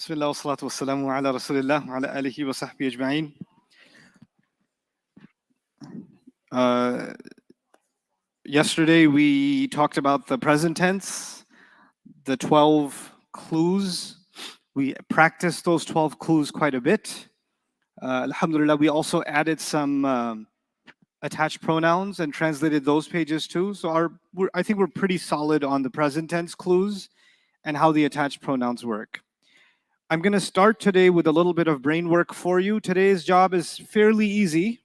بسم الله والصلاة والسلام على رسول الله وعلى آله وصحبه أجمعين. Yesterday we talked about the present tense, the 12 clues. We practiced those 12 clues quite a bit. Alhamdulillah, we also added some attached pronouns and translated those pages too. So I think we're pretty solid on the present tense clues and how the attached pronouns work. I'm going to start today with a little bit of brain work for you. Today's job is fairly easy,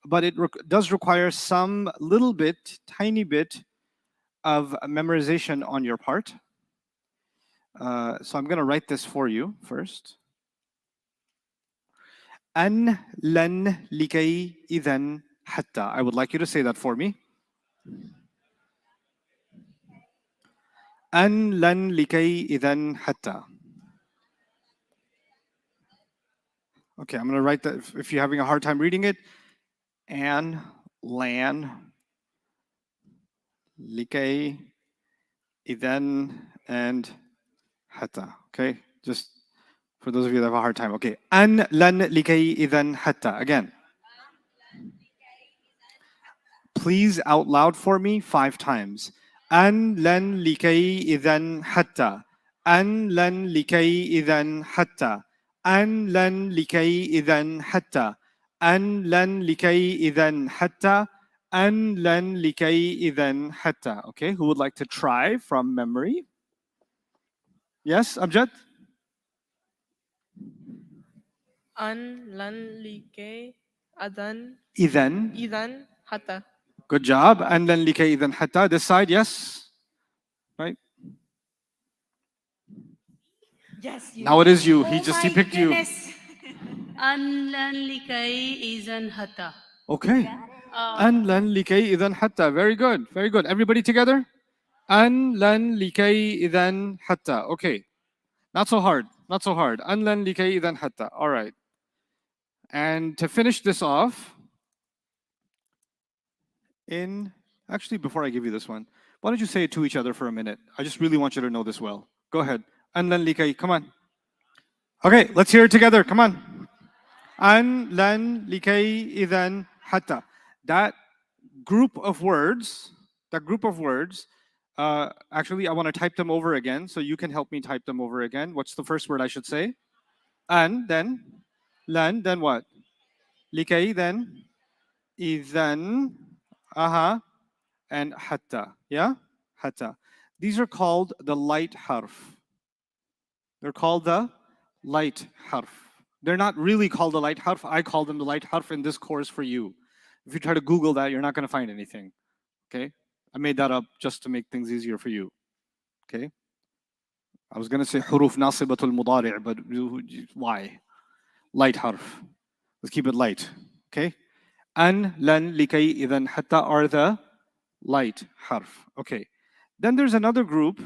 but it does require some little bit, tiny bit of memorization on your part. So I'm going to write this for you first. An, lan, likay, idhan, hatta. I would like you to say that for me. An, lan, likay, idhan, hatta. Okay, I'm going to write that if you're having a hard time reading it. An, lan, likay, idhan, and hatta. Okay, just for those of you that have a hard time. Okay, an, lan, likay, idhan, hatta. Again. Please out loud for me 5 times. An, lan, likay, idhan, hatta. An, lan, likay, idhan, hatta. An, lan, likay, idhan, hatta. An, lan, likay, idhan, hatta. An, lan, likay, idhan, hatta. Okay, who would like to try from memory? Yes, Amjad? An, lan, like, adan, Idhan. hatta. Good job. An, lan, likay, idhan, hatta. This side, yes? Right? Yes, you. Now it is you. Oh He my picked you. goodness. An, lan, likay, idhan, hatta. Okay. An, lan, likay, idhan, hatta. Very good. Very good. Everybody together? An, lan, likay, idhan, hatta. Okay. Not so hard. Not so hard. An, lan, likay, idhan, hatta. All right. And to finish this off, actually, before I give you this one, why don't you say it to each other for a minute? I just really want you to know this well. Go ahead. An, lan, likay. Come on. Okay, let's hear it together. Come on. An, lan, likay, idhan, hatta. That group of words, actually, I want to type them over again, so you can help me type them over again. What's the first word I should say? An, then lan, then what? Likay, then idhan, and hatta. Yeah? Hatta. These are called the light harf. They're called the light harf. They're not really called the light harf. I call them the light harf in this course for you. If you try to Google that, you're not going to find anything. Okay? I made that up just to make things easier for you. Okay? I was going to say huruf nasibatul mudari', but why? Light harf. Let's keep it light. Okay? An, lan, likay, idhan, hatta are the light harf. Okay. Then there's another group,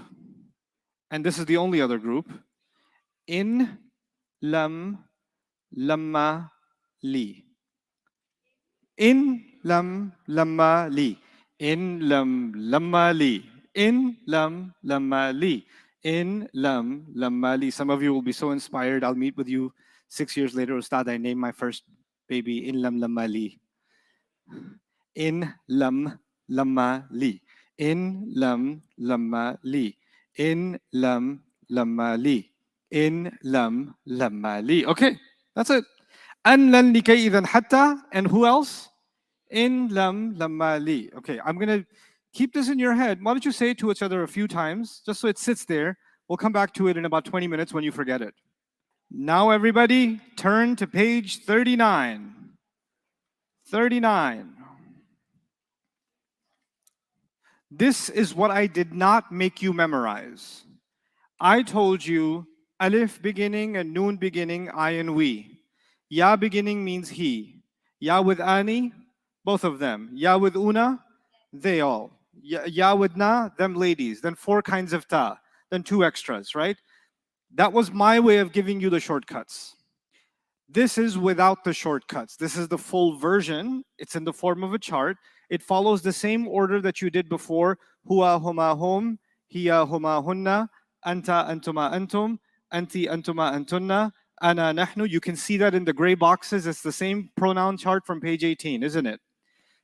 and this is the only other group. In, lam, lamma, li. In, lam, lamma, li. In, lam, lamma, li. In, lam, lamma, li. In, lam, lamma, li. Some of you will be so inspired. I'll meet with you 6 years later. Ustad, I named my first baby In, lam, lamma, li. In, lam, lamma, li. In, lam, lamma, li. In, lam, lamma, li. In, lam, lamma, li. Okay, that's it. An, lan, likay, idhan, hatta. And who else? In, lam, lamma, li. Okay, I'm going to keep this in your head. Why don't you say it to each other a few times, just so it sits there. We'll come back to it in about 20 minutes when you forget it. Now, everybody, turn to page 39. 39. This is what I did not make you memorize. I told you alif beginning and noon beginning, I and we. Ya beginning means he. Ya with ani, both of them. Ya with una, they all. Ya with na, them ladies. Then 4 kinds of ta. Then 2 extras, right? That was my way of giving you the shortcuts. This is without the shortcuts. This is the full version. It's in the form of a chart. It follows the same order that you did before. Huwa, huma, hum. Hiya, huma, hunna. Anta, antuma, antum. anti, antuma, antunna, ana, nahnu. You can see that in the gray boxes. It's the same pronoun chart from page 18, isn't it?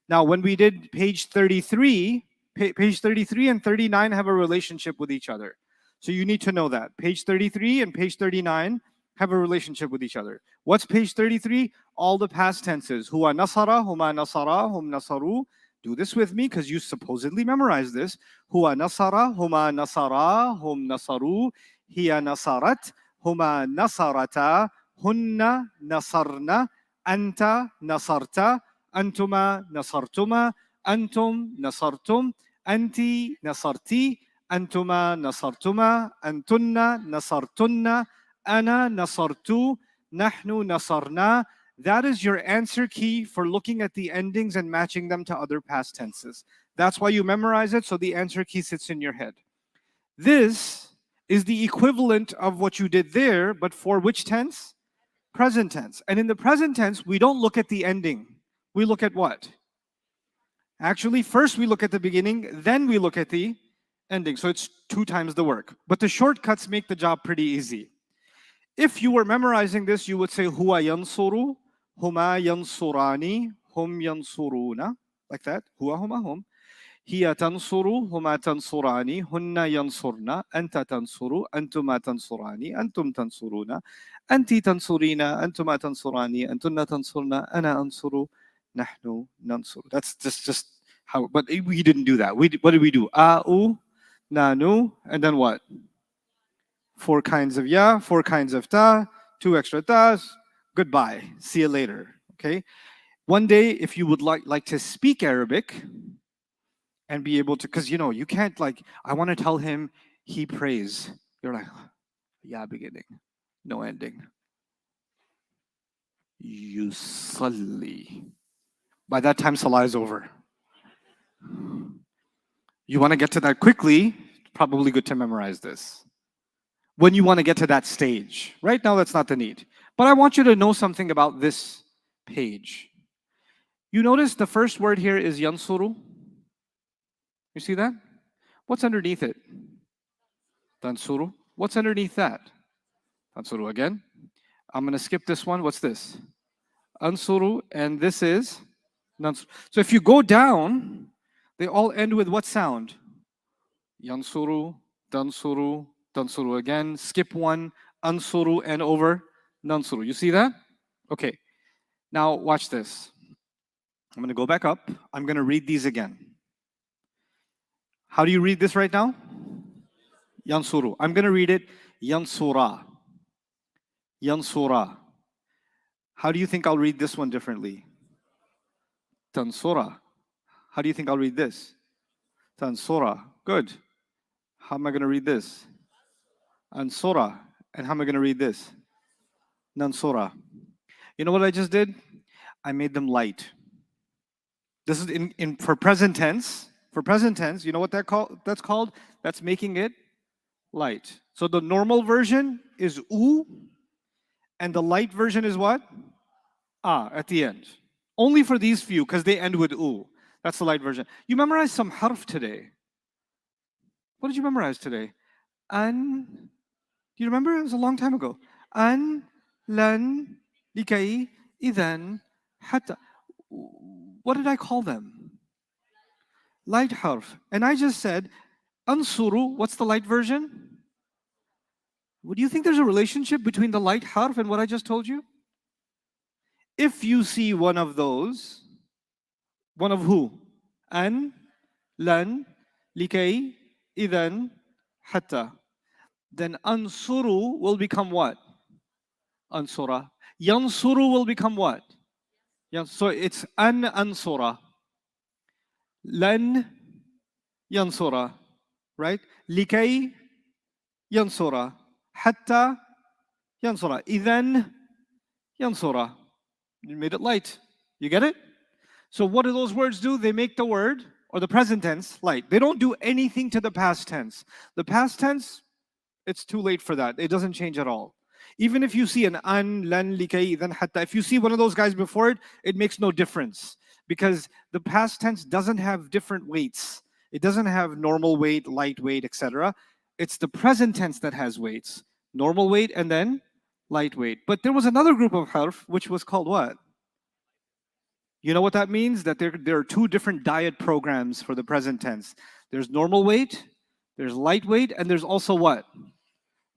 Now, when we did page 33, page 33 and 39 have a relationship with each other. So you need to know that. Page 33 and page 39 have a relationship with each other. What's page 33? All the past tenses. Huwa nasara, huma nasara, hum nasaru. Do this with me because you supposedly memorized this. Huwa nasara, huma nasara, hum nasaru. Hiya nasarat, huma nasarata, hunna nasarna, anta nasarta, أنتما نصرتما أنتم نصرتم أنت نصرتي أنتما نصرتما أنتن نصرتن أنا نصرت نحن نصرنا. That is your answer key for looking at the endings and matching them to other past tenses. That's why you memorize it, so the answer key sits in your head. This is the equivalent of what you did there, but for which tense? Present tense. And in the present tense, we don't look at the ending. We look at what? Actually, first we look at the beginning, then we look at the ending. So it's 2 times the work. But the shortcuts make the job pretty easy. If you were memorizing this, you would say huwa yansuru, huma yansurani, hum yansuruna, like that. Huwa, huma, hum. هي تنصر هما تنصران هن ينصرن أنت تنصر أنتما تنصران أنتم تنصرون أنت تنصرين أنتما تنصران أنتن تنصرن أنا أنصر نحن ننصر. That's just how, but we didn't do that. What did we do? A'u, nanu, and then what? 4 kinds of ya, 4 kinds of ta, 2 extra tas. Goodbye. See you later. Okay. One day, if you would like to speak Arabic, and be able to, because you can't, like, I want to tell him he prays. You're like, yeah, beginning, no ending. Yusalli. By that time, salah is over. You want to get to that quickly, probably good to memorize this. When you want to get to that stage. Right now, that's not the need. But I want you to know something about this page. You notice the first word here is yansuru. You see that? What's underneath it? Tansuru. What's underneath that? Tansuru again. I'm going to skip this one. What's this? Ansuru, and this is Nansuru. So if you go down, they all end with what sound? Yansuru, Tansuru, Tansuru again. Skip one, Ansuru, and over Nansuru. You see that? Okay. Now watch this. I'm going to go back up. I'm going to read these again. How do you read this right now? Yansuru. I'm going to read it Yansura. Yansura. How do you think I'll read this one differently? Tansura. How do you think I'll read this? Tansura. Good. How am I going to read this? Ansura. And how am I going to read this? Nansura. You know what I just did? I made them light. This is in for present tense. For present tense, you know what that's called? That's making it light. So the normal version is u, and the light version is what? Ah, at the end. Only for these few, because they end with u. That's the light version. You memorized some harf today. What did you memorize today? An. Do you remember? It was a long time ago. An, lan, likay, idhan, hatta. What did I call them? Light harf. And I just said, ansuru, what's the light version? Would you think there's a relationship between the light harf and what I just told you? If you see one of those, one of who? An, lan, likay, idhan, hatta. Then ansuru will become what? Ansura. Yansuru will become what? So it's an ansura. Lan yansura. Right? Likay yansura. Hatta yansura. Idhan yansura. You made it light. You get it? So what do those words do? They make the word, or the present tense, light. They don't do anything to the past tense. The past tense, it's too late for that. It doesn't change at all. Even if you see an an, lan, likay, then hatta, if you see one of those guys before it, it makes no difference. Because the past tense doesn't have different weights. It doesn't have normal weight, light weight, etc. It's the present tense that has weights. Normal weight and then lightweight. But there was another group of harf which was called what? You know what that means? That there are two different diet programs for the present tense. There's normal weight, there's lightweight, and there's also what?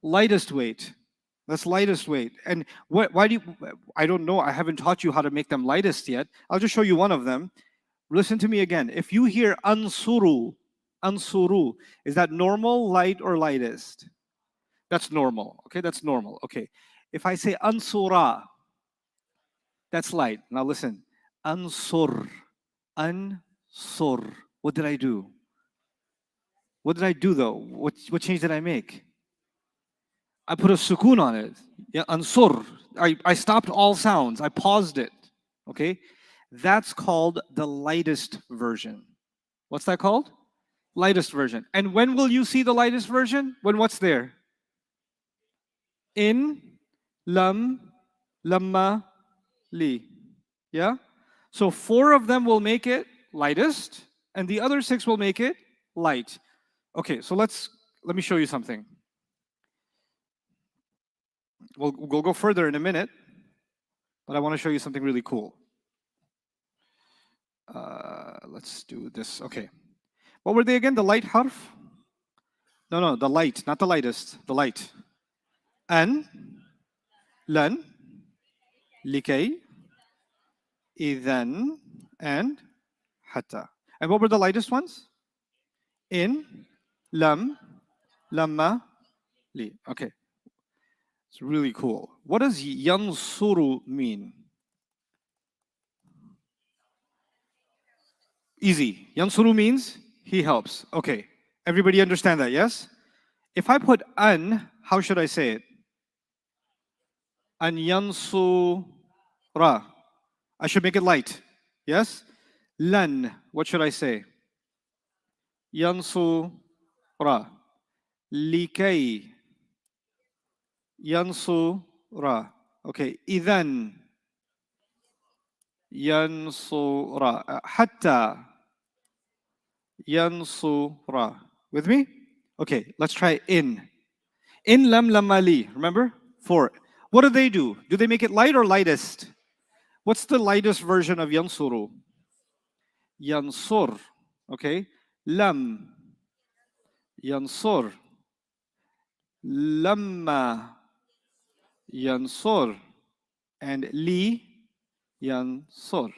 Lightest weight. That's lightest weight. And why do you, I don't know, I haven't taught you how to make them lightest yet. I'll just show you one of them. Listen to me again. If you hear ansuru, ansuru, is that normal, light, or lightest? That's normal. Okay, that's normal. Okay. If I say ansura, that's light. Now listen. Ansur. Ansur. What did I do? What did I do though? What change did I make? I put a sukun on it. Yeah, ansur. I stopped all sounds. I paused it. Okay? That's called the lightest version. What's that called? Lightest version. And when will you see the lightest version? When what's there? In, lam, lamma, li. Yeah? So 4 of them will make it lightest, and the other 6 will make it light. Okay, so let me show you something. We'll go further in a minute, but I want to show you something really cool. Let's do this. Okay. What were they again? The light harf? No, the light, not the lightest, the light. An, lan, likay, idhan, and hatta. And what were the lightest ones? In, lam, lamma, li. Okay. It's really cool. What does yansuru mean? Easy. Yansuru means he helps. Okay. Everybody understand that, yes? If I put an, how should I say it? An yansura. I should make it light. Yes? Lan. What should I say? Yansura. Likay. Yansura. Okay. Idhan. Yansura. Hatta. Yansura. With me? Okay, let's try in. In lam lamali. Remember? 4. What do? Do they make it light or lightest? What's the lightest version of yansuru? Yansur. Okay. Lam. Yansur. Lamma. Yansur. And li. Yansur.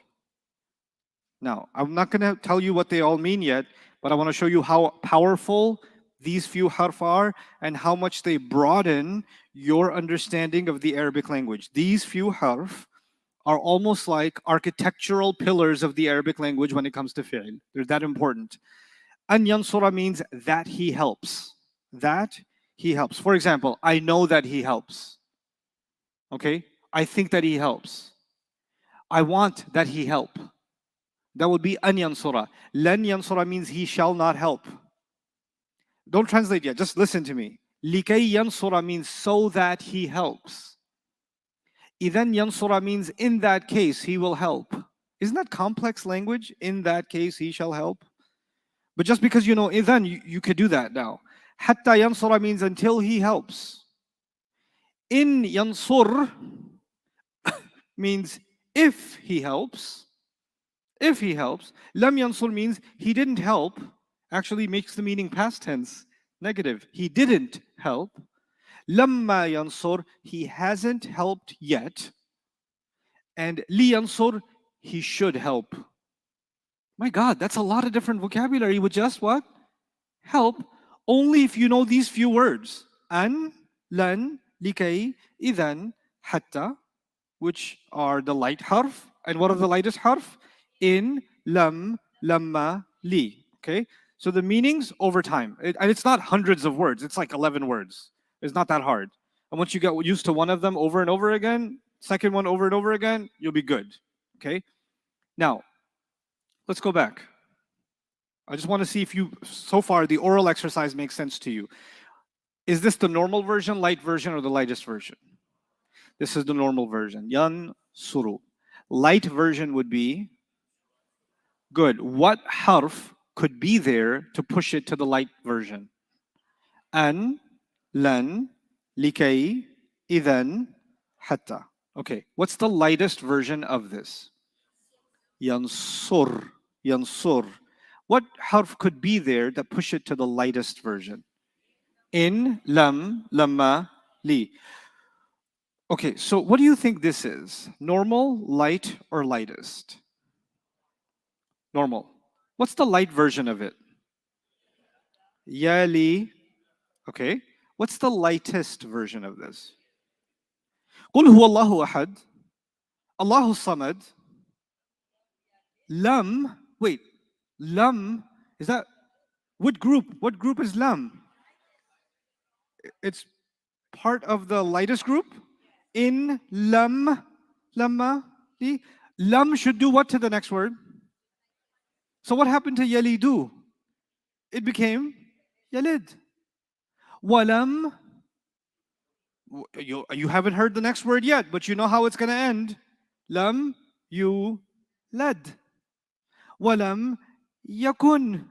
Now, I'm not going to tell you what they all mean yet, but I want to show you how powerful these few harf are and how much they broaden your understanding of the Arabic language. These few harf are almost like architectural pillars of the Arabic language when it comes to fi'l. They're that important. An yansura means that he helps. That he helps. For example, I know that he helps. Okay? I think that he helps. I want that he help. That would be an yansura. Lan yansura means he shall not help. Don't translate yet, just listen to me. Likay yansura means so that he helps. Idhan yansura means in that case he will help. Isn't that complex language? In that case he shall help. But just because you know idhan, you could do that now. Hatta yansura means until he helps. In yansur means if he helps. If he helps. Lam yansur means he didn't help. Actually makes the meaning past tense, negative. He didn't help. Lamma yansur, he hasn't helped yet. And li yansur, he should help. My God, that's a lot of different vocabulary with just what? Help. Only if you know these few words. An, lan, likay, idhan, hatta, which are the light harf. And what are the lightest harf? In, lam, lamma, li. Okay? So the meanings over time. And it's not hundreds of words. It's like 11 words. It's not that hard. And once you get used to one of them over and over again, second one over and over again, you'll be good. Okay? Now, let's go back. I just want to see if you, so far, the oral exercise makes sense to you. Is this the normal version, light version, or the lightest version? This is the normal version. Yan suru. Light version would be good. What harf could be there to push it to the light version? An, lan, لكي إذن حتى. Okay, what's the lightest version of this? Yansur. Yansur. What harf could be there that push it to the lightest version? In, lam, lamma, li. Okay, so what do you think this is? Normal, light, or lightest? Normal. What's the light version of it? Yali. Okay. What's the lightest version of this? قل هو الله أحد الله الصمد Lam. Wait. Lam. Is that what group? What group is lam? It's part of the lightest group. In lam. Lamma. Li. Lam should do what to the next word? So what happened to yalidu? It became yalid. Walam. You haven't heard the next word yet, but you know how it's going to end. Lam you led. Walam yakun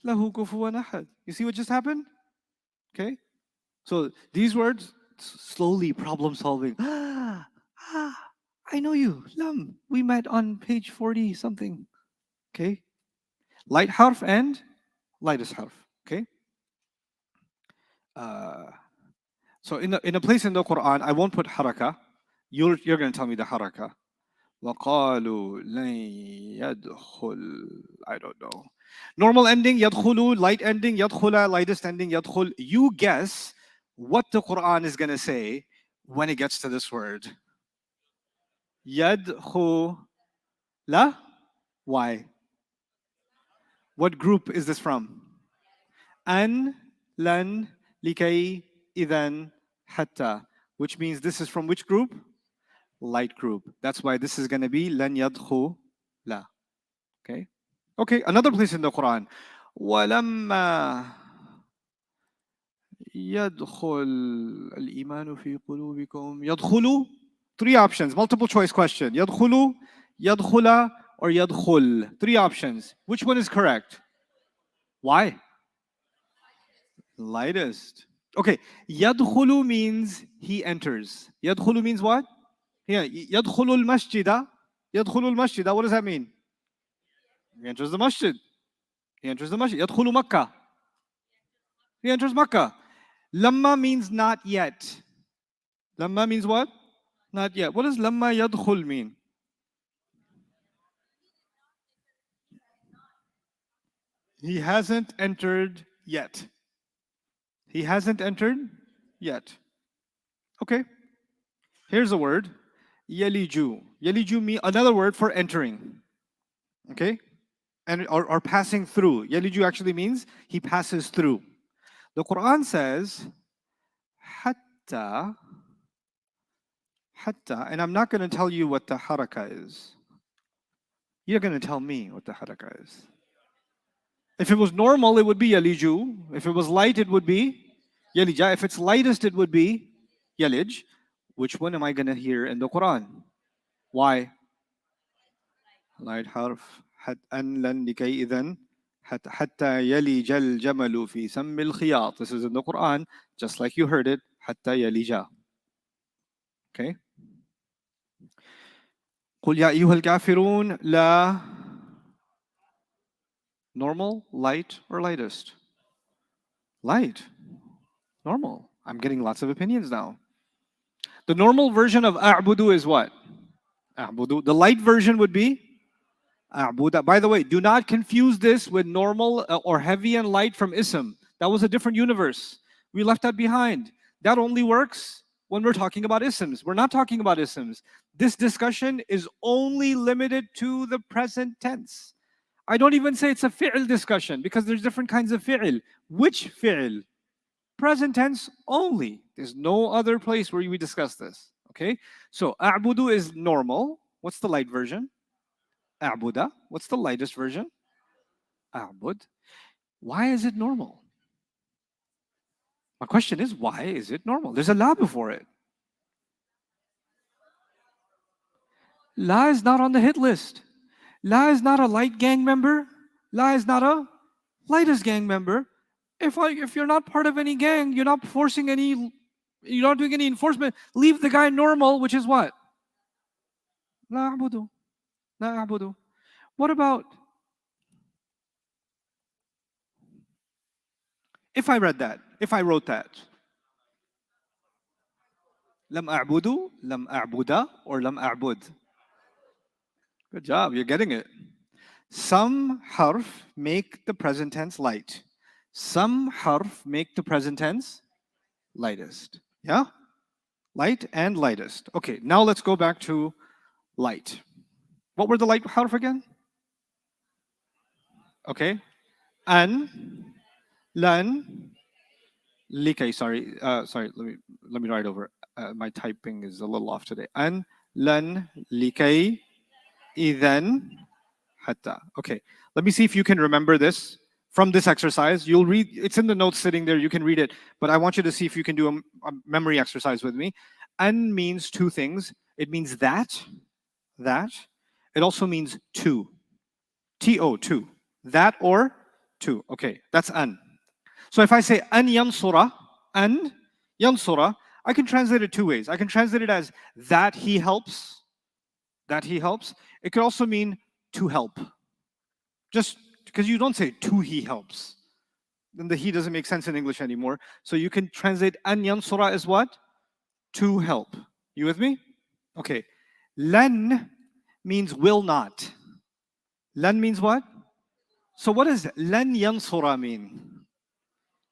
lahu kufuwan ahad. You see what just happened? Okay. So these words, slowly problem solving. I know you. Lam. We met on page 40 something. Okay. Light harf and lightest harf. Okay. So in a place in the Quran, I won't put haraka. You're going to tell me the haraka. وَقَالُوا لَن يَدْخُلْ. I don't know. Normal ending, يَدْخُلُ. Light ending, يَدْخُلَ. Lightest ending, يَدْخُل. You guess what the Quran is going to say when it gets to this word. يَدْخُلَ. Why? What group is this from? An, lan, likay, idhan, hatta. Which means this is from which group? Light group. That's why this is going to be lan yadkhula. Okay? Okay, another place in the Quran. وَلَمَّا يَدْخُلْ الْإِيمَانُ فِي قُلُوبِكُمْ يَدْخُلُ. Three options, multiple choice question. يَدْخُلُ, يَدْخُلَ, or يَدْخُل. Three options. Which one is correct? Why? Lightest. Okay, يَدْخُلُ means he enters. يَدْخُلُ means what? Yeah, يَدْخُلُ الْمَسْجِدَ. يَدْخُلُ الْمَسْجِدَ. What does that mean? He enters the masjid. He enters the masjid. يَدْخُلُ Makkah. He enters Makkah. Lamma means not yet. Lamma means what? Not yet. What does lamma yadkhul mean? He hasn't entered yet. He hasn't entered yet. Okay. Here's a word. Yaliju. Yaliju means another word for entering. Okay? And or passing through. Yaliju actually means he passes through. The Quran says hatta, and I'm not going to tell you what the haraka is. You're going to tell me what the haraka is. If it was normal, it would be yaliju. If it was light, it would be yalija. If it's lightest, it would be yalij. Which one am I going to hear in the Quran? Why? Light harf. أن لن لكي إذن حتى يلج الجمل في سم الخياط. This is in the Quran, just like you heard it. حتى يلج. Okay. قل يا أيها الكافرون لا. Normal, light, or lightest? Light. Normal. I'm getting lots of opinions now. The normal version of a'budu is what? A'budu. The light version would be a'buda. By the way, do not confuse this with normal or heavy and light from ism. That was a different universe. We left that behind. That only works when we're talking about isms. We're not talking about isms. This discussion is only limited to the present tense. I don't even say it's a fi'l discussion because there's different kinds of fi'l. Which fi'l? Present tense only. There's no other place where we discuss this. Okay? So, a'budu is normal. What's the light version? A'buda. What's the lightest version? A'bud. Why is it normal? My question is, why is it normal? There's a la before it. La is not on the hit list. La is not a light gang member. La is not a lightest gang member. If you're not part of any gang, you're not forcing any You're not doing any enforcement. Leave the guy normal, which is what? لا أعبد. لا أعبد. What about if I read that? If I wrote that? لم أعبد, لم أعبد, or لم أعبد? Good job, you're getting it. Some harf make the present tense light. Some harf make the present tense lightest. Yeah? Light and lightest. Okay, now let's go back to light. What were the light harf again? Okay. An, lan, likay. Sorry, let me write over. My typing is a little off today. An, lan, likay, idhan, hatta. Okay, let me see if you can remember this from this exercise. You'll read, it's in the notes sitting there, you can read it, but I want you to see if you can do a memory exercise with me. An means two things. It means that. It also means to. T-O, to. That or to. Okay, that's an. So if I say an yansura, I can translate it two ways. I can translate it as that he helps. That he helps. It could also mean to help. Just because you don't say to he helps. Then the he doesn't make sense in English anymore. So you can translate an yansura as what? To help. You with me? Okay. Lan means will not. Lan means what? So what does lan yansura mean?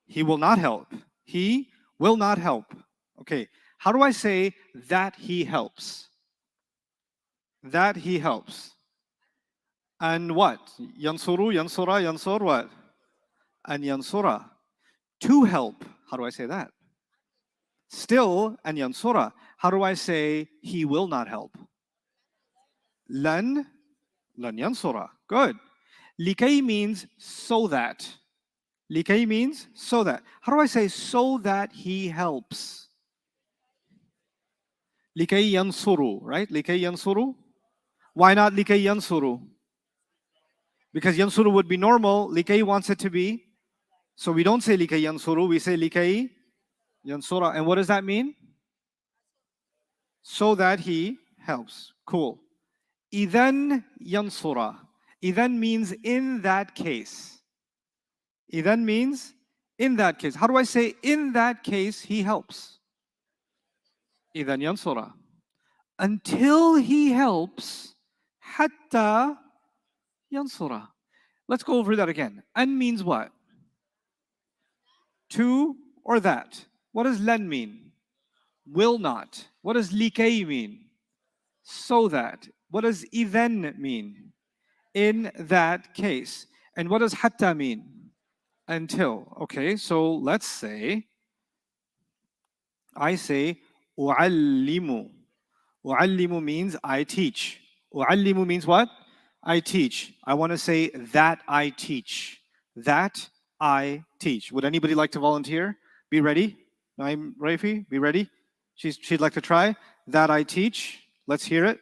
He will not help. He will not help. Okay. How do I say that he helps? That he helps. And what? Yansuru, yansura, yansur, what? And yansura. To help. How do I say that? Still, and yansura. How do I say he will not help? Lan yansura. Good. Likay means so that. Likay means so that. How do I say so that he helps? Likay yansuru, right? Likay yansuru. Why not likay yansuru? Because yansuru would be normal. Likay wants it to be. So we don't say likay yansuru, we say likay yansura. And what does that mean? So that he helps. Cool. Idhan yansura. Idhan means in that case. Idhan means in that case. How do I say in that case he helps? Idhan yansura. Until he helps, hatta yansura. Let's go over that again. An means what? To or that. What does len mean? Will not. What does likay mean? So that. What does idhan mean? In that case. And what does hatta mean? Until. Okay, so let's say, I say, u'allimu. U'allimu means I teach. U'allimu means what? I teach. I want to say that I teach. That I teach. Would anybody like to volunteer? Be ready. Naim Raifi, be ready. She'd like to try. That I teach. Let's hear it.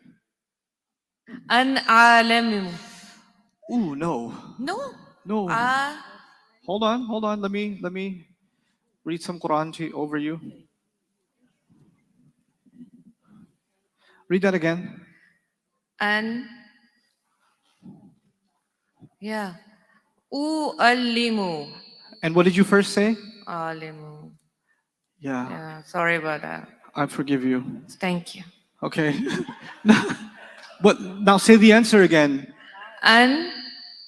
An alimu. Ooh, no. No. No. Ah. Hold on. Let me read some Quran over you. Read that again. An. Yeah. U'allimu. And what did you first say? Alimu. Yeah, Yeah. Sorry about that. I forgive you. Thank you. Okay. But now say the answer again. An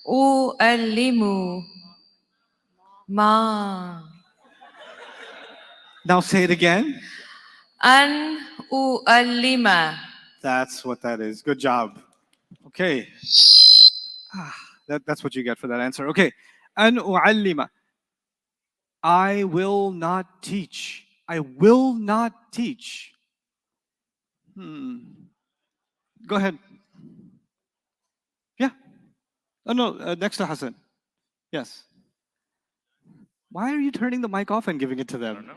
u'allimu ma. Now say it again. An u'allima. That's what that is. Good job. Okay. That's what you get for that answer. Okay. An u'allima. I will not teach. I will not teach. Go ahead. Yeah. Oh no, next to Hassan. Yes. Why are you turning the mic off and giving it to them?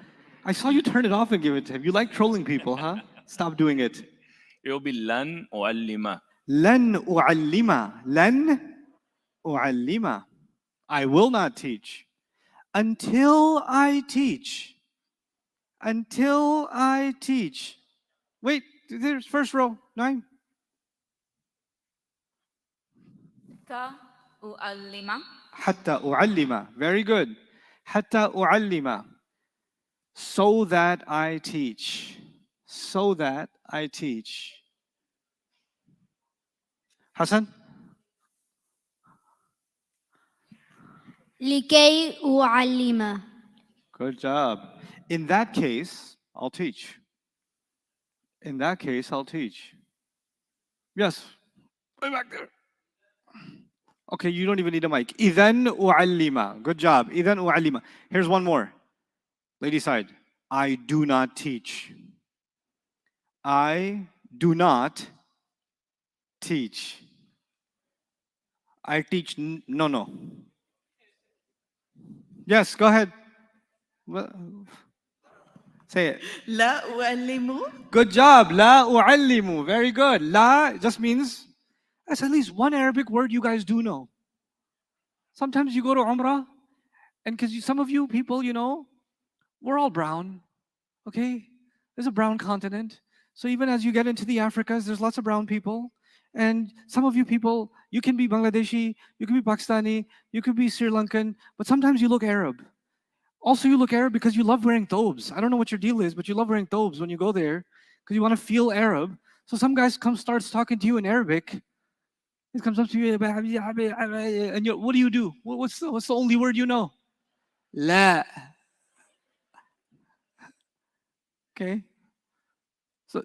I saw you turn it off and give it to him. You like trolling people, huh? Stop doing it. It will be lan u'allima. Lan u'allima. Lan u'allima. I will not teach until I teach. until I teach. Wait, there's first row. 9. حتى أعلم حتى أعلم. Very good. حتى أعلم. So that I teach. So that I teach. Hassan? لكي أعلم. Good job. In that case, I'll teach. In that case, I'll teach. Yes. Way back there. Okay, you don't even need a mic. إذن أعلم. Good job. إذن أعلم. Here's one more. Lady side. I do not teach. I do not teach. I teach. No, no. Yes, go ahead. Say it. لا أعلم. Good job. لا أعلم. Very good. La just means, that's at least one Arabic word you guys do know. Sometimes you go to Umrah, and because some of you people, we're all brown, okay? There's a brown continent. So even as you get into the Africas, there's lots of brown people. And some of you people, you can be Bangladeshi, you can be Pakistani, you could be Sri Lankan, but sometimes you look Arab. Also, you look Arab because you love wearing thobes. I don't know what your deal is, but you love wearing thobes when you go there because you want to feel Arab. So some guy starts talking to you in Arabic. He comes up to you, and what do? What's the only word you know? La. Okay. So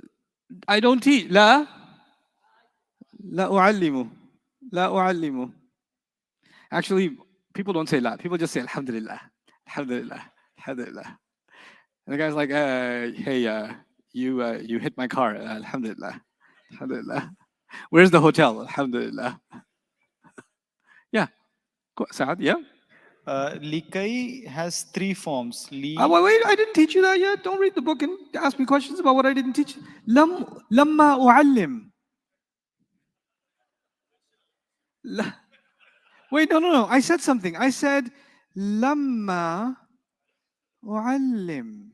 I don't teach. La. La u'allimu. La u'allimu. Actually, people don't say la. People just say alhamdulillah. Alhamdulillah. Alhamdulillah. And the guy's like, hey, you hit my car. Alhamdulillah. Alhamdulillah. Where's the hotel? Alhamdulillah. Yeah. Saad, yeah? Likai has 3 forms. Wait, I didn't teach you that yet. Don't read the book and ask me questions about what I didn't teach you. Lamma u'allim. Wait, no. I said something. I said lamma u'allim.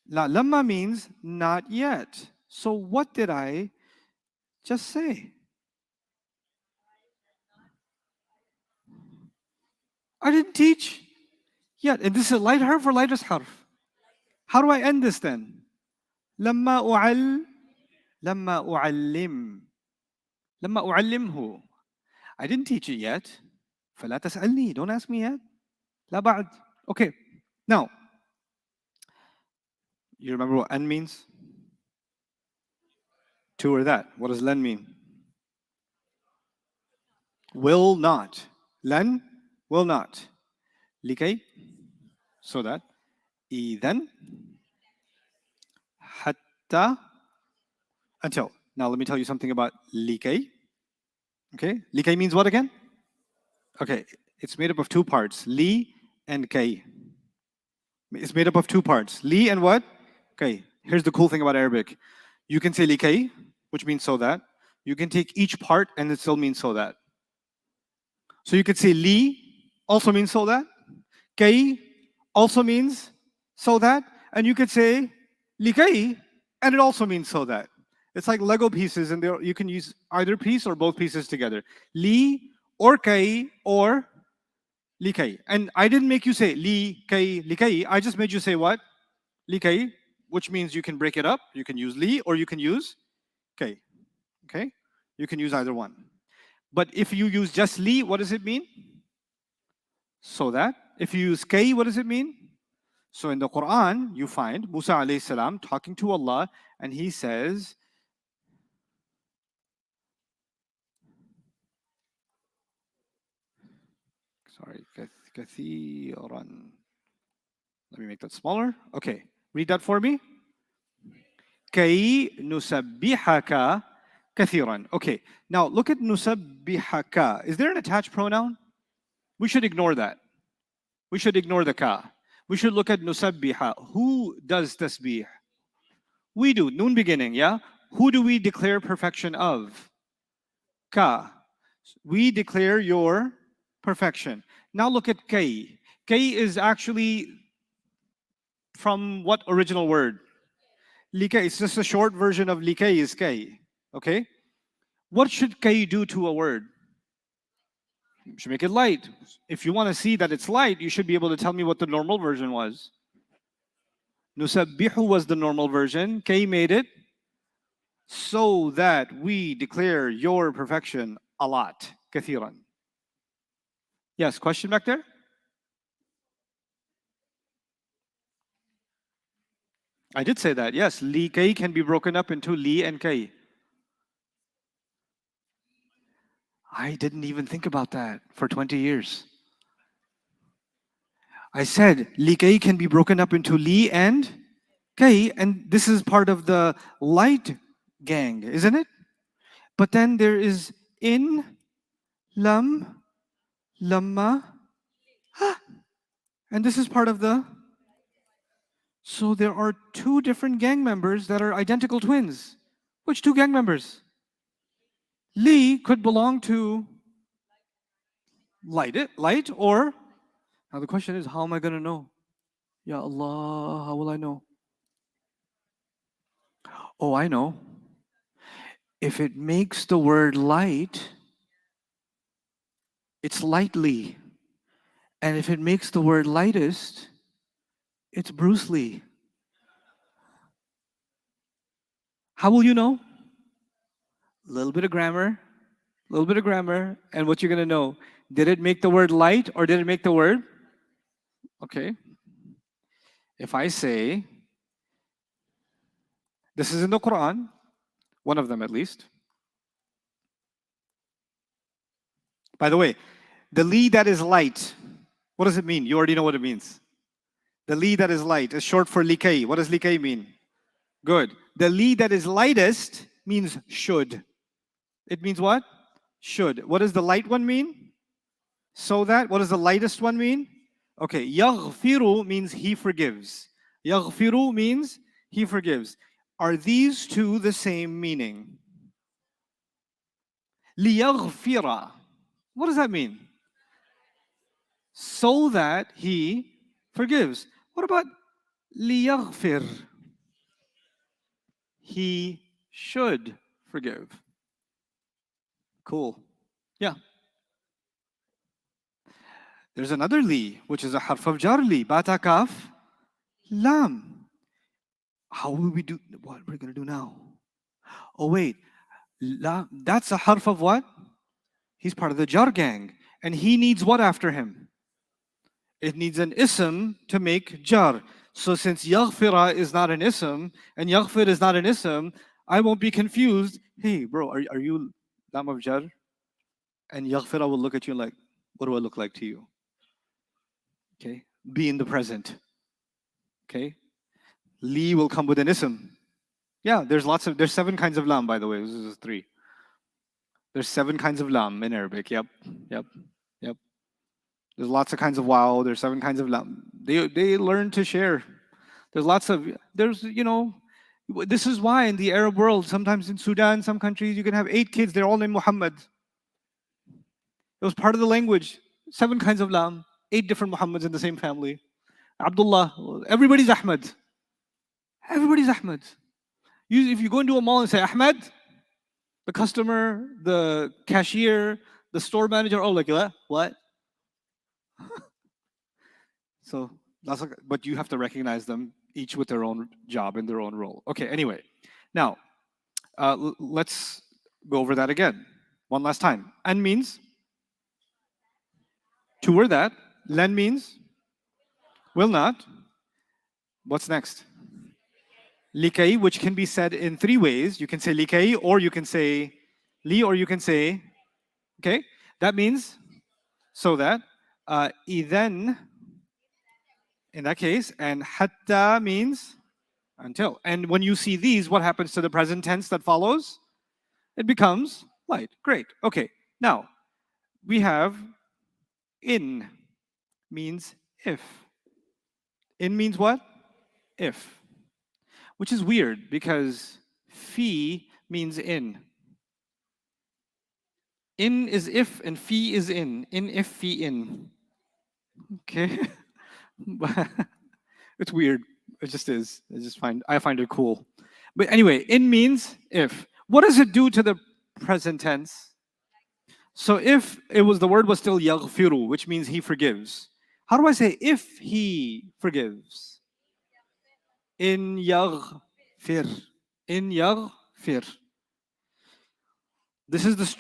Lamma means not yet. So what did I just say? I didn't teach yet. And this is a light harf or lightest harf? How do I end this then? لما أعلم لما أعلمه. I didn't teach it yet. فلا تسألني. Don't ask me yet. لا بعد. Okay. Now, you remember what an means? To or that. What does len mean? Will not. Len, will not. لكي, so that. إذن, حتى, until. Now let me tell you something about لكي. Okay, لكي means what again? Okay, it's made up of 2 parts, li and kay. It's made up of 2 parts, li and what? Okay, here's the cool thing about Arabic. You can say likay, which means so that. You can take each part and it still means so that. So you could say li also means so that. Kay also means so that. And you could say likay and it also means so that. It's like Lego pieces and you can use either piece or both pieces together. Li or kay or likay. And I didn't make you say li, kay, likay. I just made you say what? Likay, which means you can break it up. You can use li or you can use kay. Okay? You can use either one. But if you use just li, what does it mean? So that. If you use kay, what does it mean? So in the Quran, you find Musa alayhi salam talking to Allah and he says, sorry, كثيرا. Let me make that smaller. Okay, read that for me. كي نسبحك كثيرا. Okay, now look at نسبحك. Is there an attached pronoun? We should ignore that. We should ignore the ka. We should look at nusabbiha. Who does tasbih? We do. Noon beginning, yeah? Who do we declare perfection of? Ka. We declare your perfection. Now look at kay. Kay is actually from what original word? Likay. It's just a short version of likay is kay. Okay? What should kay do to a word? You should make it light. If you want to see that it's light, you should be able to tell me what the normal version was. Nusabbihu was the normal version. Kay made it so that we declare your perfection a lot. Kathiran. Yes, question back there? I did say that. Yes, li kay can be broken up into li and kay. I didn't even think about that for 20 years. I said li kay can be broken up into li and kay, and this is part of the light gang, isn't it? But then there is in, lam, lamma, and this is part of the. So there are two different gang members that are identical twins. Which two gang members? Li could belong to light, or now the question is, how am I going to know? Ya Allah, how will I know? Oh, I know. If it makes the word light, it's lightly. And if it makes the word lightest, it's Bruce Lee. How will you know? A little bit of grammar, and what you're going to know. Did it make the word light or did it make the word? Okay. If I say, this is in the Quran, one of them at least. By the way, the li that is light, what does it mean? You already know what it means. The li that is light is short for likay. What does likay mean? Good. The li that is lightest means should. It means what? Should. What does the light one mean? So that. What does the lightest one mean? Okay. Yaghfiru means he forgives. Yaghfiru means he forgives. Are these two the same meaning? Liyaghfira. What does that mean? So that he forgives. What about liyaghfir? He should forgive. Cool. Yeah. There's another li, which is a harf of jar li. Bata kaf lam. How will we do? What we're going to do now? Oh, wait. La, that's a harf of what? He's part of the jar gang. And he needs what after him? It needs an ism to make jar. So since yaghfira is not an ism, and yaghfir is not an ism, I won't be confused. Hey, bro, are you lam of jar? And yaghfira will look at you like, what do I look like to you? Okay, be in the present. Okay, li will come with an ism. Yeah, there's 7 kinds of lam, by the way. This is 3. There's 7 kinds of lam in Arabic. Yep. There's lots of kinds of wow. There's 7 kinds of lam. They learn to share. There's this is why in the Arab world, sometimes in Sudan, some countries, you can have 8 kids. They're all named Muhammad. It was part of the language. 7 kinds of lam. 8 different Muhammads in the same family. Abdullah. Everybody's Ahmad. Everybody's Ahmad. If you go into a mall and say Ahmad, the customer, the cashier, the store manager, oh, like what? So but you have to recognize them each with their own job and their own role. Okay, anyway. Now, let's go over that again. One last time. An means to or that. Len means will not. What's next? Likay, which can be said in 3 ways. You can say likay, or you can say li, or you can say, okay? That means so that. Idhan, in that case, and hatta means until. And when you see these, what happens to the present tense that follows? It becomes light. Great. Okay. Now, we have in means if. In means what? If. Which is weird because fi means in. In is if and fi is in. In if fi in. Okay. It's weird. It just is. I find it cool. But anyway, in means if. What does it do to the present tense? So if it was the word was still yaghfiru, which means he forgives. How do I say if he forgives? In yaghfir. In yaghfir. This is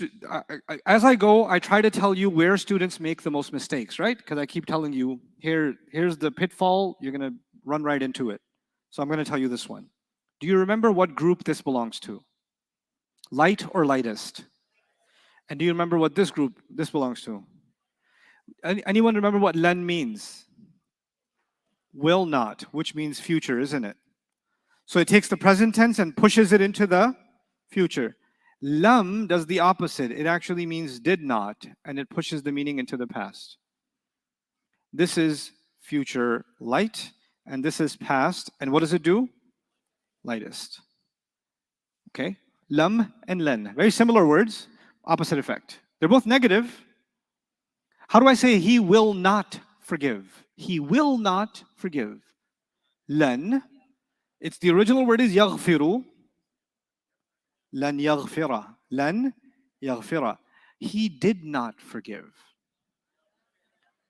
as I go, I try to tell you where students make the most mistakes, right? Because I keep telling you, here's the pitfall, you're going to run right into it. So I'm going to tell you this one. Do you remember what group this belongs to? Light or lightest? And do you remember what this group this belongs to? Anyone remember what len means? Will not, which means future, isn't it? So it takes the present tense and pushes it into the future. Lam does the opposite. It actually means did not, and it pushes the meaning into the past. This is future light, and this is past. And what does it do? Lightest. Okay? Lam and len. Very similar words, opposite effect. They're both negative. How do I say he will not forgive? He will not forgive. Len. It's the original word is yaghfiru. Lan yaghfira. Lan yaghfira. He did not forgive.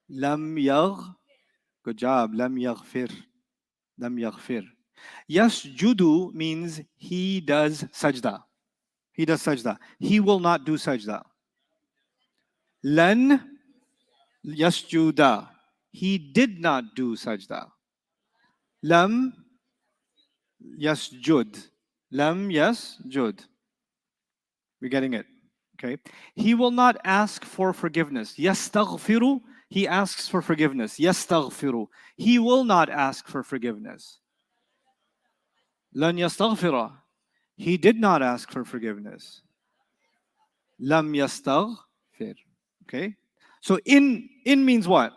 Lam yagh. Good job. Lam yaghfir. Lam yaghfir. Yasjudu means he does sajda. He does sajda. He will not do sajda. Lan yasjuda. He did not do sajda. Lam yasjud. Lam yasjud. We're getting it. Okay. He will not ask for forgiveness. Yastaghfiru. He asks for forgiveness. Yastaghfiru. He will not ask for forgiveness. Lan yastaghfira. He did not ask for forgiveness. Lam yastaghfir. Okay. So in means what?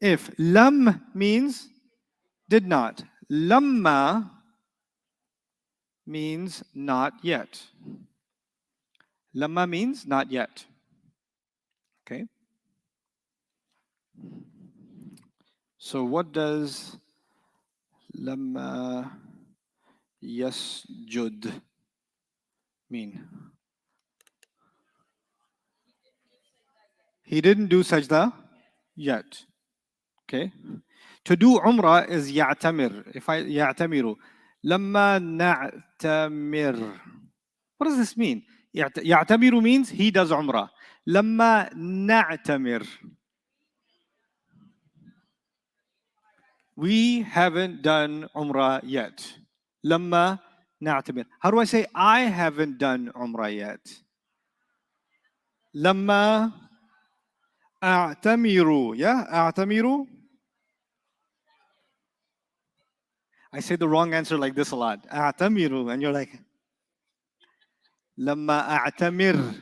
If. Lam means did not. Lamma means not yet. Lamma means not yet. Okay. So what does lamma yasjud mean? He didn't do sajda yet. Okay. To do umrah is ya'tamir. If I ya'tamiru. Lamma na'tamir. What does this mean? Ya'tamiru means he does umrah. Lamma na'tamir. We haven't done umrah yet. Lamma na'tamir. How do I say I haven't done umrah yet? Lamma a'tamiru. Yeah, a'tamiru. I say the wrong answer like this a lot. A'tamiru. And you're like, Lamma a'tamir.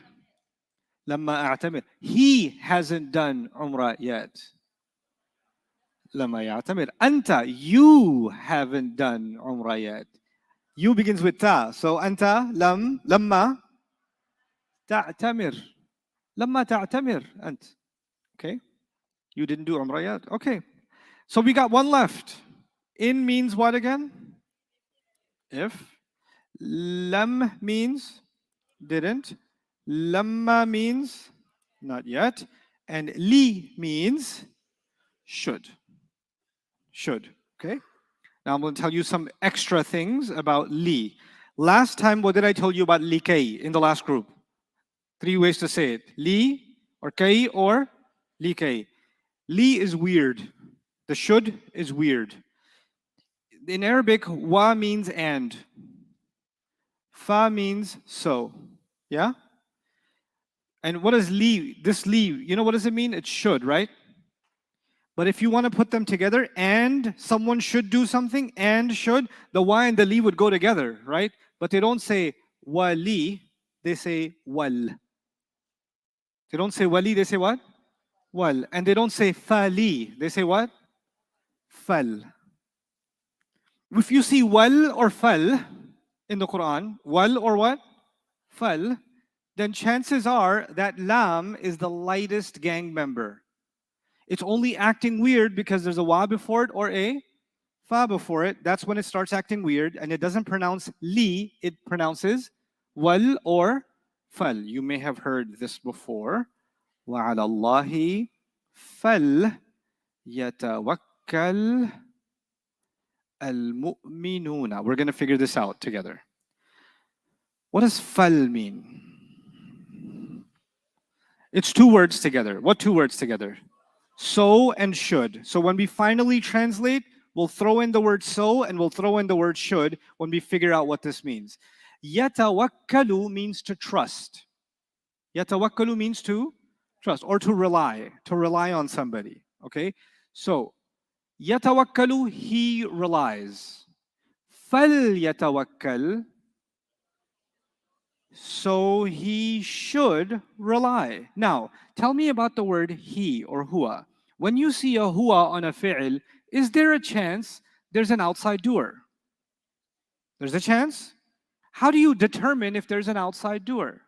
Lamma a'tamir. He hasn't done umrah yet. Lamma ya'tamir. Anta, you haven't done umrah yet. You begins with ta. So anta, lamma ta'tamir. Lamma ta'tamir. Ant. Okay. You didn't do umrah yet. Okay. So we got one left. In means what again? If. Lam means didn't. Lamma means not yet. And li means should. Should. Okay? Now I'm going to tell you some extra things about li. Last time, what did I tell you about li kay in the last group? 3 ways to say it. Li or kay or li kay. Li is weird. The should is weird. In Arabic, wa means and. Fa means so. Yeah? And what is li? This li, you know what does it mean? It should, right? But if you want to put them together and someone should do something and should, the wa and the li would go together, right? But they don't say wali, they say wal. They don't say wali, they say what? Wal. And they don't say fali, they say what? Fal. If you see wal or fal in the Quran, wal or what? Fal, then chances are that lam is the lightest gang member. It's only acting weird because there's a wa before it or a fa before it, that's when it starts acting weird and it doesn't pronounce li, it pronounces wal or fal. You may have heard this before. وَعَلَى اللَّهِ فَلْيَتَوَكَّلْ الْمُؤْمِنُونَ. We're going to figure this out together. What does fal mean? It's two words together. What two words together? So and should. So when we finally translate, we'll throw in the word so and we'll throw in the word should when we figure out what this means. Yatawakkalu means to trust. Yatawakkalu means to trust or to rely on somebody. Okay? So, yatawakkalu, he relies. Fal yatawakkal, so he should rely. Now, tell me about the word he or huwa. When you see a huwa on a fi'l, is there a chance there's an outside doer? There's a chance? How do you determine if there's an outside doer?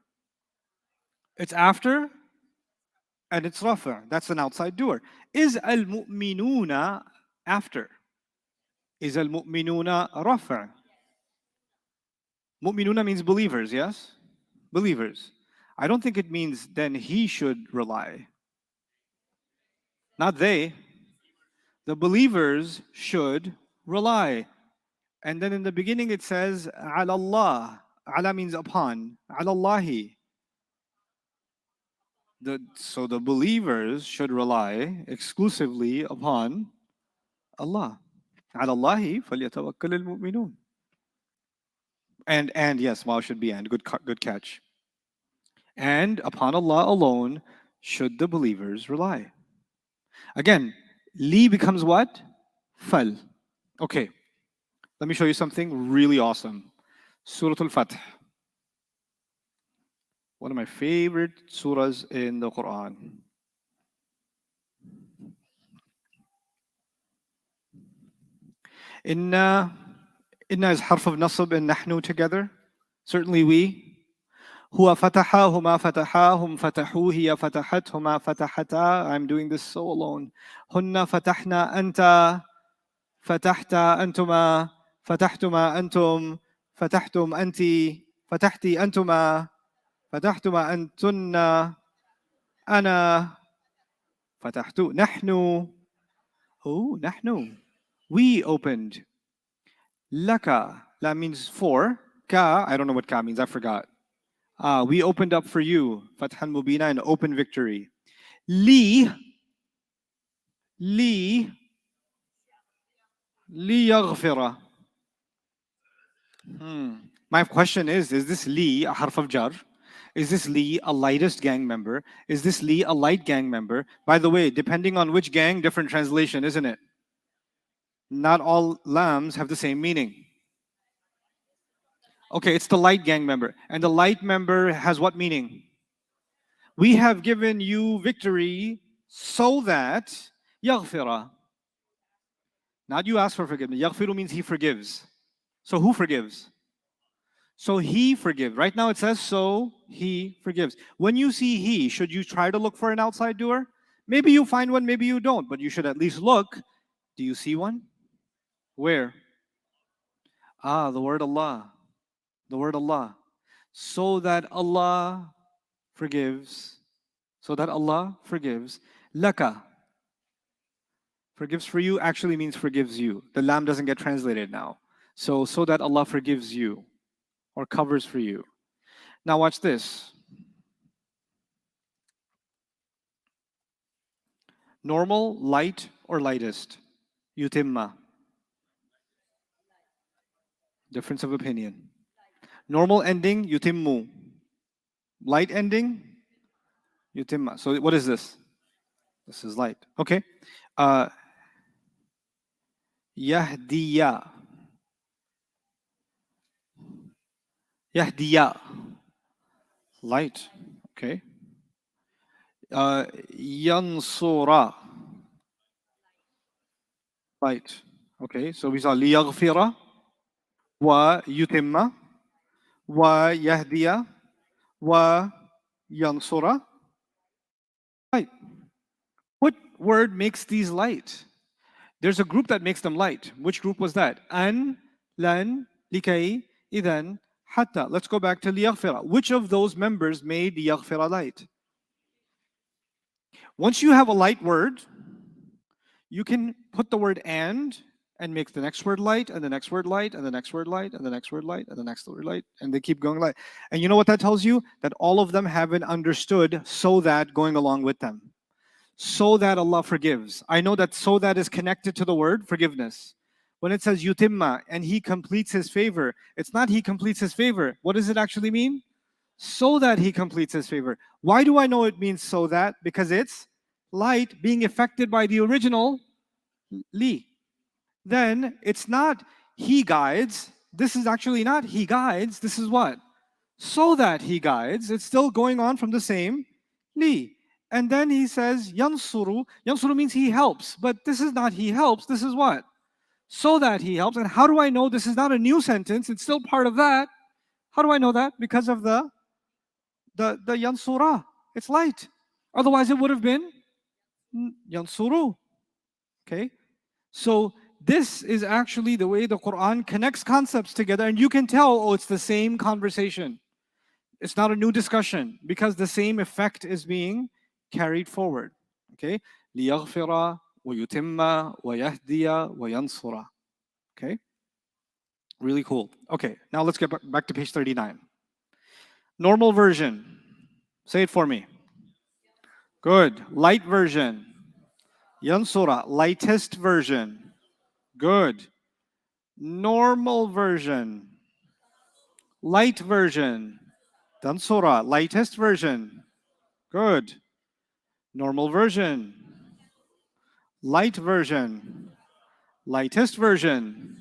It's after and it's rafa. That's an outside doer. Is al-mu'minuna after? Is al-mu'minuna rafa? Mu'minuna means believers, yes? Believers. I don't think it means then he should rely. Not they. The believers should rely. And then in the beginning it says, ala Allah. Ala means upon. Ala Allahi. So the believers should rely exclusively upon Allah. Ala Allahi falyatawakkal al-mu'minun. And yes, wow should be and. Good catch. And upon Allah alone should the believers rely. Again, li becomes what? Fal. Okay, let me show you something really awesome. Surah Al-Fath. One of my favorite surahs in the Quran. Inna is harf of nasab and nahnu together. Certainly we. هو فتح هما فتحا هم فتحوا هي فتحت هما فتحتا. I'm doing this so alone. هن فتحنا أنت فتحت أنتما فتحتما أنتم فتحتم أنت فتحتي أنتما فتحتما أنتن أنا فتحت نحن. Oh, نحن. We opened. لك. That means for. Ka. I don't know what ka means. I forgot. We opened up for you, Fathan Mubina, an open victory. Li yaghfira. My question is this li a harf of jar? Is this li a lightest gang member? Is this li a light gang member? By the way, depending on which gang, different translation, isn't it? Not all lambs have the same meaning. Okay, it's the light gang member. And the light member has what meaning? We have given you victory so that yaghfira. Not you ask for forgiveness. Yaghfiru means he forgives. So who forgives? So he forgives. Right now it says so he forgives. When you see he, should you try to look for an outside doer? Maybe you find one, maybe you don't, but you should at least look. Do you see one? Where? The word Allah. The word Allah. So that Allah forgives. So that Allah forgives. Laka. Forgives for you actually means forgives you. The lam doesn't get translated now. So that Allah forgives you or covers for you. Now watch this. Normal, light, or lightest? Yutimma. Difference of opinion. Normal ending, yutimmu. Light ending, yutimma. So what is this? This is light. Okay. Yahdiya. Yahdiya. Light. Okay. Yansura. Light. Okay. So we saw liyaghfira wa yutimma wa yahdiya wa yansura. Light. What word makes these light? There's a group that makes them light. Which group was that? An, lan, likay, idan, hatta. Let's go back to liyaghfira. Which of those members made liyaghfira light? Once you have a light word, you can put the word and make the next word light, and the next word light, and the next word light, and the next word light, and the next word light, and they keep going light. And you know what that tells you? That all of them haven't understood so that going along with them. So that Allah forgives. I know that so that is connected to the word forgiveness. When it says yutimma and He completes His favor, it's not He completes His favor. What does it actually mean? So that He completes His favor. Why do I know it means so that? Because it's light being affected by the original li. Then it's not He guides. This is actually not He guides. This is what? So that He guides. It's still going on from the same li. And then He says yansuru. Yansuru means He helps. But this is not He helps. This is what? So that He helps. And how do I know this is not a new sentence? It's still part of that. How do I know that? Because of the yansura. It's light. Otherwise it would have been yansuru. Okay? So this is actually the way the Quran connects concepts together, and you can tell, oh, it's the same conversation. It's not a new discussion because the same effect is being carried forward. Okay? لِيَغْفِرَ وَيُتِمَّ وَيَهْدِيَ وَيَنْصُرَ. Okay? Really cool. Okay, now let's get back to page 39. Normal version. Say it for me. Good. Light version. Yansura. Lightest version. Good. Normal version. Light version. Dansura. Lightest version. Good. Normal version. Light version. Lightest version.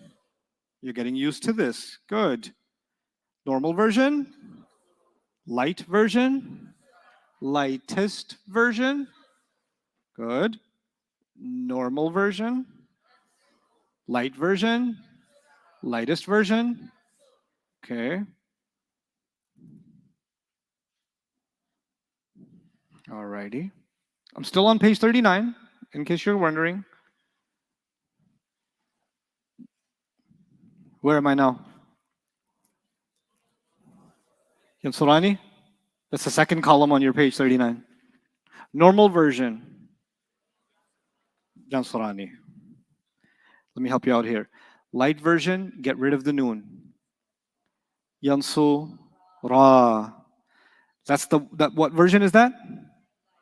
You're getting used to this. Good. Normal version. Light version. Lightest version. Good. Normal version. Light version. Lightest version. Okay. Alrighty. I'm still on page 39, in case you're wondering. Where am I now? Yansurani? That's the second column on your page 39. Normal version. Yansurani. Let me help you out here. Light version, get rid of the noon. Yansu Ra. What version is that?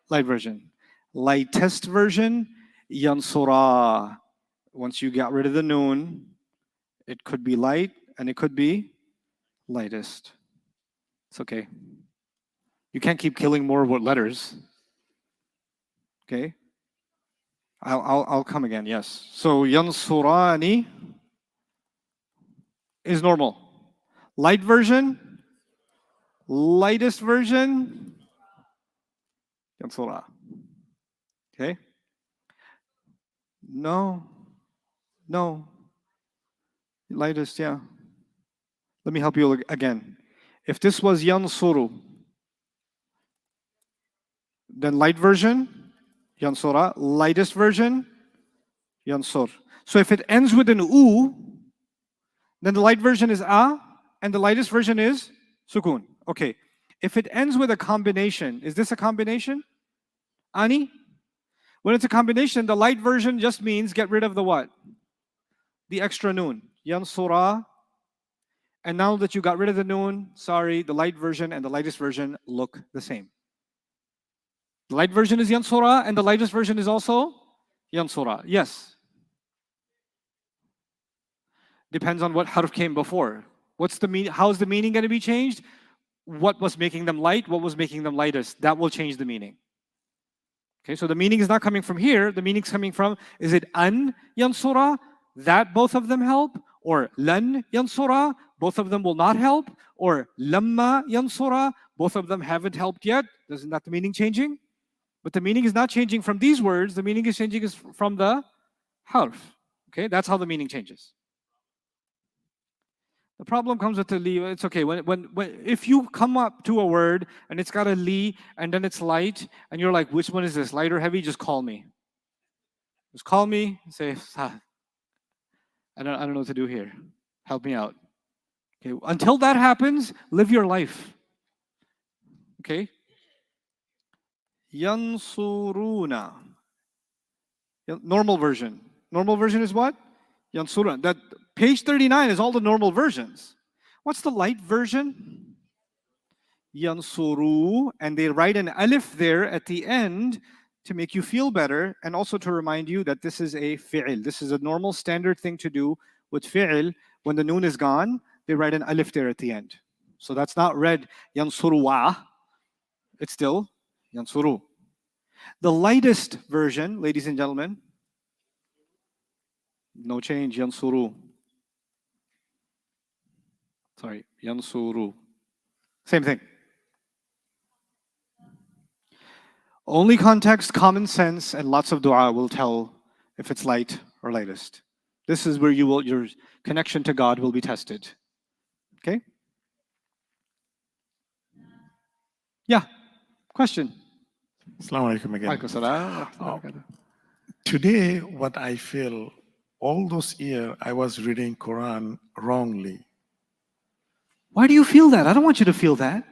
Light version. Lightest version, Yansura. Once you got rid of the noon, it could be light and it could be lightest. It's okay. You can't keep killing more letters. Okay? I'll come again, yes. So Yansurani is normal. Light version, lightest version, Yansura. Okay? No. Lightest, yeah. Let me help you again. If this was Yansuru, then light version, Yansura. Lightest version, Yansur. So if it ends with an U, then the light version is A, and the lightest version is Sukun. Okay. If it ends with a combination, is this a combination? Ani? When it's a combination, the light version just means get rid of the what? The extra noon. Yansura. And now that you got rid of the noon, sorry, the light version and the lightest version look the same. The light version is Yansura and the lightest version is also Yansura. Yes. Depends on what harf came before. How's the meaning going to be changed? What was making them light? What was making them lightest? That will change the meaning. Okay, so the meaning is not coming from here. The meaning's coming from, is it an yansura, that both of them help? Or lan yansura, both of them will not help? Or lamma yansura, both of them haven't helped yet? Isn't that the meaning changing? But the meaning is not changing from these words. The meaning is changing from the harf. Okay, that's how the meaning changes. The problem comes with the li. It's okay. If you come up to a word and it's got a li and then it's light and you're like, which one is this, light or heavy? Just call me. Just call me and say, "Ustad, I don't know what to do here. Help me out." Okay. Until that happens, live your life. Okay. Yansuruna. Normal version. Normal version is what? Yansuruna. That page 39 is all the normal versions. What's the light version? Yansuru, and they write an alif there at the end to make you feel better and also to remind you that this is a fi'il. This is a normal standard thing to do with fi'il. When the noon is gone, they write an alif there at the end. So that's not read yansuruwa. It's still yansuru. The lightest version, ladies and gentlemen, no change, yansuru. Sorry, yansuru. Same thing. Only context, common sense, and lots of dua will tell if it's light or lightest. This is where your connection to God will be tested. Okay? Yeah. Question. Assalamu alaikum again. Alaikum salam wa rahmatullahi wa barakatuh. Today, what I feel, all those years I was reading Quran wrongly Why do you feel that? I don't want you to feel that.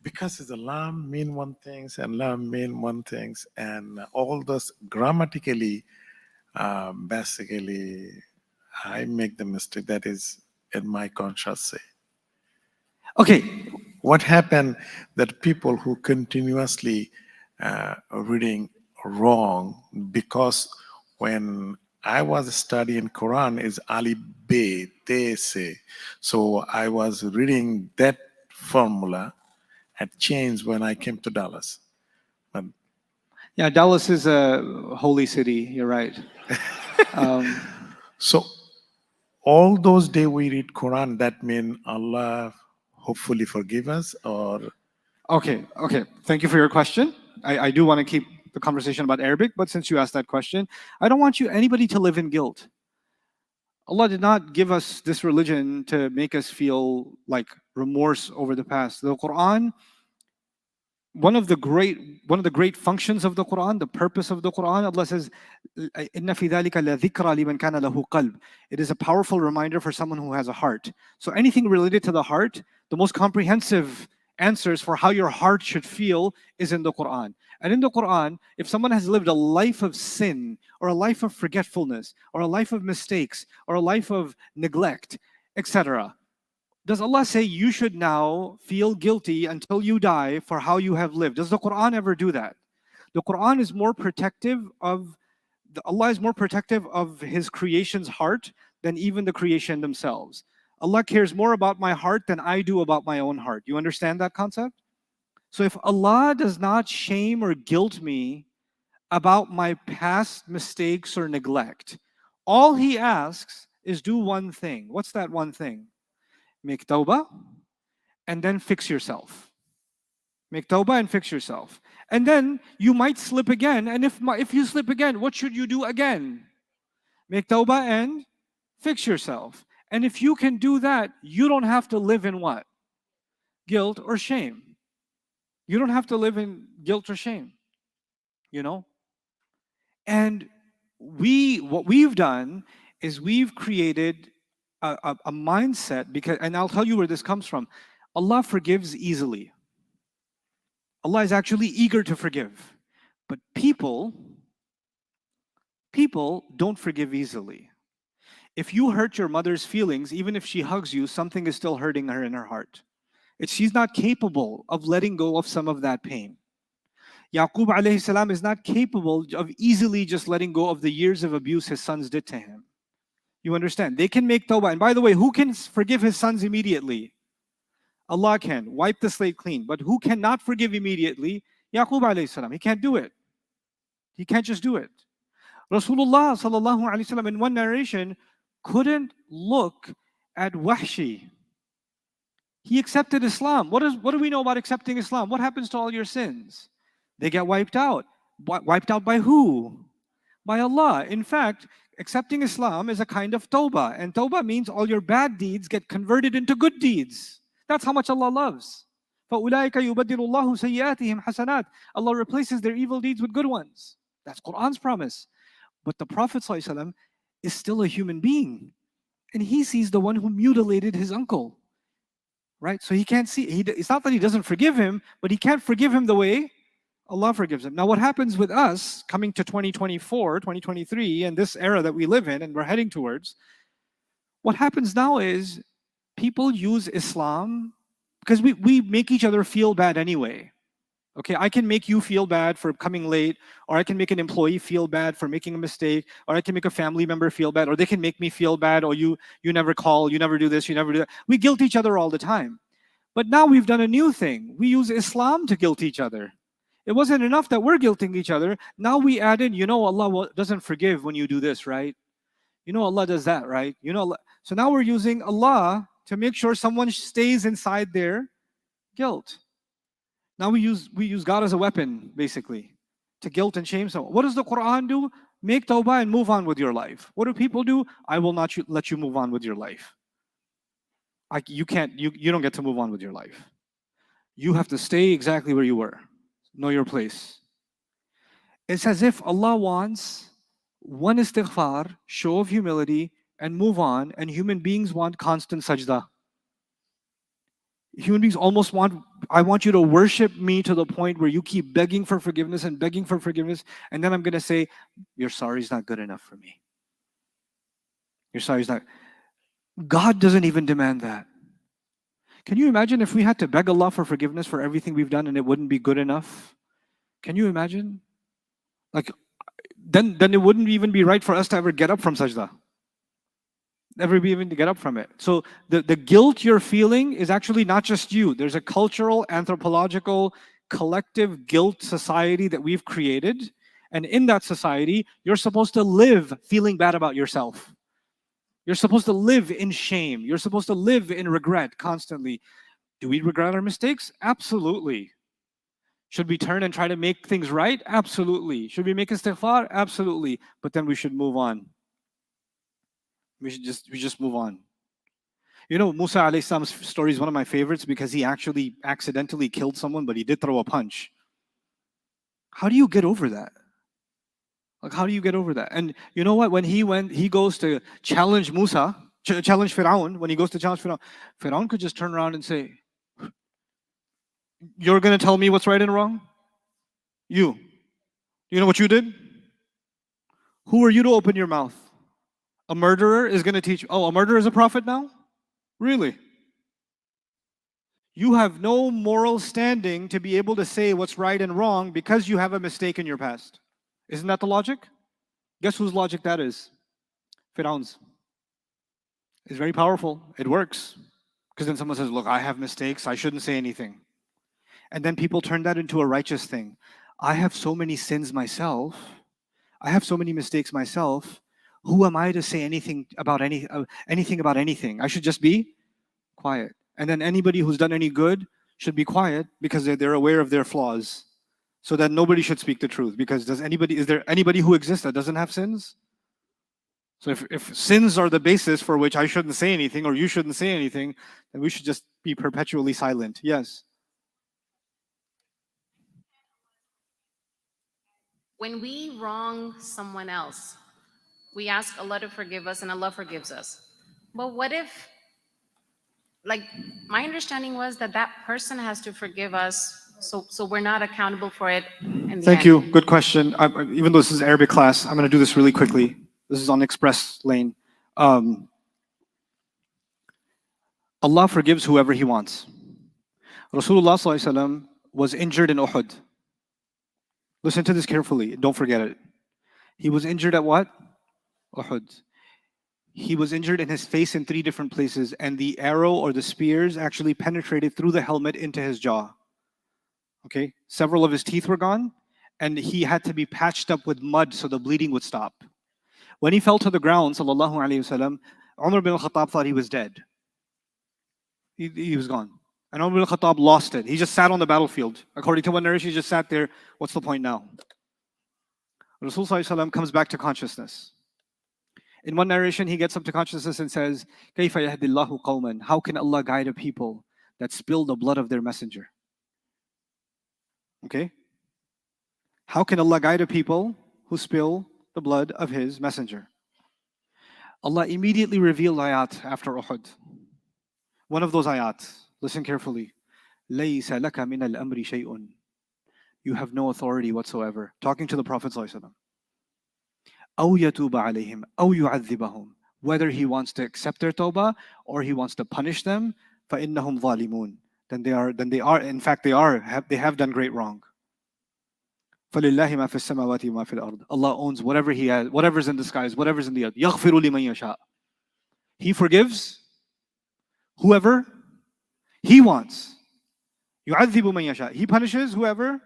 because the lam mean one things and lam mean one things, and all those grammatically, basically, I make the mistake. That is in my conscious say. Okay. What happened that people who continuously reading wrong, because when I was studying Quran is Ali Be Te Se, so I was reading that formula had changed when I came to Dallas. But Yeah, Dallas is a holy city. You're right. so all those days we read Quran, that mean Allah hopefully forgive us, or Okay. Thank you for your question. I do want to keep the conversation about Arabic, but since you asked that question, I don't want anybody to live in guilt. Allah did not give us this religion to make us feel like remorse over the past. The Quran, one of the great functions of the Quran, the purpose of the Quran, Allah says, "Inna fi dhalika la dhikra liman kana lahu qalb." It is a powerful reminder for someone who has a heart. So anything related to the heart, the most comprehensive answers for how your heart should feel is in the Quran. And in the Quran, if someone has lived a life of sin or a life of forgetfulness or a life of mistakes or a life of neglect, etc., does Allah say you should now feel guilty until you die for how you have lived? Does the Quran ever do that? The Quran is more protective of, Allah is more protective of His creation's heart than even the creation themselves. Allah cares more about my heart than I do about my own heart. You understand that concept? So if Allah does not shame or guilt me about my past mistakes or neglect, all He asks is do one thing. What's that one thing? Make tawbah and then fix yourself. Make tawbah and fix yourself. And then you might slip again. And if you slip again, what should you do again? Make tawbah and fix yourself. And if you can do that, you don't have to live in what? Guilt or shame. You don't have to live in guilt or shame. You know? And what we've done is we've created a mindset, because, and I'll tell you where this comes from. Allah forgives easily. Allah is actually eager to forgive. But people don't forgive easily. If you hurt your mother's feelings, even if she hugs you, something is still hurting her in her heart. She's not capable of letting go of some of that pain. Yaqub alayhi salam is not capable of easily just letting go of the years of abuse his sons did to him. You understand? They can make tawbah. And by the way, who can forgive his sons immediately? Allah can. Wipe the slate clean. But who cannot forgive immediately? Yaqub alayhi salam. He can't do it. He can't just do it. Rasulullah sallallahu alayhi wasallam in one narration couldn't look at Wahshi. He accepted Islam. What do we know about accepting Islam? What happens to all your sins? They get wiped out. Wiped out by who? By Allah. In fact, accepting Islam is a kind of tawbah. And tawbah means all your bad deeds get converted into good deeds. That's how much Allah loves. فَأُولَٰئِكَ يُبَدِّلُ اللَّهُ سَيِّئَاتِهِمْ حَسَنَاتٍ. Allah replaces their evil deeds with good ones. That's Quran's promise. But the Prophet ﷺ is still a human being. And he sees the one who mutilated his uncle. Right? So he can't see. It's not that he doesn't forgive him, but he can't forgive him the way Allah forgives him. Now, what happens with us coming to 2024, 2023, and this era that we live in and we're heading towards, what happens now is people use Islam because we make each other feel bad anyway. Okay, I can make you feel bad for coming late, or I can make an employee feel bad for making a mistake, or I can make a family member feel bad, or they can make me feel bad, or you never call, you never do this, you never do that. We guilt each other all the time. But now we've done a new thing. We use Islam to guilt each other. It wasn't enough that we're guilting each other. Now we add in, Allah doesn't forgive when you do this, right? Allah does that, right? Allah. So now we're using Allah to make sure someone stays inside their guilt. Now we use God as a weapon, basically, to guilt and shame someone. What does the Quran do? Make tawbah and move on with your life. What do people do? I will not let you move on with your life. You don't get to move on with your life. You have to stay exactly where you were. Know your place. It's as if Allah wants one istighfar, show of humility, and move on, and human beings want constant sajda. Human beings almost I want you to worship me to the point where you keep begging for forgiveness, and then I'm going to say, your sorry is not good enough for me. Your sorry is not. God doesn't even demand that. Can you imagine if we had to beg Allah for forgiveness for everything we've done and it wouldn't be good enough? Can you imagine? Like, then it wouldn't even be right for us to ever get up from sajda. Never be even to get up from it. So the guilt you're feeling is actually not just you. There's a cultural, anthropological, collective guilt society that we've created. And in that society, you're supposed to live feeling bad about yourself. You're supposed to live in shame. You're supposed to live in regret constantly. Do we regret our mistakes? Absolutely. Should we turn and try to make things right? Absolutely. Should we make istighfar? Absolutely. But then we should move on. We just move on. Musa alayhi salam's story is one of my favorites because he actually accidentally killed someone, but he did throw a punch. How do you get over that? Like, how do you get over that? And you know what? When he goes to challenge Musa, challenge Firaun, when he goes to challenge Firaun, Firaun could just turn around and say, you're going to tell me what's right and wrong? You know what you did? Who are you to open your mouth? A murderer is going to teach, a murderer is a prophet now? Really? You have no moral standing to be able to say what's right and wrong because you have a mistake in your past. Isn't that the logic? Guess whose logic that is? Firaun's. It's very powerful. It works. Because then someone says, look, I have mistakes. I shouldn't say anything. And then people turn that into a righteous thing. I have so many sins myself. I have so many mistakes myself. Who am I to say anything about anything? I should just be quiet. And then anybody who's done any good should be quiet because they're aware of their flaws. So that nobody should speak the truth. Because is there anybody who exists that doesn't have sins? So if sins are the basis for which I shouldn't say anything or you shouldn't say anything, then we should just be perpetually silent. Yes. When we wrong someone else, we ask Allah to forgive us and Allah forgives us. But what if, my understanding was that person has to forgive us, so we're not accountable for it in the Thank end. you. Good question. Even though this is Arabic class, I'm going to do this really quickly. This is on express lane. Allah forgives whoever He wants. Rasulullah ﷺ was injured in Uhud. Listen to this carefully. Don't forget it. He was injured at what? Uhud. He was injured in his face in 3 different places, and the arrow or the spears actually penetrated through the helmet into his jaw. Okay? Several of his teeth were gone, and he had to be patched up with mud so the bleeding would stop. When he fell to the ground, sallallahu alaihi wasallam, Umar bin al-Khattab thought he was dead. He was gone. And Umar bin al-Khattab lost it. He just sat on the battlefield. According to one narration, he just sat there. What's the point now? Rasul sallallahu alaihi wasallam comes back to consciousness. In one narration, he gets up to consciousness and says, كَيْفَ يَهْدِ اللَّهُ قَوْمًا? How can Allah guide a people that spill the blood of their messenger? Okay? How can Allah guide a people who spill the blood of his messenger. Allah immediately revealed ayat after Uhud. One of those ayat, listen carefully. لَيْسَ لَكَ مِنَ الْأَمْرِ شَيْءٌ. You have no authority whatsoever. Talking to the Prophet ﷺ. أَوْ يَتُوبَ عَلَيْهِمْ أَوْ يُعَذِّبَهُم. Whether he wants to accept their tawbah or he wants to punish them, فَإِنَّهُمْ ظَالِمُونَ. Then they are, in fact, they have done great wrong. فَلِلَّهِ مَا فِي السَّمَاوَاتِ وَمَا فِي الْأَرْضِ. Allah owns whatever He has, whatever's in the skies, whatever's in the earth. يَغْفِرُ لِمَن يَشَاءُ. He forgives whoever He wants. يُعَذِّبُ مَن يَشَاءُ. He punishes whoever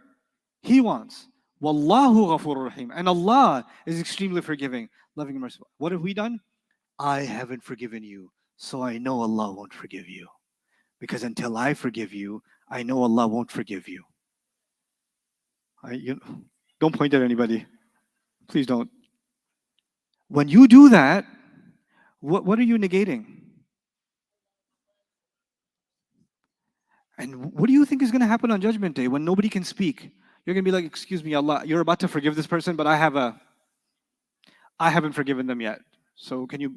He wants. وَاللَّهُ غَفُورٌ رَحِيمٌ. And Allah is extremely forgiving, loving and merciful. What have we done? I haven't forgiven you, so I know Allah won't forgive you. Because until I forgive you, I know Allah won't forgive you. Don't point at anybody. Please don't. When you do that, what are you negating? And what do you think is going to happen on Judgment Day when nobody can speak? You're going to be like, excuse me, Allah, you're about to forgive this person, but I haven't forgiven them yet. So can you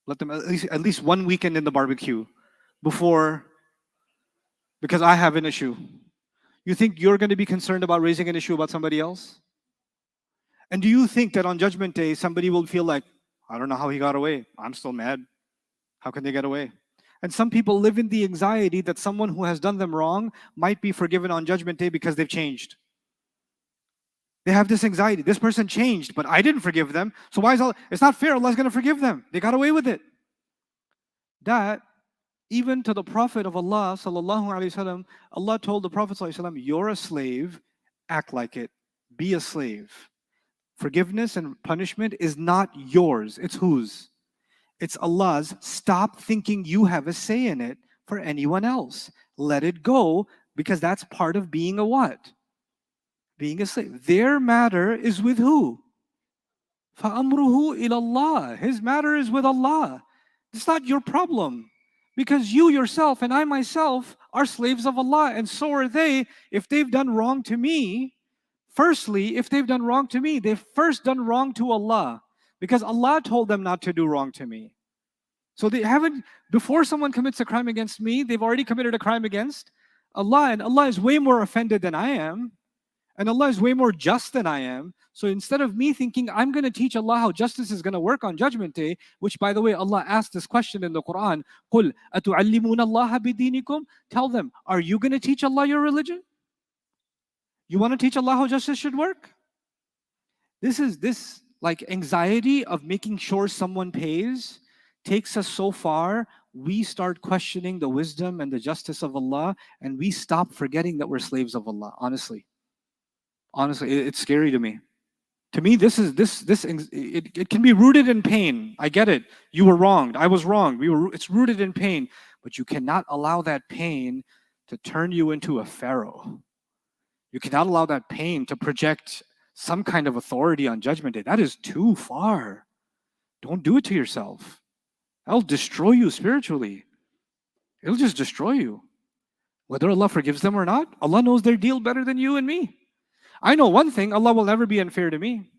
let them at least one weekend in the barbecue before, because I have an issue. You think you're going to be concerned about raising an issue about somebody else? And do you think that on Judgment Day, somebody will feel like, I don't know how he got away. I'm still mad. How can they get away? And some people live in the anxiety that someone who has done them wrong might be forgiven on Judgment Day because they've changed. They have this anxiety. This person changed, but I didn't forgive them. So why is Allah? It's not fair. Allah's going to forgive them. They got away with it. That, even to the Prophet of Allah, sallallahu alaihi wasallam, Allah told the Prophet sallallahu alaihi wasallam, you're a slave, act like it. Be a slave. Forgiveness and punishment is not yours. It's whose? It's Allah's. Stop thinking you have a say in it for anyone else. Let it go, because that's part of being a what? Being a slave. Their matter is with who? فَأَمْرُهُ إِلَى اللَّهِ. His matter is with Allah. It's not your problem. Because you yourself and I myself are slaves of Allah, and so are they. If they've done wrong to me, firstly, if they've done wrong to me, they've first done wrong to Allah, because Allah told them not to do wrong to me. So they haven't, before someone commits a crime against me, they've already committed a crime against Allah, and Allah is way more offended than I am, and Allah is way more just than I am. So instead of me thinking I'm going to teach Allah how justice is going to work on Judgment Day, which by the way, Allah asked this question in the Quran, قُلْ أَتُعَلِّمُونَ اللَّهَ بِدِينِكُمْ. Tell them, are you going to teach Allah your religion? You want to teach Allah how justice should work? This like anxiety of making sure someone pays takes us so far, we start questioning the wisdom and the justice of Allah, and we stop forgetting that we're slaves of Allah. Honestly, it's scary to me. To me, it can be rooted in pain. I get it. You were wronged. I was wronged. It's rooted in pain, but you cannot allow that pain to turn you into a pharaoh. You cannot allow that pain to project some kind of authority on Judgment Day. That is too far. Don't do it to yourself. That'll destroy you spiritually. It'll just destroy you. Whether Allah forgives them or not, Allah knows their deal better than you and me. I know one thing, Allah will never be unfair to me.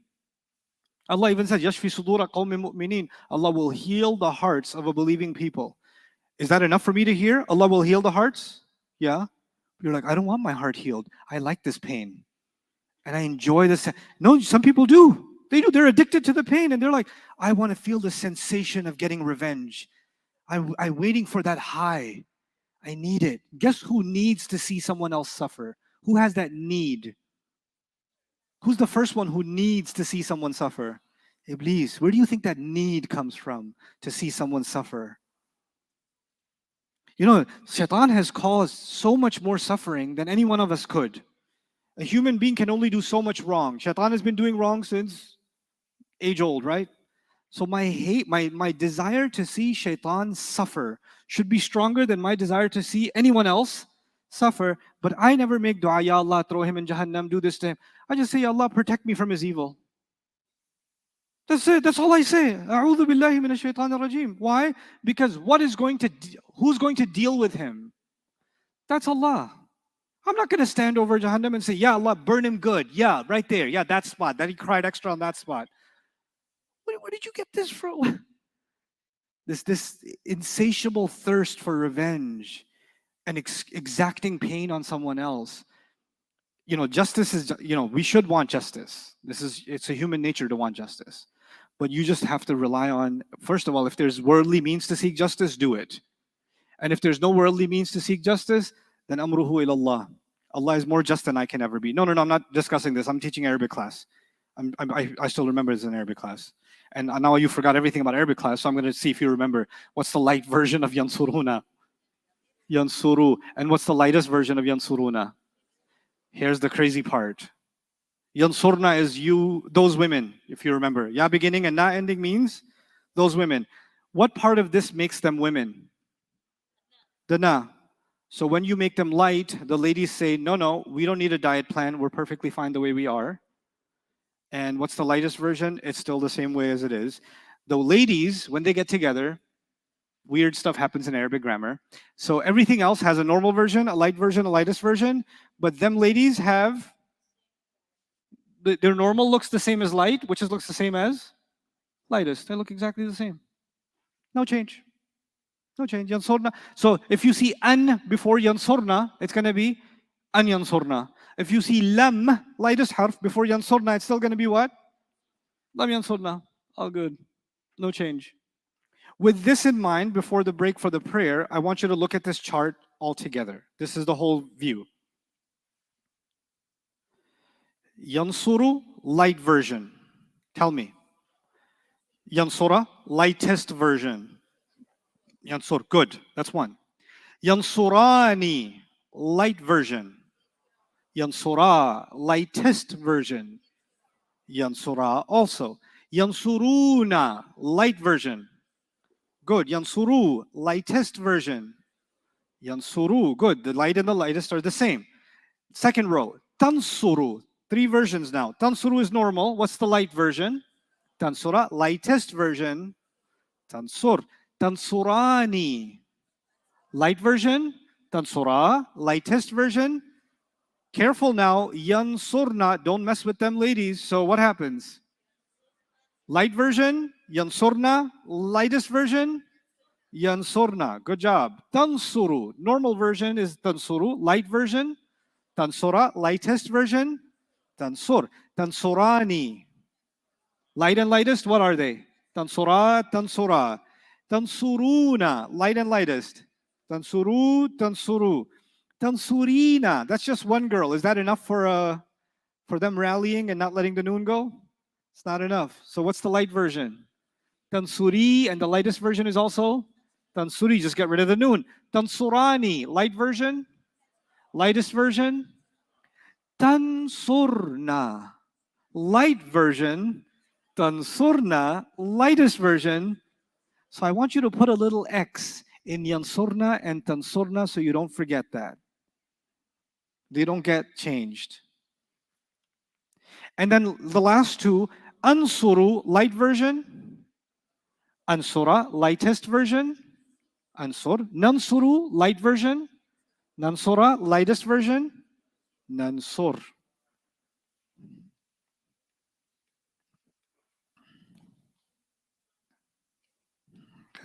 Allah even says, يَشْفِي صُدُورَ قَوْمٍ مُؤْمِنِينَ. Allah will heal the hearts of a believing people. Is that enough for me to hear? Allah will heal the hearts? Yeah. You're like, I don't want my heart healed. I like this pain. And I enjoy this. No, some people do. They do. They're addicted to the pain. And they're like, I want to feel the sensation of getting revenge. I'm waiting for that high. I need it. Guess who needs to see someone else suffer? Who has that need? Who's the first one who needs to see someone suffer? Iblis. Where do you think that need comes from to see someone suffer? You know, Shaitan has caused so much more suffering than any one of us could. A human being can only do so much wrong. Shaitan has been doing wrong since age old, right? So my desire to see Shaitan suffer should be stronger than my desire to see anyone else suffer. But I never make dua, Ya Allah, throw him in Jahannam, do this to him. I just say, Ya Allah, protect me from his evil. That's it. That's all I say. A'udhu billahi minash shaitanir rajim. Why? Because who's going to deal with him? That's Allah. I'm not going to stand over Jahannam and say, Ya Allah, burn him good. Yeah, right there. Yeah, that spot. That he cried extra on that spot. where did you get this from? This insatiable thirst for revenge and exacting pain on someone else. You know, justice is, you know, we should want justice. It's a human nature to want justice. But you just have to rely on, first of all, if there's worldly means to seek justice, do it. And if there's no worldly means to seek justice, then amruhu ilallah. Allah is more just than I can ever be. No, I'm not discussing this. I'm teaching Arabic class. I still remember it's an Arabic class. And now you forgot everything about Arabic class, so I'm going to see if you remember. What's the light version of yansuruna? Yansuru. And what's the lightest version of yansuruna? Here's the crazy part. Yansurna is you, those women, if you remember. Ya beginning and na ending means those women. What part of this makes them women? The na. So when you make them light, the ladies say, no, we don't need a diet plan. We're perfectly fine the way we are. And what's the lightest version? It's still the same way as it is. The ladies, when they get together, weird stuff happens in Arabic grammar. So everything else has a normal version, a light version, a lightest version. But them ladies have, their normal looks the same as light, which looks the same as lightest. They look exactly the same. No change. No change. Yansurna. So if you see an before yansurna, it's going to be an yansurna. If you see lam, lightest harf, before yansurna, it's still going to be what? Lam yansurna. All good. No change. With this in mind, before the break for the prayer, I want you to look at this chart all together. This is the whole view. Yansuru, light version. Tell me. Yansura, lightest version. Yansur, good. That's one. Yansurani, light version. Yansura, lightest version. Yansura also. Yansuruna, light version. Good. Yansuru, lightest version. Yansuru, good. The light and the lightest are the same. Second row. Tansuru, three versions now. Tansuru is normal. What's the light version? Tansura, lightest version. Tansur. Tansurani, light version. Tansura, lightest version. Careful now, yansurna, don't mess with them ladies. So what happens? Light version, yansurna, lightest version, yansurna. Good job. Tansuru, normal version is tansuru, light version. Tansura, lightest version. Tansur. Tansurani. Light and lightest, what are they? Tansura, tansura. Tansuruna, light and lightest. Tansuru, tansuru. Tansurina, that's just one girl. Is that enough for them rallying and not letting the noon go? It's not enough. So what's the light version? Tansuri, and the lightest version is also Tansuri, just get rid of the noon. Tansurani, light version. Lightest version. Tansurna, light version. Tansurna, lightest version. So I want you to put a little X in Yansurna and Tansurna so you don't forget that. They don't get changed. And then the last two, Ansuru, light version. Ansura, lightest version. Ansur. Nansuru, light version. Nansura, lightest version. Nansur.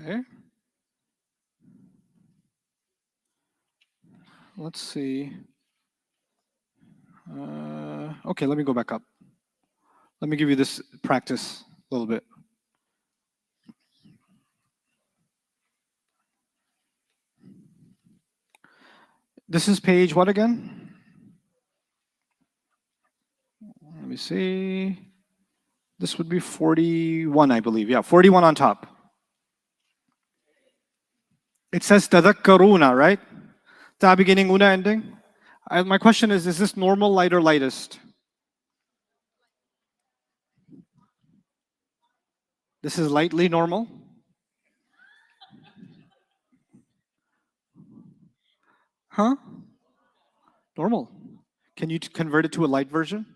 Okay. Let's see. Okay, let me go back up. Let me give you this practice a little bit. This is page what again? Let me see. This would be 41, I believe. Yeah, 41 on top. It says tadhakkaruna, right? Ta beginning, una ending. My question is this normal, light, or lightest? This is lightly normal. Huh? Normal. Can you convert it to a light version?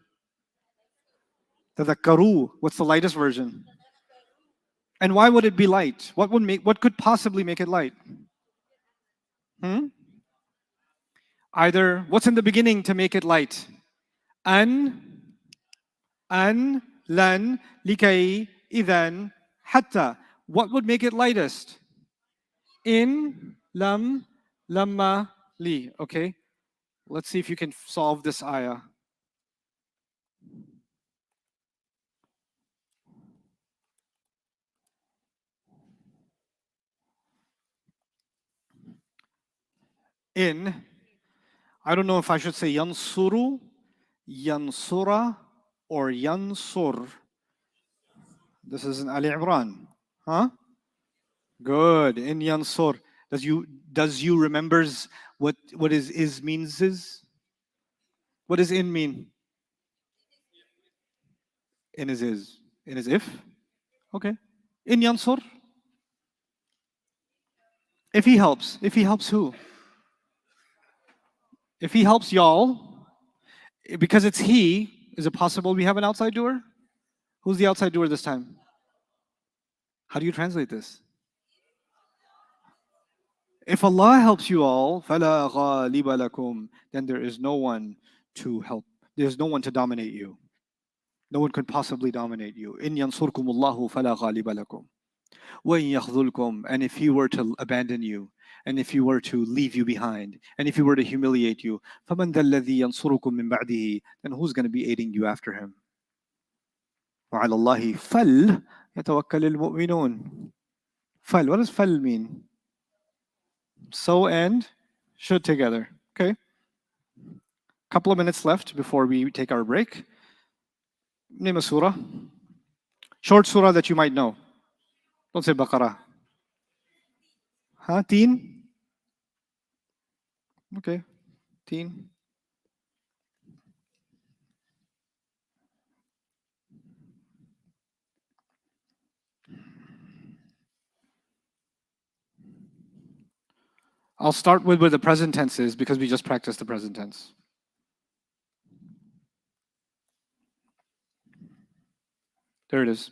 Tadhakkaru. What's the lightest version? And why would it be light? What could possibly make it light? Either what's in the beginning to make it light? An, lan, likay, إذن, حتى. What would make it lightest? In, lam, lamma, li. Okay. Let's see if you can solve this ayah. In, I don't know if I should say yansuru, yansura, or yansur. This is in Ali Imran. Huh? Good. In yansur. Does you remembers what is means is? What does in mean? In is is. In is if? Okay. In yansur. If he helps. If he helps who? If he helps y'all, because it's he, is it possible we have an outside doer? Who's the outside doer this time? How do you translate this? If Allah helps you all, فَلَا غَالِبَ لَكُمْ, then there is no one to help. There's no one to dominate you. No one could possibly dominate you. إِن يَنصُركُمُ اللَّهُ فَلَا غَالِبَ لَكُمْ وَإِن يَخْذُلْكُمْ, and if he were to abandon you, and if he were to leave you behind, and if he were to humiliate you, فَمَنْ ذَا الَّذِي يَنصُرُكُم مِّن بَعْدِهِ, then who's going to be aiding you after him? وَعَلَى اللَّهِ فَلْيَتَوَكَّلِ الْمُؤْمِنُونَ. Fal, what does fal mean? So and should together. Okay. Couple of minutes left before we take our break. Name a surah. Short surah that you might know. Don't say Baqarah. Huh? Teen? Okay. Teen. I'll start with where the present tense is because we just practiced the present tense. There it is.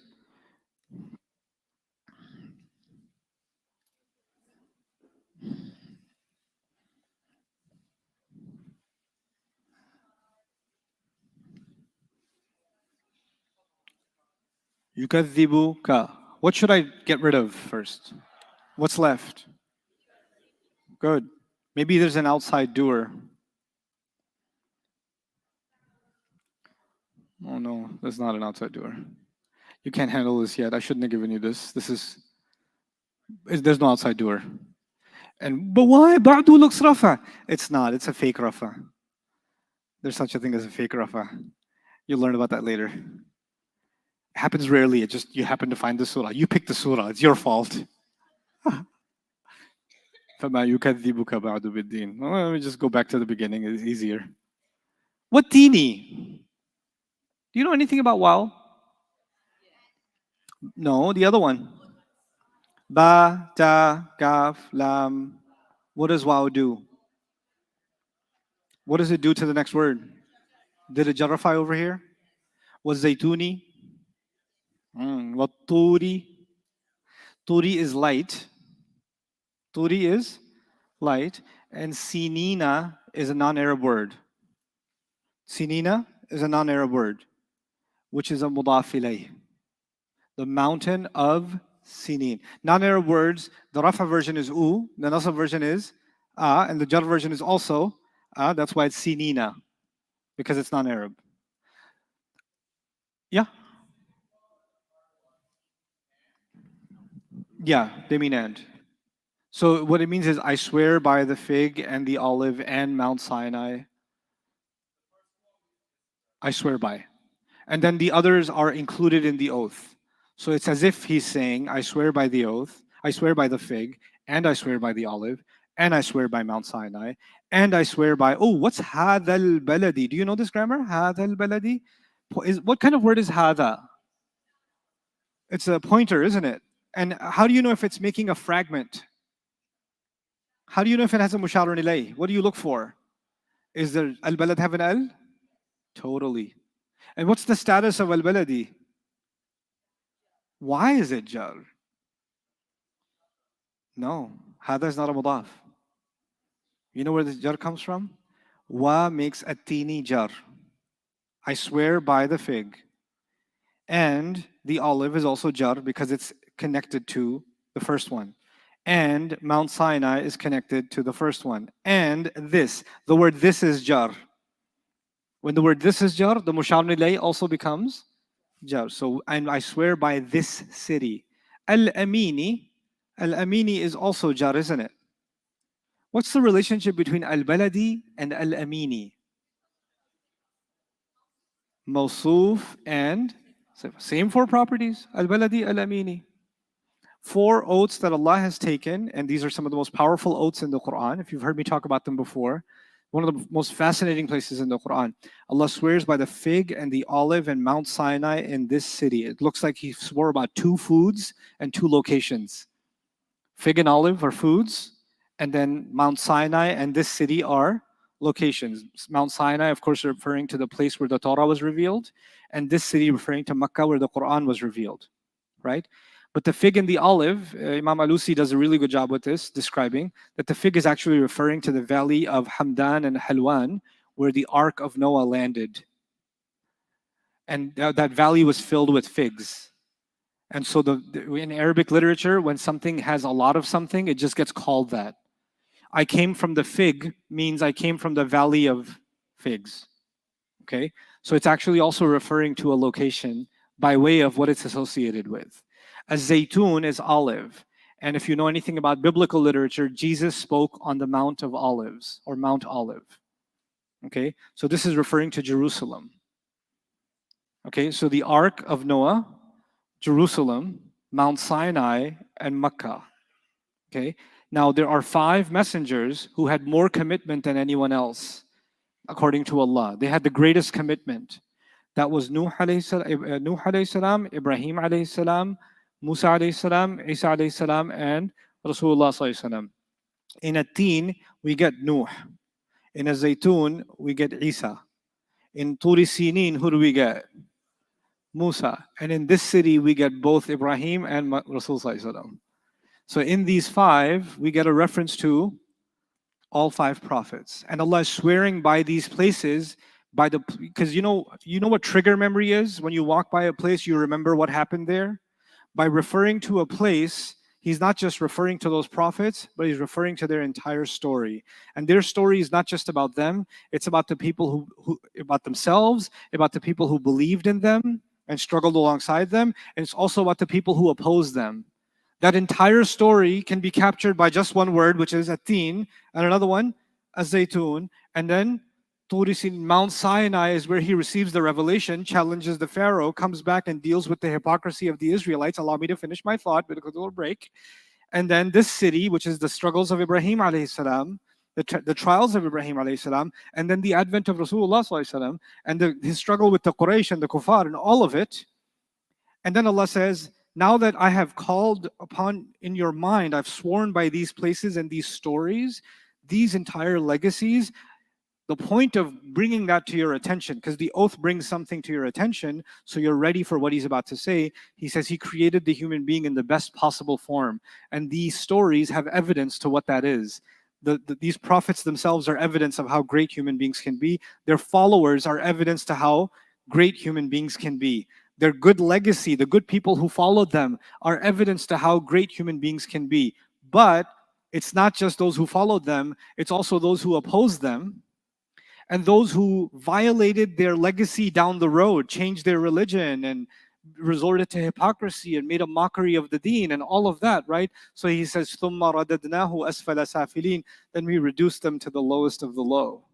يكذبك. What should I get rid of first? What's left? Good. Maybe there's an outside doer. Oh no, there's not an outside doer. You can't handle this yet. I shouldn't have given you this. There's no outside doer. But why? Ba'du looks rafa. It's not. It's a fake rafa. There's such a thing as a fake rafa. You'll learn about that later. It happens rarely. It just you happen to find the surah. You pick the surah. It's your fault. فَمَا يُكَذِّبُكَ بَعْدُ بِالدِّينِ. Well, let me just go back to the beginning. It's easier. What teeny? Do you know anything about wow? No, the other one. Ba, ta, kaf, lam. What does wow do? What does it do to the next word? Did it jarrafy over here? Was zaytuni? What turi? Turi is light. Turi is light. And sinina is a non-Arab word. Sinina is a non-Arab word, which is a mudaf ilayh. The mountain of Sinin. Non-Arab words, the Rafa version is U, the Nasab version is A, and the Jar version is also A. That's why it's Sinina, because it's non-Arab. Yeah? Yeah, they mean and. So what it means is, I swear by the fig and the olive and Mount Sinai. I swear by. And then the others are included in the oath. So it's as if he's saying, I swear by the oath, I swear by the fig, and I swear by the olive, and I swear by Mount Sinai, and I swear by, oh, what's hadal baladi? Do you know this grammar? Hadal baladi? What kind of word is hada? It's a pointer, isn't it? And how do you know if it's making a fragment? How do you know if it has a musharun ilay? What do you look for? Is there al-balad have an al? Totally. And what's the status of al-baladi? Why is it jar? No, hada is not a mudaf. You know where this jar comes from? Wa makes a teeny jar. I swear by the fig. And the olive is also jar because it's connected to the first one. And Mount Sinai is connected to the first one. And this, the word this is jar. When the word this is jar, the mushar ilayh also becomes jar. So, and I swear by this city. Al-Amini, Al-Amini is also jar, isn't it? What's the relationship between Al-Baladi and Al-Amini? Mawsuf and same four properties. Al-Baladi, Al-Amini. Four oaths that Allah has taken, and these are some of the most powerful oaths in the Quran. If you've heard me talk about them before, one of the most fascinating places in the Quran. Allah swears by the fig and the olive and Mount Sinai in this city. It looks like He swore about two foods and two locations. Fig and olive are foods, and then Mount Sinai and this city are locations. Mount Sinai, of course, referring to the place where the Torah was revealed, and this city referring to Makkah where the Quran was revealed, right? But the fig and the olive, Imam Alusi does a really good job with this, describing that the fig is actually referring to the valley of Hamdan and Halwan, where the Ark of Noah landed. And that valley was filled with figs. And so in Arabic literature, when something has a lot of something, it just gets called that. I came from the fig means I came from the valley of figs. Okay? So it's actually also referring to a location by way of what it's associated with. A zaytun is olive. And if you know anything about biblical literature, Jesus spoke on the Mount of Olives or Mount Olive. Okay? So this is referring to Jerusalem. Okay? So the Ark of Noah, Jerusalem, Mount Sinai, and Mecca. Okay? Now there are 5 messengers who had more commitment than anyone else, according to Allah. They had the greatest commitment. That was Nuh alayhi salam, Ibrahim alayhi salam, Musa alayhi salam, Isa alayhi salam, and Rasulullah sallallahu alayhi wasallam. In a teen, we get Nuh. In a zaytun, we get Isa. In Turi Sinin, who do we get? Musa. And in this city, we get both Ibrahim and Rasul sallallahu alayhi wasallam. So in these 5, we get a reference to all 5 prophets. And Allah is swearing by these places because you know what trigger memory is? When you walk by a place, you remember what happened there. By referring to a place, He's not just referring to those prophets, but He's referring to their entire story. And their story is not just about them, it's about the people who about themselves, about the people who believed in them and struggled alongside them, and it's also about the people who opposed them. That entire story can be captured by just one word, which is Atin, and another one, Azaytun. And then Mount Sinai is where he receives the revelation, challenges the Pharaoh, comes back and deals with the hypocrisy of the Israelites. Allow me to finish my thought, but because it'll break. And then this city, which is the struggles of Ibrahim alayhi salam, the trials of Ibrahim alayhi salam, and then the advent of Rasulullah sallallahu alaihi wasallam, and his struggle with the Quraysh and the Kuffar and all of it. And then Allah says, now that I have called upon in your mind, I've sworn by these places and these stories, these entire legacies, the point of bringing that to your attention, because the oath brings something to your attention, so you're ready for what He's about to say. He says He created the human being in the best possible form. And these stories have evidence to what that is. These prophets themselves are evidence of how great human beings can be. Their followers are evidence to how great human beings can be. Their good legacy, the good people who followed them, are evidence to how great human beings can be. But it's not just those who followed them, it's also those who opposed them and those who violated their legacy down the road, changed their religion and resorted to hypocrisy and made a mockery of the deen and all of that, right? So He says, ثُمَّ رَدَدْنَاهُ أَسْفَلَ سَافِلِينَ. Then we reduced them to the lowest of the low.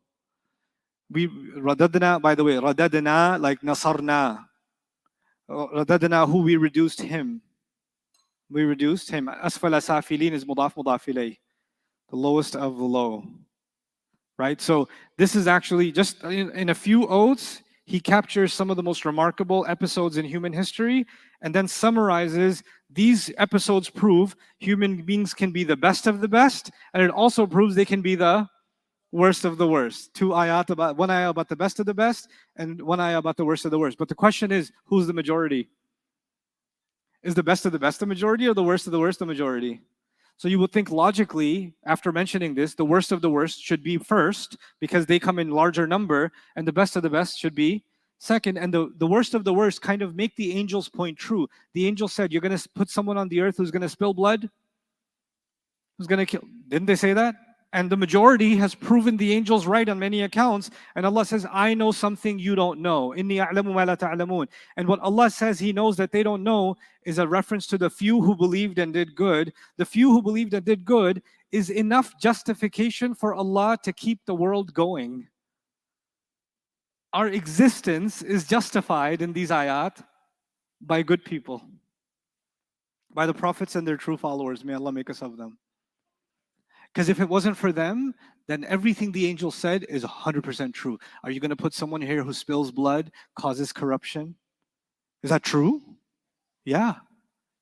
We radadna, by the way, radadna like nasarna. Radadna, who we reduced him. We reduced him. Asfala safilin is mudaf ilayh, the lowest of the low. Right? So this is actually just in a few oaths, He captures some of the most remarkable episodes in human history and then summarizes these episodes prove human beings can be the best of the best, and it also proves they can be the worst of the worst. 2 ayat about, one ayah about the best of the best and one ayah about the worst of the worst. But the question is, who's the majority? Is the best of the best the majority or the worst of the worst the majority? So you would think logically, after mentioning this, the worst of the worst should be first because they come in larger number, and the best of the best should be Second, and the worst of the worst, kind of make the angel's point true. The angel said, you're going to put someone on the earth who's going to spill blood, who's going to kill. Didn't they say that? And the majority has proven the angels right on many accounts. And Allah says, I know something you don't know. Inni a'lamu ma la ta'lamun. And what Allah says He knows that they don't know is a reference to the few who believed and did good. The few who believed and did good is enough justification for Allah to keep the world going. Our existence is justified in these ayat by good people, by the prophets and their true followers. May Allah make us of them. Because if it wasn't for them, then everything the angel said is 100% true. Are you going to put someone here who spills blood, causes corruption? Is that true? Yeah.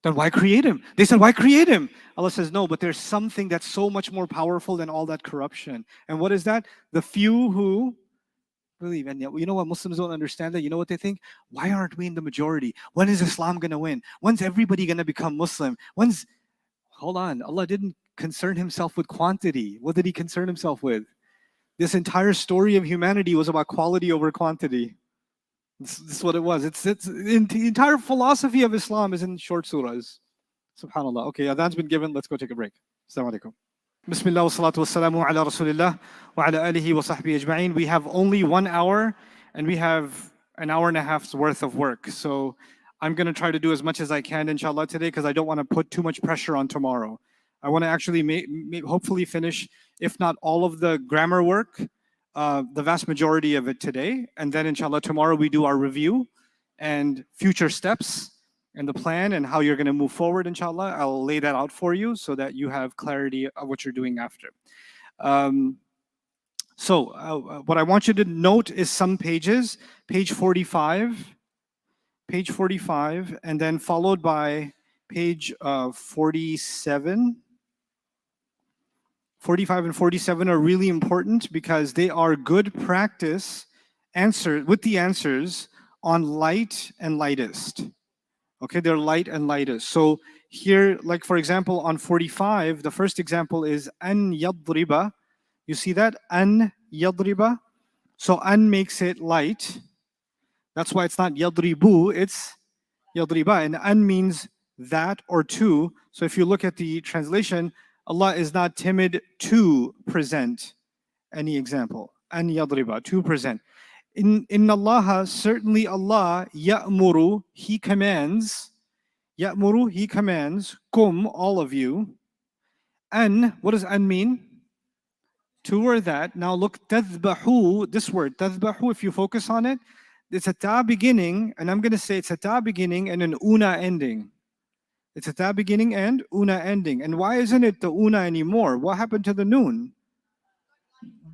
Then why create him? They said, why create him? Allah says, no, but there's something that's so much more powerful than all that corruption. And what is that? The few who believe. And you know what? Muslims don't understand that. You know what they think? Why aren't we in the majority? When is Islam going to win? When's everybody going to become Muslim? Hold on. Allah didn't concern Himself with quantity. What did He concern Himself with? This entire story of humanity was about quality over quantity. This is what it was. The entire philosophy of Islam is in short surahs. Subhanallah. Okay, adhan's been given. Let's go take a break. Assalamu alaikum. Bismillah wa salatu wa salamu ala rasulillah wa ala alihi wa sahbihi ajma'in. We have only 1 hour and we have an hour and a half's worth of work. So I'm going to try to do as much as I can, inshallah, today, because I don't want to put too much pressure on tomorrow. I want to actually hopefully finish, if not all of the grammar work, the vast majority of it today. And then, inshallah, tomorrow we do our review and future steps and the plan and how you're going to move forward, inshallah. I'll lay that out for you so that you have clarity of what you're doing after. What I want you to note is some pages, page 45, and then followed by page 47. 45 and 47 are really important because they are good practice with the answers on light and lightest. Okay, they're light and lightest. So here, like for example, on 45, the first example is an yadriba. You see that? An yadriba. So an makes it light. That's why it's not yadribu, it's yadriba. And an means that or to. So if you look at the translation, Allah is not timid to present any example. An yadriba, to present. In Allah, certainly Allah, ya'muru, He commands. Ya'muru, He commands. Kum, all of you. An, what does an mean? To or that. Now look, tadhbahu, this word, tadhbahu, if you focus on it, it's a ta beginning, and I'm going to say it's a ta beginning and an una ending. It's a ta beginning and una ending. And why isn't it the una anymore? What happened to the noon?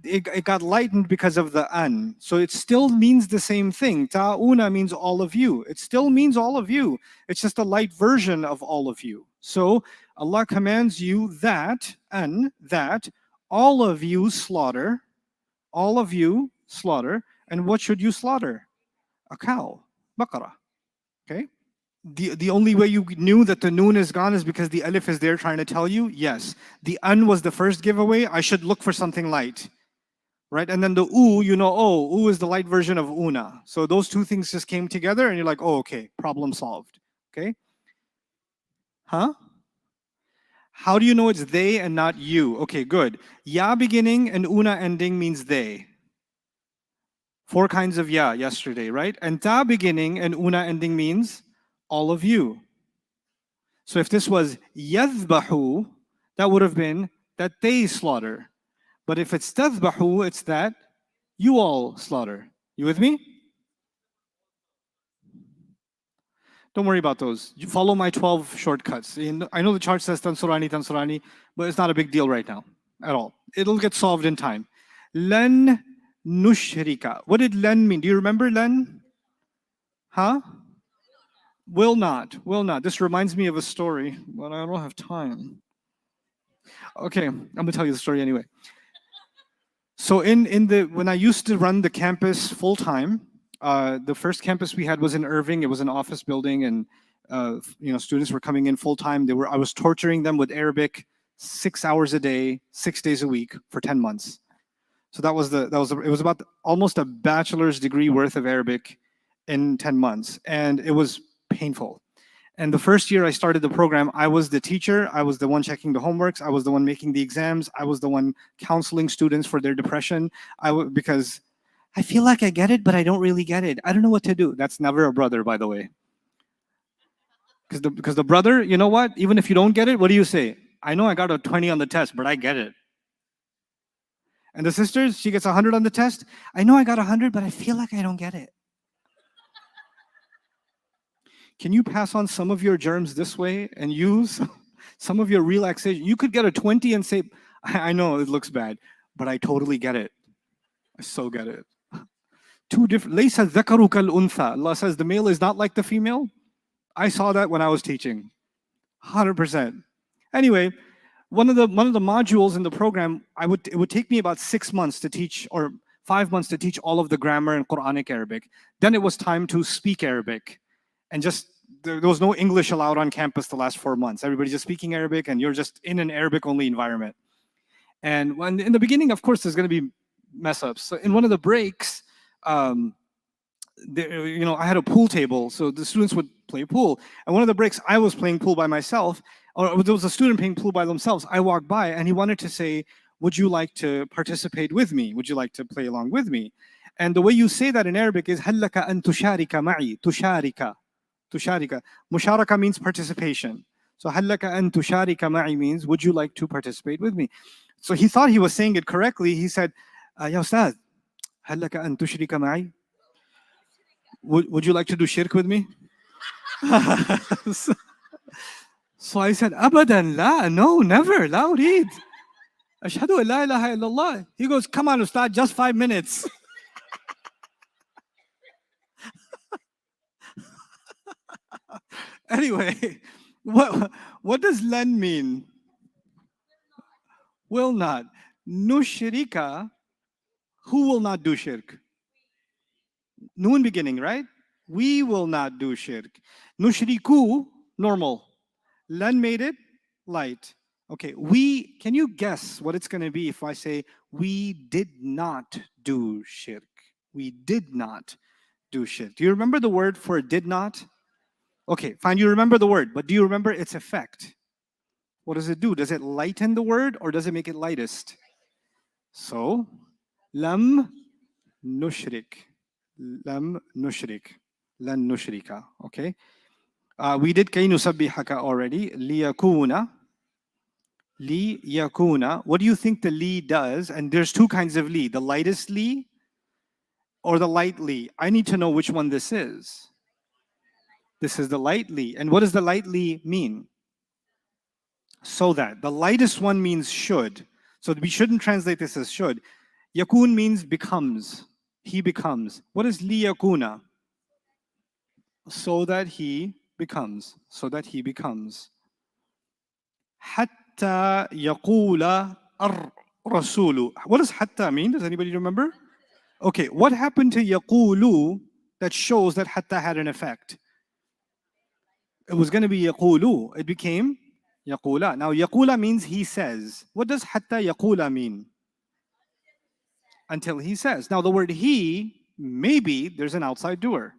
It got lightened because of the an. So it still means the same thing. Ta'una means all of you. It still means all of you. It's just a light version of all of you. So Allah commands you that, that all of you slaughter. All of you slaughter. And what should you slaughter? A cow. Baqarah. Okay? The only way you knew that the noon is gone is because the alif is there trying to tell you, yes. The an was the first giveaway. I should look for something light. Right? And then the u, you know, oh, u is the light version of una. So those two things just came together and you're like, oh, okay, problem solved. Okay? Huh? How do you know it's they and not you? Okay, good. Ya beginning and una ending means they. 4 kinds of ya yesterday, right? And ta beginning and una ending means all of you. So if this was yadhbahu, that would have been that they slaughter. But if it's tadhbahu, it's that you all slaughter. You with me? Don't worry about those. You follow my 12 shortcuts. I know the chart says tansurani, but it's not a big deal right now at all. It'll get solved in time. Lan nushrika. What did lan mean? Do you remember lan? Huh? Will not. This reminds me of a story, but I don't have time. Okay, I'm gonna tell you the story anyway. So when I used to run the campus full time, the first campus we had was in Irving. It was an office building, and students were coming in full time. I was torturing them with Arabic 6 hours a day, 6 days a week for 10 months. So it was about almost a bachelor's degree worth of Arabic in 10 months, and it was painful. And the first year I started the program, I was the teacher, I was the one checking the homeworks, I was the one making the exams, I was the one counseling students for their depression. Because I feel like I get it, but I don't really get it. I don't know what to do. That's never a brother, by the way. Because the brother, you know what? Even if you don't get it, what do you say? I know I got a 20 on the test, but I get it. And the sisters, she gets 100 on the test. I know I got 100, but I feel like I don't get it. Can you pass on some of your germs this way and use some of your relaxation? You could get a 20 and say, I know it looks bad, but I totally get it. I so get it. Two different. لَيْسَ الذَّكَرُ كَالْأُنثَى. Allah says the male is not like the female. I saw that when I was teaching. 100%. Anyway, one of the modules in the program, it would take me about 6 months to teach, or 5 months to teach all of the grammar and Quranic Arabic. Then it was time to speak Arabic. And there was no English allowed on campus the last 4 months. Everybody's just speaking Arabic, and you're just in an Arabic-only environment. And in the beginning, of course, there's going to be mess ups. So in one of the breaks, I had a pool table, so the students would play pool. And one of the breaks, I was playing pool by myself, or there was a student playing pool by themselves. I walked by, and he wanted to say, "Would you like to participate with me? Would you like to play along with me?" And the way you say that in Arabic is هل لك أن تشارك معي. تشارك. Musharaka means participation. So هل لك أن تشارك معي means, would you like to participate with me? So he thought he was saying it correctly. He said, يا أستاذ هل لك أن تشرك معي? Would you like to do shirk with me? So I said, أبدا لا, no, never, لا أريد. أشهد أن لا إله إلا الله. He goes, come on, Ustad, just 5 minutes. Anyway, what does len mean? Will not. Nushrika, who will not do shirk? Noon beginning, right? We will not do shirk. Nushriku, normal. Len made it light. Okay, can you guess what it's going to be if I say we did not do shirk? We did not do shirk. Do you remember the word for did not? Okay, fine, you remember the word, but do you remember its effect? What does it do? Does it lighten the word, or does it make it lightest? So, lam nushrik. Lam nushrik. Lan nushrika. Okay? We did kay nusabbihaka already. Liyakuna. Liyakuna. What do you think the li does? And there's two kinds of li. The lightest li or the light li. I need to know which one this is. This is the light li. And what does the light li mean? So that. The lightest one means should. So we shouldn't translate this as should. Yakun means becomes. He becomes. What is liyakuna? So that he becomes. So that he becomes. Hatta yaqula ar-rasulu. What does hatta mean? Does anybody remember? Okay, what happened to yaqulu that shows that hatta had an effect? It was going to be yaqulu. It became yaqula. Now yaqula means he says. What does hatta yaqula mean? Until he says. Now the word he, maybe there's an outside doer.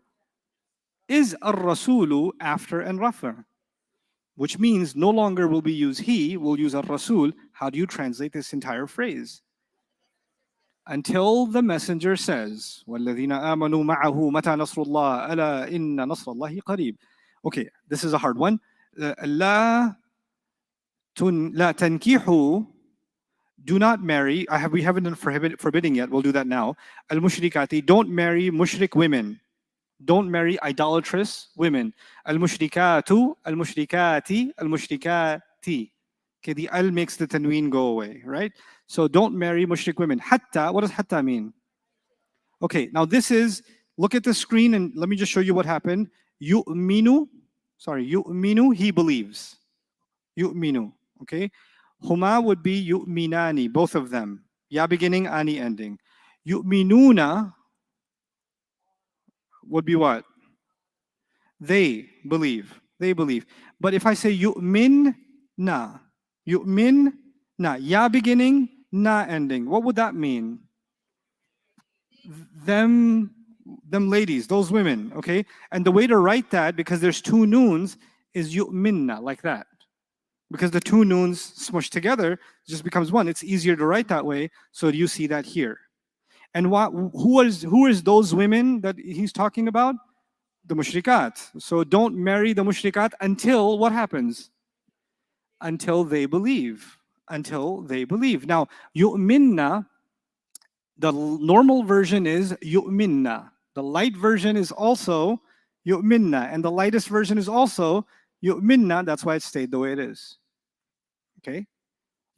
Is ar-rasulu after and rafa? Which means no longer will we use he, we'll use ar-rasul. How do you translate this entire phrase? Until the messenger says, وَالَّذِينَ آمَنُوا مَعَهُ مَتَى نَصْرُ اللَّهِ أَلَا إِنَّ نَصْرَ اللَّهِ قَرِيبٌ. Okay, this is a hard one. لا تنكحوا, do not marry. We haven't done forbidding yet. We'll do that now. Al-mushrikati, don't marry mushrik women. Don't marry idolatrous women. Al-mushrikatu, al-mushrikati, al-mushrikati. Okay, the al makes the tanween go away, right? So don't marry mushrik women. Hatta, what does hatta mean? Okay, now this is, look at the screen and let me just show you what happened. Yu'minu, he believes. Yu'minu, okay? Huma would be yu'minani, both of them. Ya beginning, ani ending. Yu'minuna would be what? They believe. They believe. But if I say yu'min na, ya beginning, na ending, what would that mean? Them them ladies, those women, okay? And the way to write that, because there's two noons, is yu'minna, like that. Because the two noons smushed together just becomes one. It's easier to write that way, so you see that here. And who is those women that he's talking about? The mushrikat. So don't marry the mushrikat until what happens? Until they believe. Until they believe. Now, yu'minna, the normal version is yu'minna. The light version is also yu'minna. And the lightest version is also yu'minna. That's why it stayed the way it is. Okay?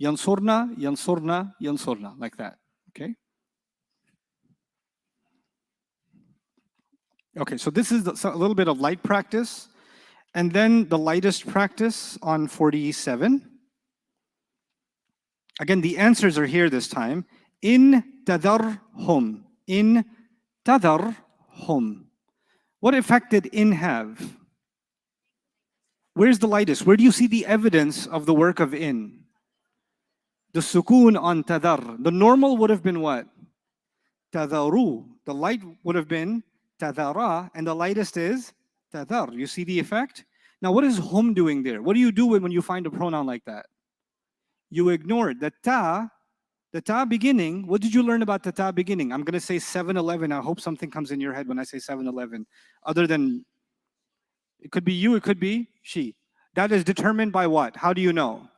Yansurna, yansurna, yansurna. Like that. Okay? Okay, so this is a little bit of light practice. And then the lightest practice on 47. Again, the answers are here this time. In tadarhum. In tadarhum. What effect did in have? Where's the lightest? Where do you see the evidence of the work of in? The sukoon on tadar. The normal would have been what? Tadaru. The light would have been tadara, and the lightest is tadar. You see the effect? Now, what is hum doing there? What do you do when you find a pronoun like that? You ignore it. The ta beginning, what did you learn about the ta beginning? I'm going to say 7-Eleven. I hope something comes in your head when I say 7-Eleven. Other than, it could be you, it could be she. That is determined by what? How do you know?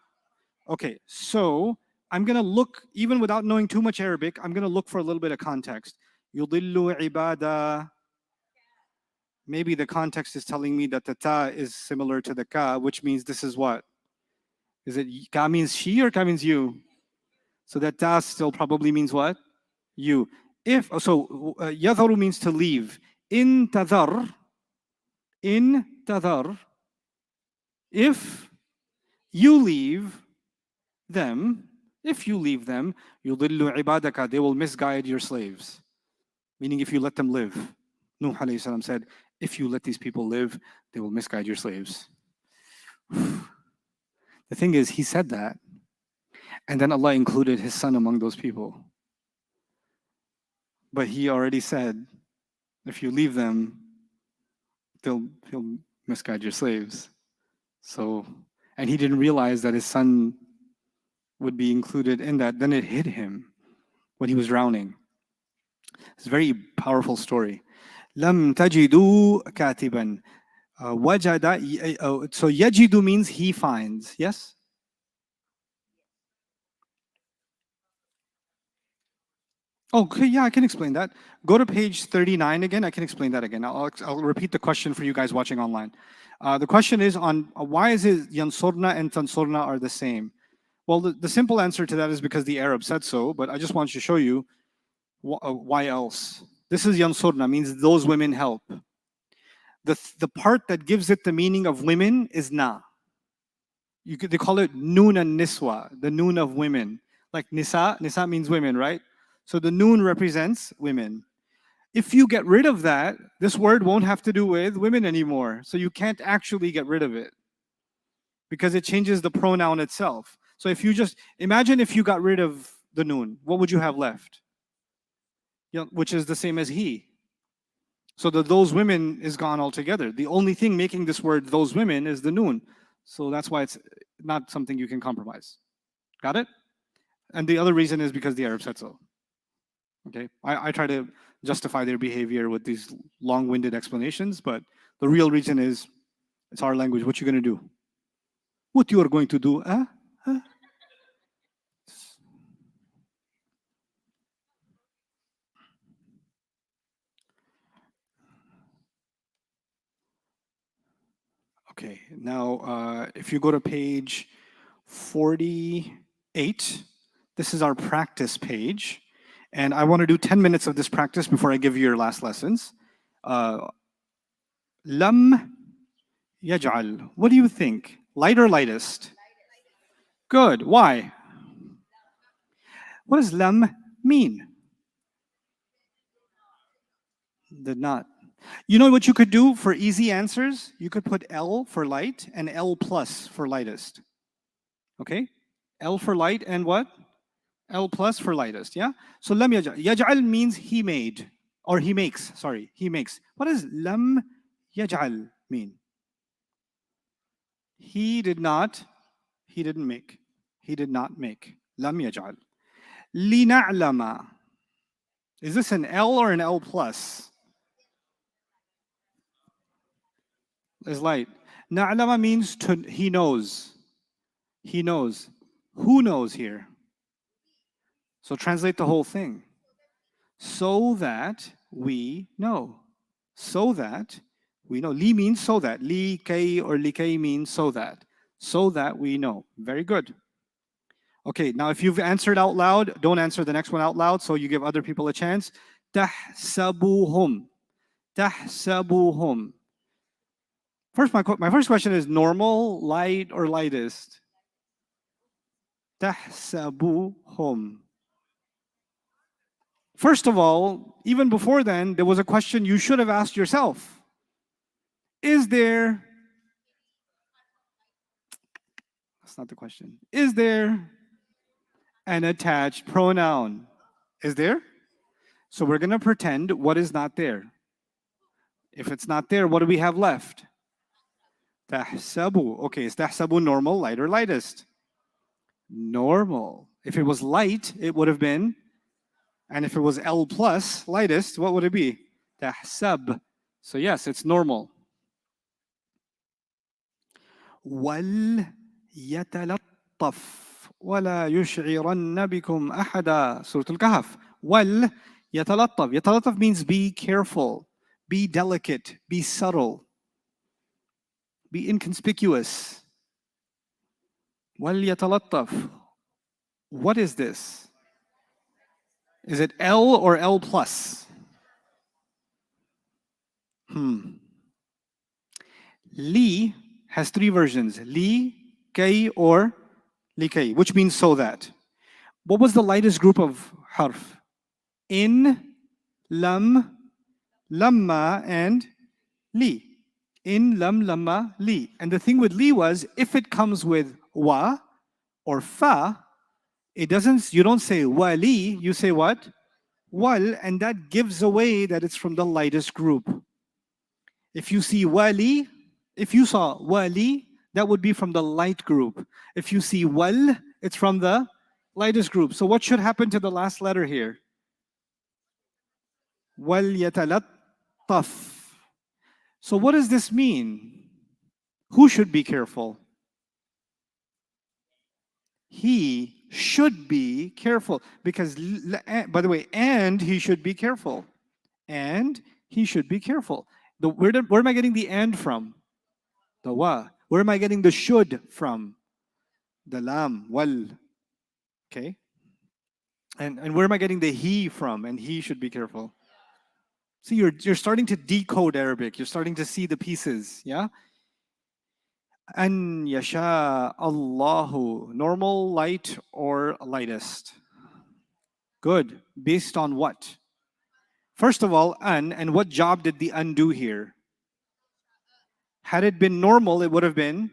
Okay, so I'm going to look, even without knowing too much Arabic, I'm going to look for a little bit of context. Yudillu ibada. Maybe the context is telling me that the ta is similar to the ka, which means this is what? Is it ka means she or ka means you? So that ta still probably means what? You. If so, yadharu means to leave. In tadhar, if you leave them, yudillu ibadaka, they will misguide your slaves. Meaning if you let them live. Nuh alayhi salam said, if you let these people live, they will misguide your slaves. The thing is, he said that, and then Allah included his son among those people. But he already said, if you leave them, he'll misguide your slaves. So, and he didn't realize that his son would be included in that. Then it hit him when he was drowning. It's a very powerful story. لم تجدوا كاتبا. وجد, so yajidu means he finds. Yes? Okay, yeah, I can explain that. Go to page 39 again. I can explain that again. I'll repeat the question for you guys watching online. The question is on why is it yansurna and tansurna are the same? Well, the simple answer to that is because the Arab said so, but I just want to show you why else. This is yansurna, means those women help. The part that gives it the meaning of women is na. They call it noon and niswa, the noon of women. Like nisa means women, right? So the noon represents women. If you get rid of that, this word won't have to do with women anymore. So you can't actually get rid of it because it changes the pronoun itself. So if you just, imagine if you got rid of the noon, what would you have left? Which is the same as he. So those women is gone altogether. The only thing making this word those women is the noon. So that's why it's not something you can compromise. Got it? And the other reason is because the Arab said so. Okay, I try to justify their behavior with these long-winded explanations, but the real reason is it's our language. What you gonna do? What you are going to do? Huh? Okay, now if you go to page 48, this is our practice page. And I want to do 10 minutes of this practice before I give you your last lessons. Lam yaj'al. What do you think? Light or lightest? Good. Why? What does lam mean? Did not. You know what you could do for easy answers? You could put L for light and L plus for lightest. Okay? L for light and what? L plus for lightest, yeah? So lam yaj'al. Yaj'al means he made. Or he makes, sorry, he makes. What does lam yaj'al mean? He didn't make. He did not make. Lam yaj'al. Lina'lama. Is this an L or an L plus? Is light. Na'lama means to, he knows. He knows. Who knows here? So translate the whole thing. So that we know. So that we know. Li means so that. Li kay or li kay means so that. So that we know. Very good. Okay, now if you've answered out loud, don't answer the next one out loud so you give other people a chance. Tahsabuhum. Tahsabuhum. First, my first question is normal, light, or lightest? Tahsabuhum. First of all, even before then, there was a question you should have asked yourself. Is there, that's not the question. Is there an attached pronoun? Is there? So we're going to pretend what is not there. If it's not there, what do we have left? Tahsabu. Okay, is tahsabu normal, light, or lightest? Normal. If it was light, it would have been, and if it was L plus, lightest, what would it be? Tahsab. So yes, it's normal. وَلْيَتَلَطَّفْ وَلَا يُشْعِرَنَّ بِكُمْ أَحَدًا. Surah Al-Kahf. وَلْيَتَلَطَّفْ. Yatalattaf means be careful, be delicate, be subtle, be inconspicuous. وَلْيَتَلَطَّفْ. What is this? Is it L or L plus? Li has three versions. Li, kay, or likay, which means so that. What was the lightest group of harf? In, lam, lamma, and li. In, lam, lamma, li. And the thing with li was, if it comes with wa or fa, it doesn't, you don't say wali, you say what? Wal, and that gives away that it's from the lightest group. If you see wali, if you saw wali, that would be from the light group. If you see wal, it's from the lightest group. So what should happen to the last letter here? Wal yatalattaf. So what does this mean? Who should be careful? He should be careful. Because, by the way, and he should be careful. And he should be careful. Where am I getting the and from? The wa. Where am I getting the should from? The lam, wal. Okay. And where am I getting the he from? And he should be careful. See, you're starting to decode Arabic. You're starting to see the pieces. Yeah. An yasha Allahu. Normal, light, or lightest? Good. Based on what? First of all, and what job did the an do here? Had it been normal, it would have been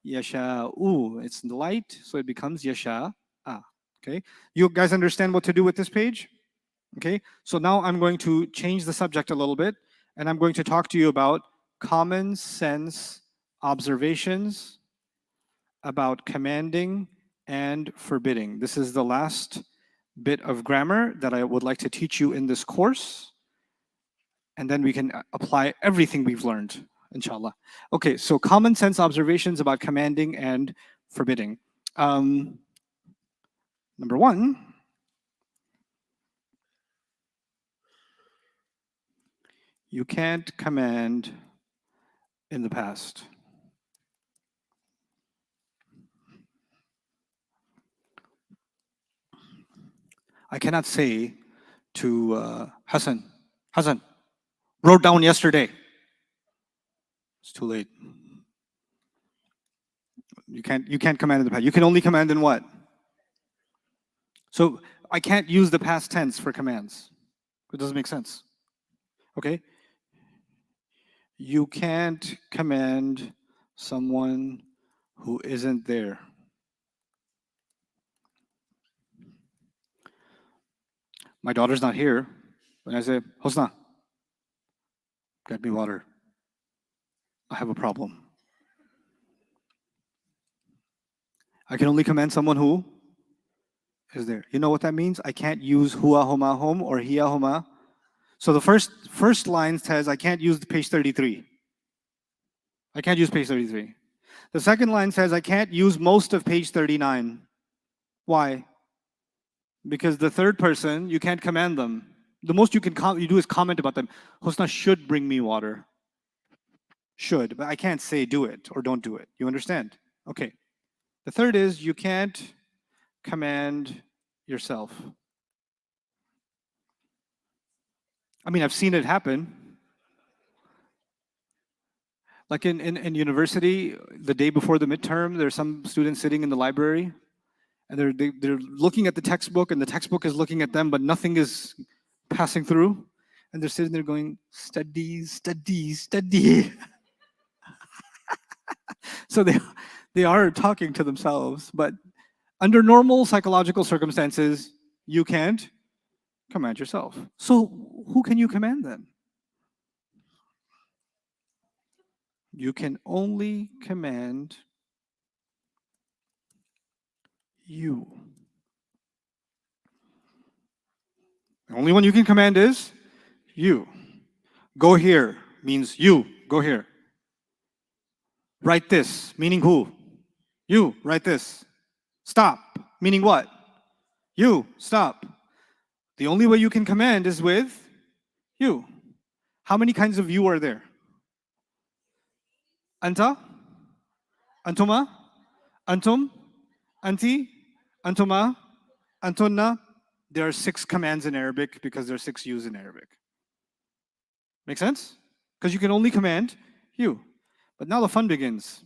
yasha'u. It's light, so it becomes yasha'a. Okay, you guys understand what to do with this page? Okay, so now I'm going to change the subject a little bit, and I'm going to talk to you about common sense observations about commanding and forbidding. This is the last bit of grammar that I would like to teach you in this course, and then we can apply everything we've learned, inshallah. Okay, so common sense observations about commanding and forbidding. Number one, you can't command in the past. I cannot say to Hassan, wrote down yesterday. It's too late. You can't command in the past. You can only command in what? So I can't use the past tense for commands. It doesn't make sense. Okay? You can't command someone who isn't there. My daughter's not here. When I say, Hosna, get me water. I have a problem. I can only command someone who is there. You know what that means? I can't use huwa homa hom or hiya homa. So the first line says I can't use page 33. I can't use page 33. The second line says I can't use most of page 39. Why? Because the third person, you can't command them. The most you can you do is comment about them. Hosna should bring me water. Should, but I can't say do it or don't do it. You understand? Okay. The third is you can't command yourself. I mean, I've seen it happen. Like in university, the day before the midterm, there's some students sitting in the library and they're looking at the textbook and the textbook is looking at them, but nothing is passing through. And they're sitting there going, study, study, study. So they are talking to themselves, but under normal psychological circumstances, you can't command yourself. So who can you command then? You can only command you. The only one you can command is you. Go here means you. Go here. Write this, meaning who? You. Write this. Stop, meaning what? You. Stop. The only way you can command is with you. How many kinds of you are there? Anta? Antuma? Antum? Anti? Antuma? Antunna? There are 6 commands in Arabic because there are 6 yous in Arabic. Make sense? Because you can only command you. But now the fun begins.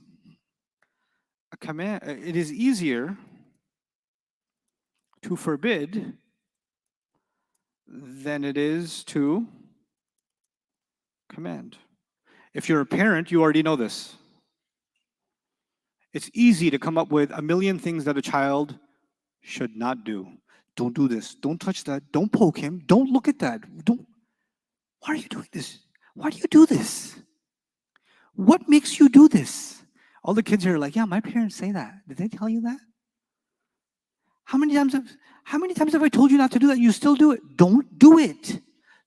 A command, it is easier to forbid than it is to command. If you're a parent, you already know this. It's easy to come up with a million things that a child should not do. Don't do this. Don't touch that. Don't poke him. Don't look at that. Don't. Why are you doing this? Why do you do this? What makes you do this? All the kids here are like, yeah, my parents say that. Did they tell you that? How many times have I told you not to do that? You still do it. Don't do it.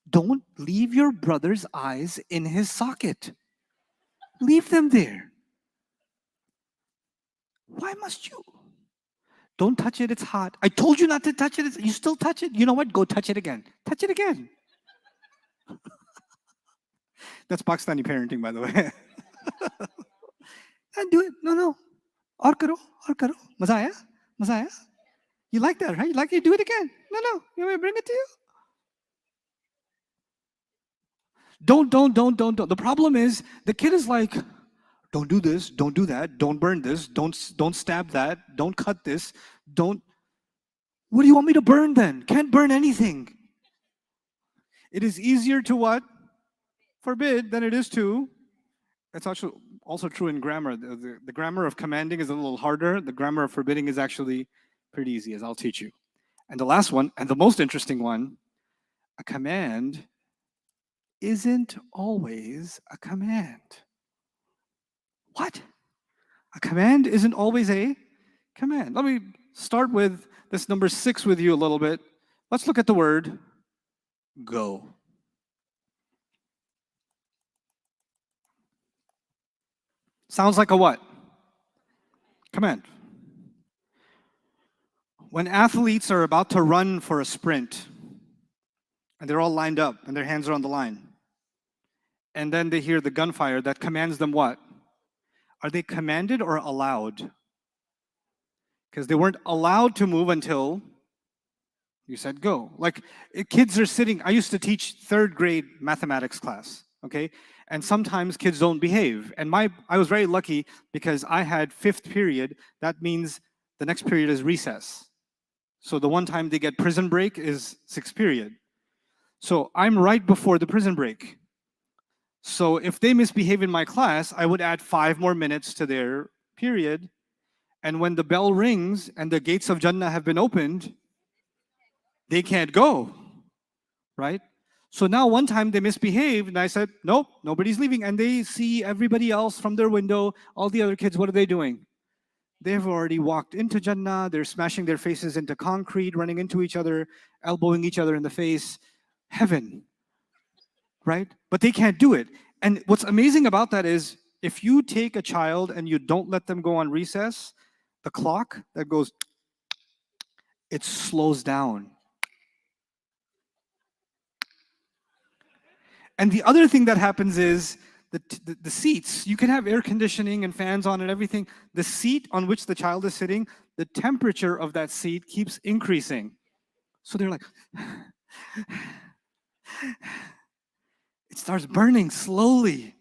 Don't leave your brother's eyes in his socket. Leave them there. Why must you? Don't touch it, it's hot. I told you not to touch it. You still touch it. You know what? Go touch it again. Touch it again. That's Pakistani parenting, by the way. And do it. No. Aur karo. Maza aaya? Maza aaya? You like that, right? You like it? Do it again. No. You want me to bring it to you? Don't. The problem is the kid is like, don't do this, don't do that, don't burn this, don't stab that, don't cut this, don't. What do you want me to burn then? Can't burn anything. It is easier to what? Forbid than it is to. It's actually also true in grammar. The grammar of commanding is a little harder. The grammar of forbidding is actually pretty easy, as I'll teach you. And the last one, and the most interesting one, a command isn't always a command. What? A command isn't always a command. Let me start with this number 6 with you a little bit. Let's look at the word go. Sounds like a what? Command. When athletes are about to run for a sprint, and they're all lined up and their hands are on the line, and then they hear the gunfire that commands them what? Are they commanded or allowed? Because they weren't allowed to move until you said go. Like kids are sitting, I used to teach 3rd grade mathematics class, okay? And sometimes kids don't behave. And I was very lucky because I had 5th period. That means the next period is recess. So the one time they get prison break is 6th period. So I'm right before the prison break. So if they misbehave in my class, I would add 5 more minutes to their period. And when the bell rings and the gates of Jannah have been opened, they can't go, right? So now one time they misbehaved and I said, nope, nobody's leaving. And they see everybody else from their window, all the other kids, what are they doing? They've already walked into Jannah, they're smashing their faces into concrete, running into each other, elbowing each other in the face. Heaven, right? But they can't do it. And what's amazing about that is if you take a child and you don't let them go on recess, the clock that goes, it slows down. And the other thing that happens is the seats, you can have air conditioning and fans on and everything. The seat on which the child is sitting, the temperature of that seat keeps increasing. So they're like, it starts burning slowly.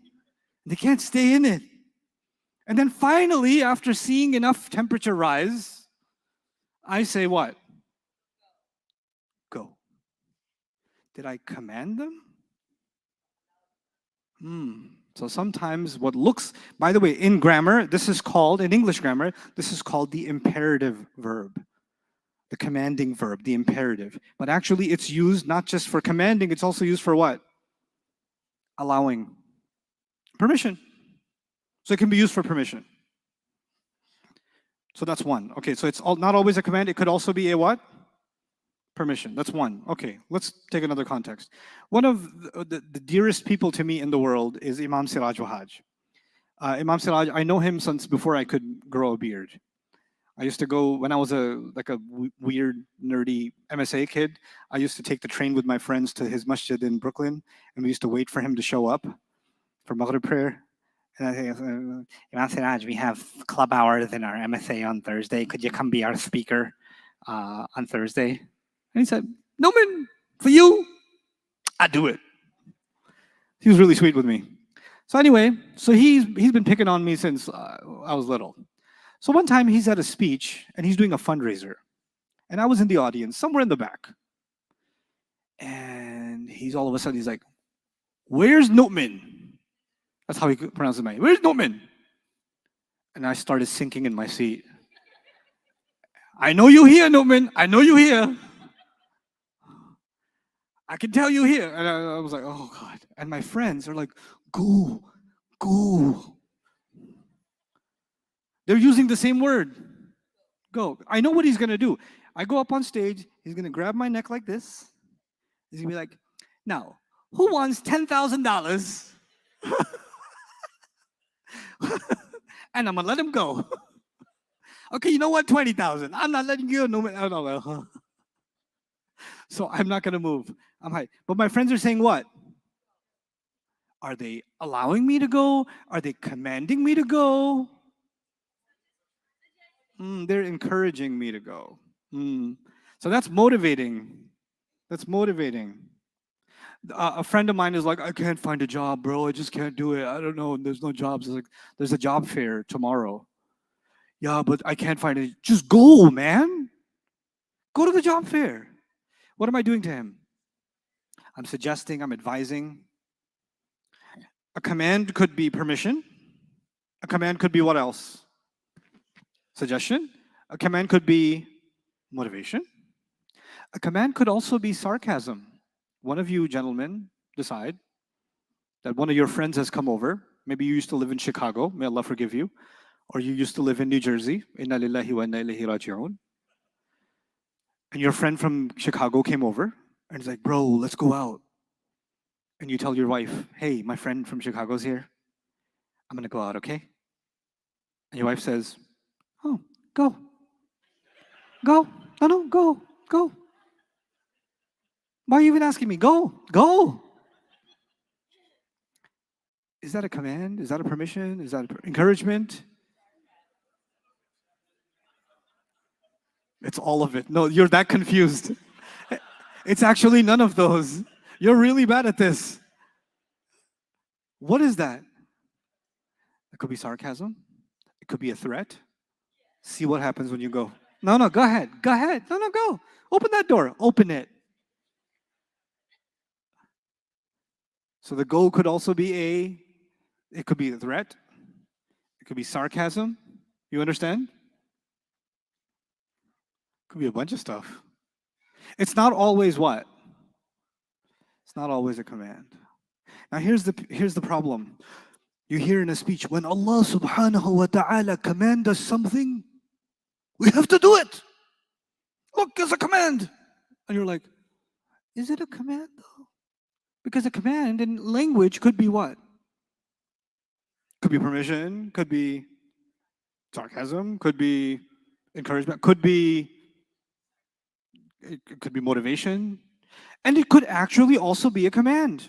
They can't stay in it. And then finally, after seeing enough temperature rise, I say what? Go. Did I command them? So sometimes what looks, by the way, in grammar, this is called, in English grammar, this is called the imperative verb. The commanding verb, the imperative. But actually it's used not just for commanding, it's also used for what? Allowing. Permission. So it can be used for permission. So that's one. Okay, so it's not always a command, it could also be a what? Permission. That's one. Okay, let's take another context. One of the dearest people to me in the world is Imam Siraj Wahaj. Imam Siraj, I know him since before I could grow a beard. I used to go, when I was a weird, nerdy MSA kid, I used to take the train with my friends to his masjid in Brooklyn, and we used to wait for him to show up for Maghrib prayer. And I think, Imam Siraj, we have club hours in our MSA on Thursday. Could you come be our speaker on Thursday? And he said, Nouman, for you, I do it. He was really sweet with me. So anyway, so he's been picking on me since I was little. So one time he's at a speech and he's doing a fundraiser. And I was in the audience, somewhere in the back. And he's all of a sudden, he's like, where's Nouman? That's how he pronounces my name. Where's Nouman? And I started sinking in my seat. I know you here, Nouman. I know you here. I can tell you here. And I was like, oh God. And my friends are like, go, go. They're using the same word. Go. I know what he's going to do. I go up on stage. He's going to grab my neck like this. He's going to be like, now, who wants $10,000? And I'm going to let him go. Okay, you know what? 20,000. I'm not letting you go. No. So I'm not going to move. I'm high. But my friends are saying what? Are they allowing me to go? Are they commanding me to go? They're encouraging me to go. So that's motivating. That's motivating. A friend of mine is like, I can't find a job, bro. I just can't do it. I don't know. There's no jobs. Like, there's a job fair tomorrow. Yeah, but I can't find it. Just go, man. Go to the job fair. What am I doing to him? I'm suggesting, I'm advising. A command could be permission. A command could be what else? Suggestion. A command could be motivation. A command could also be sarcasm. One of you gentlemen decide that one of your friends has come over. Maybe you used to live in Chicago, may Allah forgive you, or you used to live in New Jersey. Inna lillahi wa inna ilayhi raji'un. And your friend from Chicago came over and is like, bro, let's go out. And you tell your wife, hey, my friend from Chicago's here. I'm gonna go out, okay? And your wife says, oh, go. Go. No, go. Go. Why are you even asking me? Go. Go. Is that a command? Is that a permission? Is that encouragement? It's all of it. No, you're that confused. It's actually none of those. You're really bad at this. What is that? It could be sarcasm. It could be a threat. See what happens when you go. No, go ahead. Go ahead. No, go. Open that door. Open it. So the go could also be it could be a threat. It could be sarcasm. You understand? Could be a bunch of stuff. It's not always what? It's not always a command. Now here's the problem. You hear in a speech, when Allah subhanahu wa ta'ala command us something, we have to do it. Look, it's a command. And you're like, is it a command though? Because a command in language could be what? Could be permission, could be sarcasm, could be encouragement, it could be motivation, and it could actually also be a command.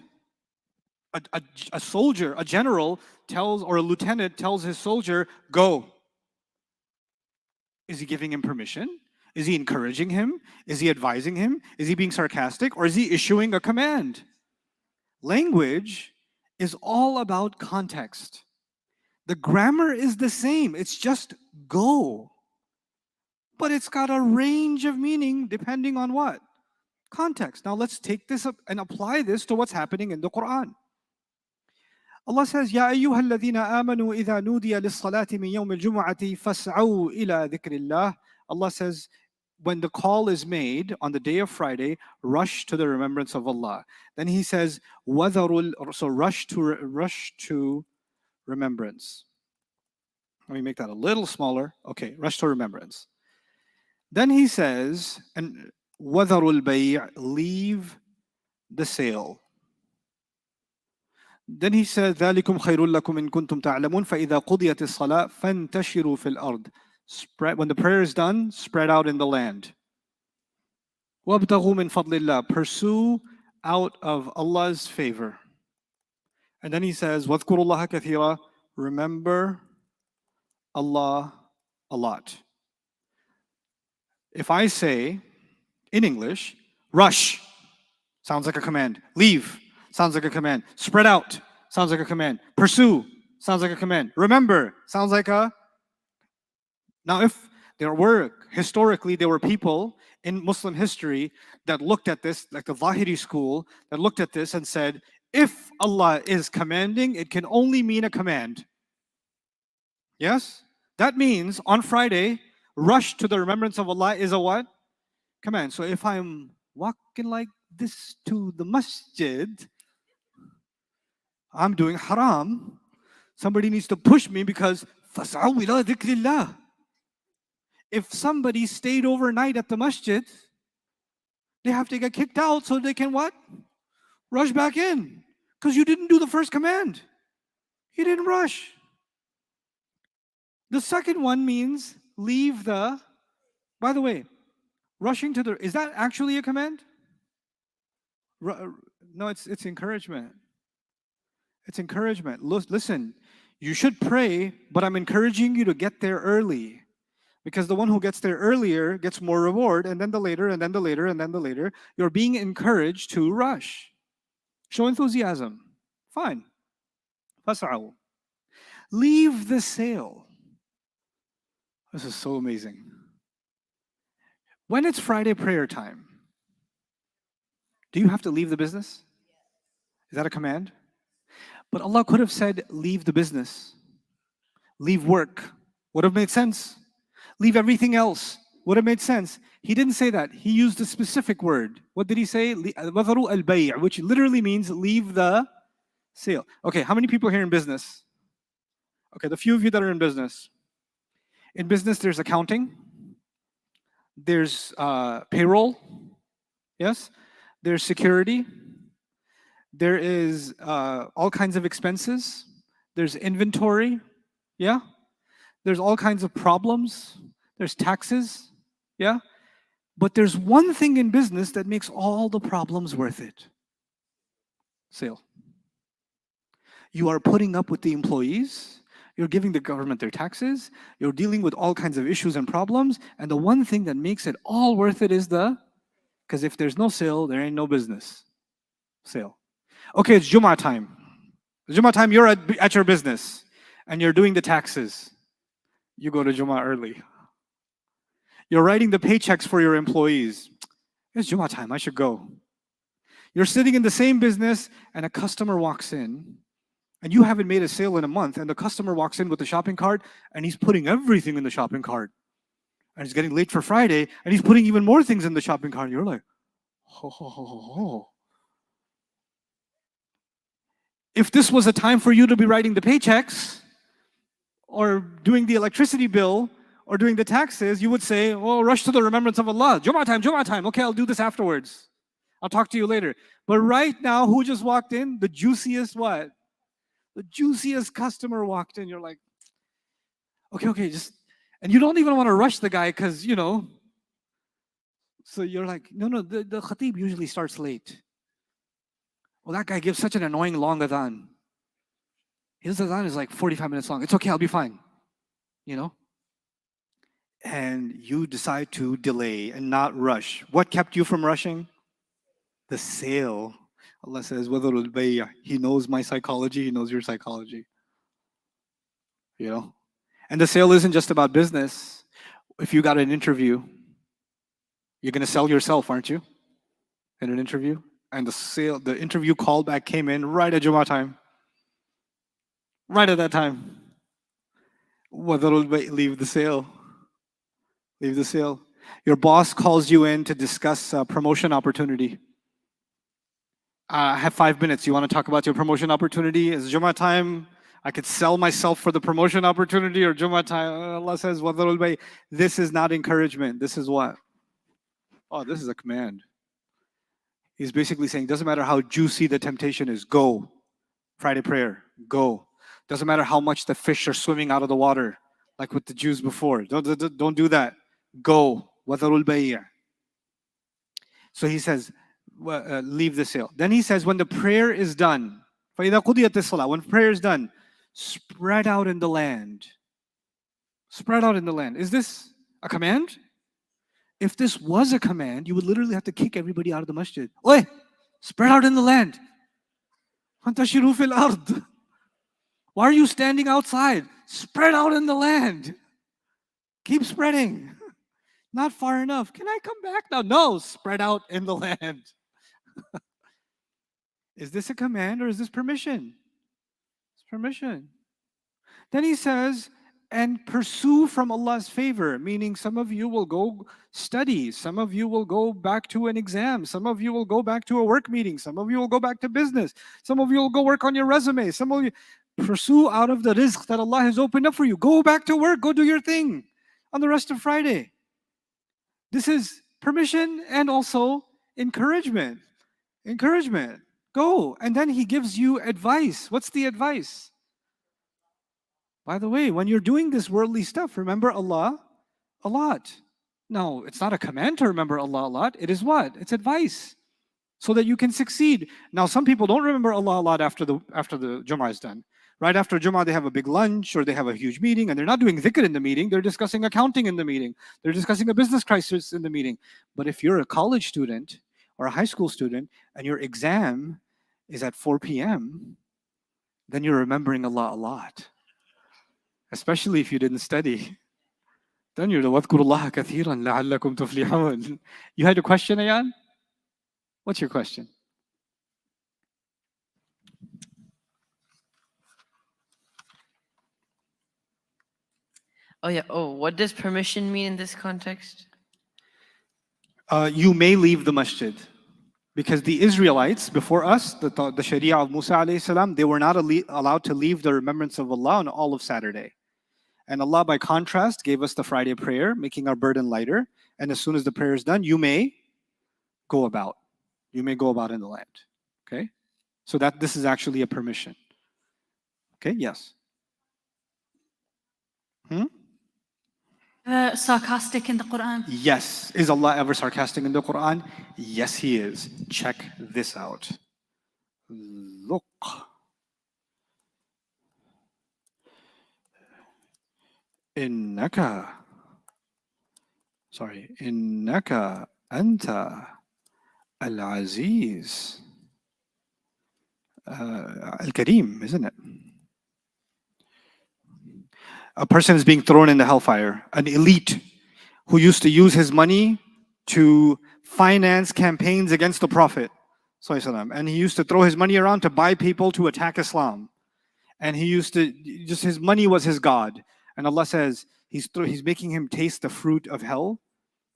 A soldier, a general tells, or a lieutenant tells his soldier, go. Is he giving him permission? Is he encouraging him? Is he advising him? Is he being sarcastic? Or is he issuing a command? Language is all about context. The grammar is the same. It's just go. But it's got a range of meaning depending on what? Context. Now let's take this up and apply this to what's happening in the Quran. Allah says, يا أيها الذين آمنوا إذا نودي للصلاة من يوم الجمعة فاسعوا إلى ذكر الله. Allah says, when the call is made on the day of Friday, rush to the remembrance of Allah. Then He says, وَذَرُوا so rush to remembrance. Let me make that a little smaller. Okay, rush to remembrance. Then He says, and وَذَرُوا الْبَيْعَ, leave the sale. Then He said, ذَلِكُمْ خَيْرٌ لَكُمْ إِن كُنْتُمْ تَعْلَمُونَ فَإِذَا قُضِيَتِ الصَّلَاةُ فَانْتَشِرُوا فِي الْأَرْضِ. Spread, when the prayer is done, spread out in the land. وَابْتَغُوا مِنْ فَضْلِ اللَّهِ, pursue out of Allah's favor. And then He says, وَاذْكُرُوا اللَّهَ كَثِيرًا, remember Allah a lot. If I say, in English, rush, sounds like a command. Leave, sounds like a command. Spread out, sounds like a command. Pursue, sounds like a command. Remember, sounds like a... Now, if historically, there were people in Muslim history that looked at this, like the Zahiri school, that looked at this and said, if Allah is commanding, it can only mean a command. Yes? That means on Friday, rush to the remembrance of Allah is a what? Command. So if I'm walking like this to the masjid, I'm doing haram. Somebody needs to push me because فَاسْعَوْا إِلَىٰ ذِكْرِ اللَّهِ. If somebody stayed overnight at the masjid, they have to get kicked out so they can what? Rush back in. Because you didn't do the first command. You didn't rush. The second one means leave the... By the way, rushing to the... Is that actually a command? No, it's encouragement. It's encouragement. Listen, you should pray, but I'm encouraging you to get there early. Because the one who gets there earlier gets more reward, and then the later, and then the later, and then the later. You're being encouraged to rush. Show enthusiasm. Fine. Fas'aw. Leave the sale. This is so amazing. When it's Friday prayer time, do you have to leave the business? Is that a command? But Allah could have said, leave the business. Leave work. Would have made sense. Leave everything else. Would have made sense. He didn't say that. He used a specific word. What did He say? وَذَرُوا الْبَيْعَ, which literally means leave the sale. Okay, how many people here in business? Okay, the few of you that are in business. In business, there's accounting. There's payroll. Yes? There's security. There is all kinds of expenses. There's inventory. Yeah? There's all kinds of problems. There's taxes. Yeah? But there's one thing in business that makes all the problems worth it. Sale. You are putting up with the employees. You're giving the government their taxes. You're dealing with all kinds of issues and problems. And the one thing that makes it all worth it is because if there's no sale, there ain't no business. Sale. Okay, it's Jummah time. Jummah time, you're at your business and you're doing the taxes. You go to Jummah early. You're writing the paychecks for your employees. It's Jummah time, I should go. You're sitting in the same business and a customer walks in and you haven't made a sale in a month and the customer walks in with the shopping cart and he's putting everything in the shopping cart. And he's getting late for Friday and he's putting even more things in the shopping cart. You're like, ho, ho, ho, ho, ho. If this was a time for you to be writing the paychecks or doing the electricity bill or doing the taxes, you would say, oh, rush to the remembrance of Allah. Jum'ah time. Okay, I'll do this afterwards. I'll talk to you later. But right now, who just walked in? The juiciest what? The juiciest customer walked in. You're like, okay, just, and you don't even want to rush the guy because, so you're like, no, the khatib usually starts late. Well, that guy gives such an annoying long adhan. His adhan is like 45 minutes long. It's okay, I'll be fine. And you decide to delay and not rush. What kept you from rushing? The sale. Allah says, وَذَرُوا الْبَيْعَ. He knows my psychology, He knows your psychology. And the sale isn't just about business. If you got an interview, you're going to sell yourself, aren't you? In an interview? And the interview callback came in right at Jummah time. Right at that time. وَذَرُوا الْبَيْعَ. Leave the sale. Leave the sale. Your boss calls you in to discuss a promotion opportunity. I have 5 minutes. You want to talk about your promotion opportunity? Is Jummah time? I could sell myself for the promotion opportunity, or Jummah time. Allah says, وَذَرُوا الْبَيْعَ. This is not encouragement. This is what? Oh, this is a command. He's basically saying, doesn't matter how juicy the temptation is, go. Friday prayer, go. Doesn't matter how much the fish are swimming out of the water, like with the Jews before. Don't do that. Go. وَذَرُوا الْبَيْعَ. So he says, leave the sale. Then he says, when the prayer is done, فَإِذَا قُضِيَتِ الصَّلَاةِ. When prayer is done, spread out in the land. Spread out in the land. Is this a command? If this was a command, you would literally have to kick everybody out of the masjid. Oi, spread out in the land. فَانْتَشِرُوا فِي الْأَرْضِ. Why are you standing outside? Spread out in the land. Keep spreading. Not far enough. Can I come back now? No, spread out in the land. Is this a command or is this permission? It's permission. Then he says, and pursue from Allah's favor, meaning some of you will go study, some of you will go back to an exam, some of you will go back to a work meeting, some of you will go back to business, some of you will go work on your resume, some of you pursue out of the rizq that Allah has opened up for you. Go back to work, go do your thing on the rest of Friday. This is permission and also encouragement. Encouragement. Go. And then he gives you advice. What's the advice? By the way, when you're doing this worldly stuff, remember Allah a lot. No, it's not a command to remember Allah a lot. It is what? It's advice so that you can succeed. Now, some people don't remember Allah a lot after the Jummah is done. Right after Jummah, they have a big lunch or they have a huge meeting, and they're not doing dhikr in the meeting. They're discussing accounting in the meeting. They're discussing a business crisis in the meeting. But if you're a college student or a high school student and your exam is at 4 p.m., then you're remembering Allah a lot. Especially if you didn't study. Then you're the وَاذْكُرُوا اللَّهَ كَثِيرًا لَعَلَّكُمْ تُفْلِحُونَ. You had a question, Ayan? What's your question? Oh yeah. Oh, what does permission mean in this context? You may leave the masjid. Because the Israelites before us, the Sharia of Musa alayhi salam, they were not allowed to leave the remembrance of Allah on all of Saturday. And Allah, by contrast, gave us the Friday prayer, making our burden lighter. And as soon as the prayer is done, you may go about. You may go about in the land. Okay? So this is actually a permission. Okay, yes. Sarcastic in the Quran? Yes. Is Allah ever sarcastic in the Quran? Yes, He is. Check this out. Look. Innaka anta al-aziz al-kareem, isn't it? A person is being thrown in the hellfire, an elite who used to use his money to finance campaigns against the Prophet, and he used to throw his money around to buy people to attack Islam. And he used to, just his money was his God. And Allah says, He's making him taste the fruit of hell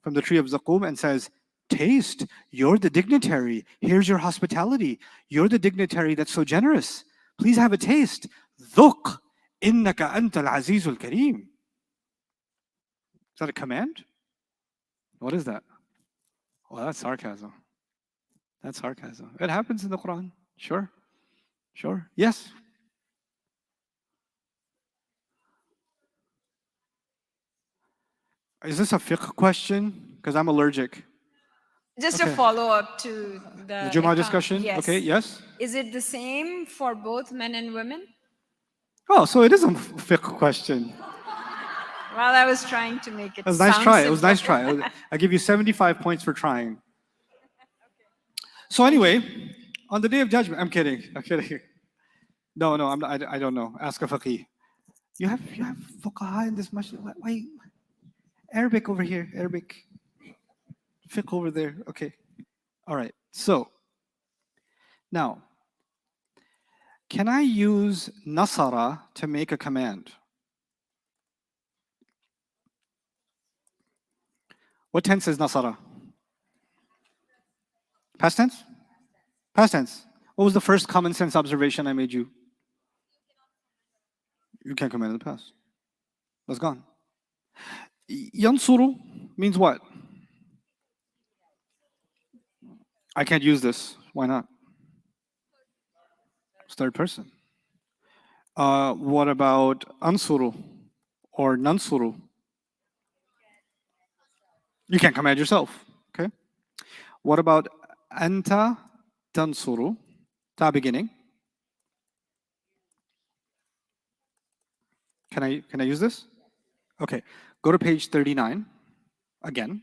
from the tree of Zaqum and says, taste, you're the dignitary. Here's your hospitality. You're the dignitary that's so generous. Please have a taste. ذُقْ إِنَّكَ أَنْتَ الْعَزِيزُ الْكَرِيمُ. Is that a command? What is that? Well, that's sarcasm. That's sarcasm. It happens in the Quran. Sure. Sure. Yes. Is this a fiqh question? Because I'm allergic. Just Okay. a follow-up to The the Jummah discussion? Yes. Okay, yes. Is it the same for both men and women? Oh, so it is a fiqh question. Well, I was trying to make it It was a nice sound try. It was a simple. nice try. I give you 75 points for trying. So anyway, on the day of judgment, I'm kidding. I'm kidding. No, I'm not, I don't know. Ask a faqih. You have fuqaha in this masjid. Why? Arabic over here. Arabic. Fiqh over there. Okay. All right. So now, can I use nasara to make a command? What tense is nasara? Past tense? Past tense. What was the first common sense observation I made you? You can't command in the past. That's gone. Yansuru means what? I can't use this. Why not? It's third person. What about ansuru or nansuru? You can't command yourself. Okay. What about anta tansuru? Ta beginning. Can I use this? Okay. Go to page 39 again.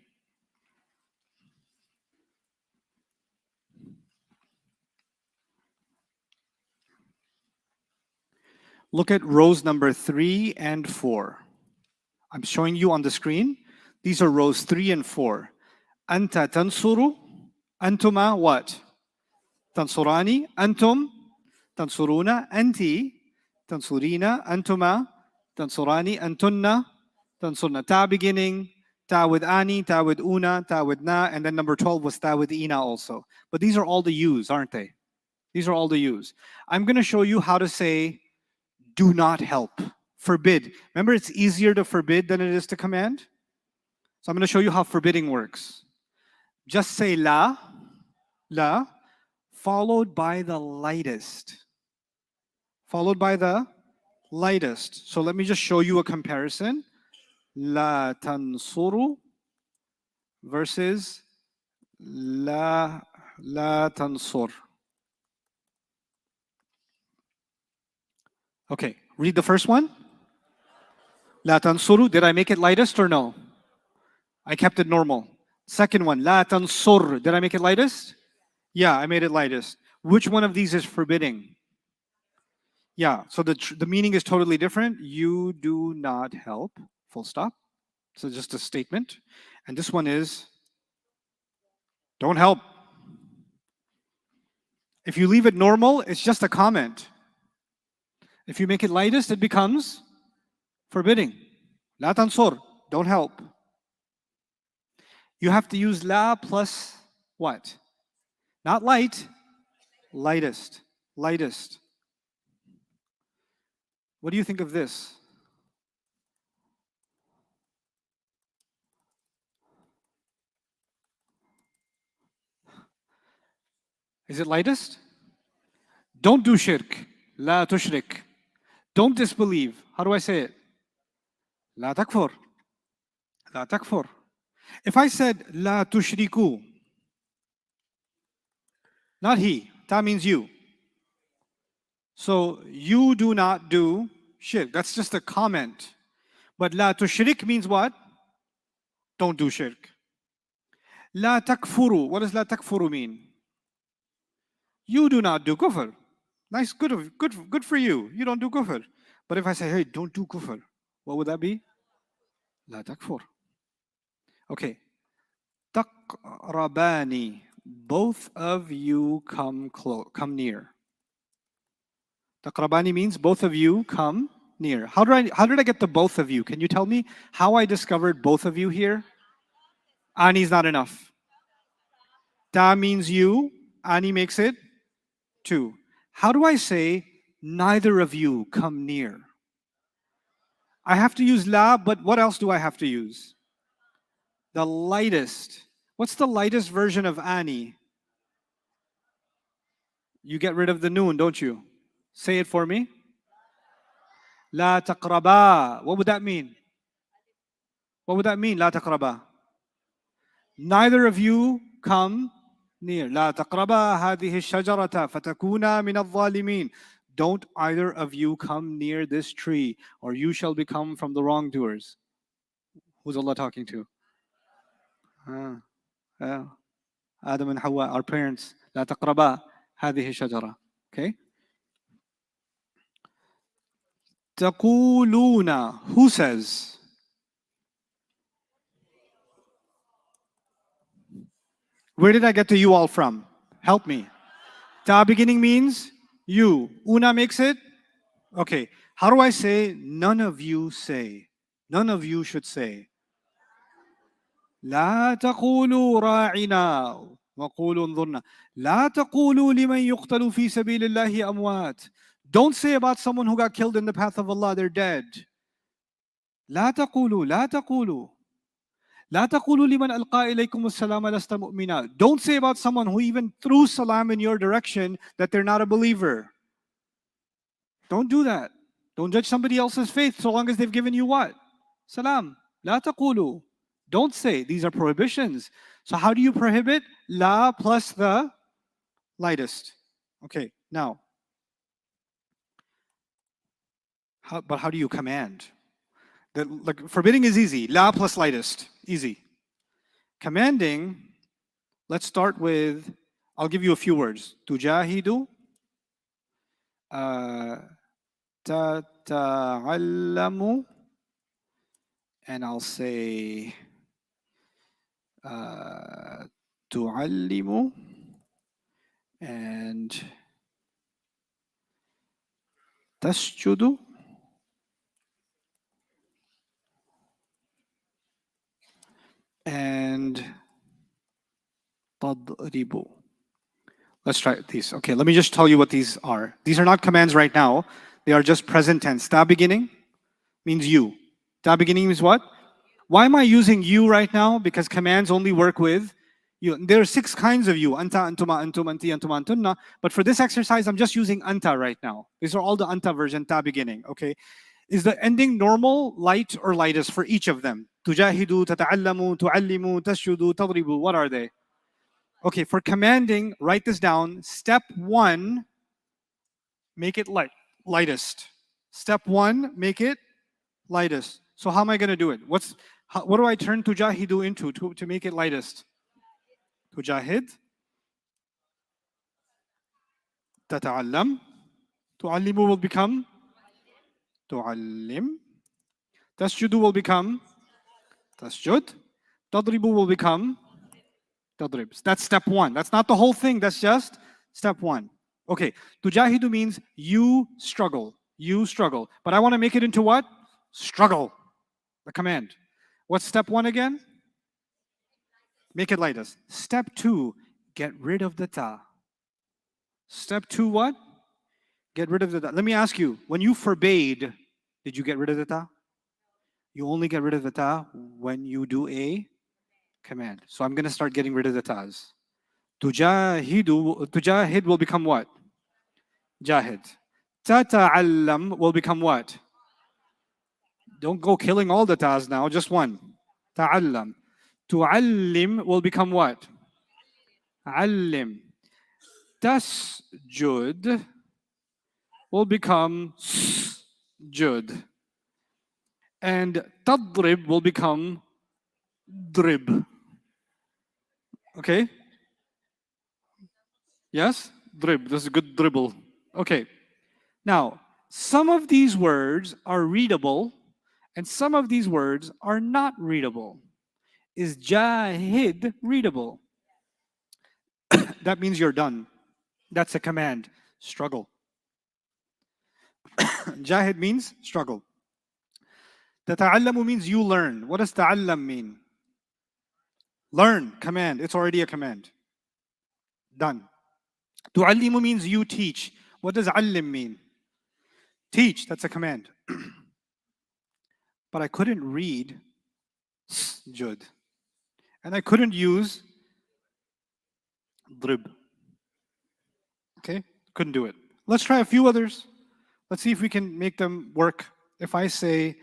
Look at rows number 3 and 4. I'm showing you on the screen. These are rows 3 and 4. Anta tansuru. Antuma what? Tansurani. Antum. Tansuruna. Anti. Tansurina. Antuma. Tansurani. Antunna. Tansurna. Ta beginning. Ta with ani. Ta with una. Ta with na. And then number 12 was ta with ina also. But these are all the yous, aren't they? These are all the yous. I'm going to show you how to say do not help. Forbid. Remember, it's easier to forbid than it is to command? So I'm going to show you how forbidding works. Just say la, followed by the lightest. Followed by the lightest. So let me just show you a comparison. La tansuru versus la tansur. Okay, read the first one. La tansuru, did I make it lightest or no? I kept it normal. Second one, la tansur, did I make it lightest? Yeah, I made it lightest. Which one of these is forbidding? Yeah, so the meaning is totally different. You do not help, full stop. So just a statement. And this one is, don't help. If you leave it normal, it's just a comment. If you make it lightest, it becomes forbidding. La tansur, don't help. You have to use la plus what? Not light, lightest, lightest. What do you think of this? Is it lightest? Don't do shirk. La tushrik. Don't disbelieve. How do I say it? La takfur. La takfur. If I said la tushriku, not he, that means you. So you do not do shirk. That's just a comment. But la tushrik means what? Don't do shirk. La takfuru. What does la takfuru mean? You do not do kufr. Nice, good for you. You don't do kufr. But if I say, hey, don't do kufr, what would that be? La takfur. Okay. Taqrabani. Both of you come near. Taqrabani means both of you come near. How did I get the both of you? Can you tell me how I discovered both of you here? Ani is not enough. Ta means you. Ani makes it two. How do I say neither of you come near. I have to use la, but what else do I have to use? The lightest. What's the lightest version of ani? You get rid of the noon, don't you? Say it for me. La taqraba. What would that mean? What would that mean? La taqraba. Neither of you come near. لا تقربا هذه الشجرة فتكونا من الظالمين. Don't either of you come near this tree, or you shall become from the wrongdoers. Who's Allah talking to? Adam and Hawa, our parents. لا تقربا هذه الشجرة. Okay. تقولون. Who says? Where did I get to you all from? Help me. Ta beginning means you. Una makes it? Okay. How do I say none of you say? None of you should say. لا تقولوا راعنا وقولوا انظرنا. لا تقولوا لمن يقتل في سبيل الله أموات. Don't say about someone who got killed in the path of Allah, they're dead. لا تقولوا لا تقولوا. لا تقولوا لمن ألقى إليكم السلام لست مؤمنا. Don't say about someone who even threw salam in your direction that they're not a believer. Don't do that. Don't judge somebody else's faith so long as they've given you what? Salam. لا تقولوا. Don't say. These are prohibitions. So how do you prohibit? La plus the lightest. Okay, now. But how do you command? Like forbidding is easy. La plus lightest. Easy. Commanding, let's start with, I'll give you a few words. Tujahidu. Tata'allamu. And I'll say tu'allimu. And tasjudu. And tadribu. Let's try these. Okay, let me just tell you what these are. These are not commands right now. They are just present tense. Ta beginning means you. Ta beginning means what? Why am I using you right now? Because commands only work with you. There are 6 kinds of you. Anta, antuma, antum, anti, antuma, antunna. But for this exercise, I'm just using anta right now. These are all the anta version, ta beginning. Okay. Is the ending normal, light, or lightest for each of them? Tujahidu, tata'allamu, tu'allimu, tasjudu, tadribu. What are they? Okay, for commanding, write this down. Step 1, make it lightest. Step 1, make it lightest. So how am I going to do it? What do I turn tujahidu into to make it lightest? Tujahid. Tata'allam. Tu'allimu will become tu'allim. Tasjudu will become tasjud. Tadribu will become tadrib. That's step 1. That's not the whole thing. That's just step 1. Okay. Tujahidu means you struggle. You struggle. But I want to make it into what? Struggle. The command. What's step 1 again? Make it lightest. Step 2, get rid of the ta. Step 2 what? Get rid of the ta. Let me ask you, when you forbade, did you get rid of the ta? You only get rid of the ta when you do a command. So I'm going to start getting rid of the tas. Tujahid will become what? Jahid. Tata'allam will become what? Don't go killing all the tas now, just one. Ta'allam. Tu'allim will become what? Allim. Tasjud will become jud. And tadrib will become drib. Okay? Yes? Drib. This is a good dribble. Okay. Now, some of these words are readable and some of these words are not readable. Is jahid readable? That means you're done. That's a command. Struggle. Jahid means struggle. Tata'allamu means you learn. What does ta'allam mean? Learn, command. It's already a command. Done. Tu'allimu means you teach. What does allim mean? Teach, that's a command. But I couldn't read Jud. And I couldn't use drib. Okay? Couldn't do it. Let's try a few others. Let's see if we can make them work. If I say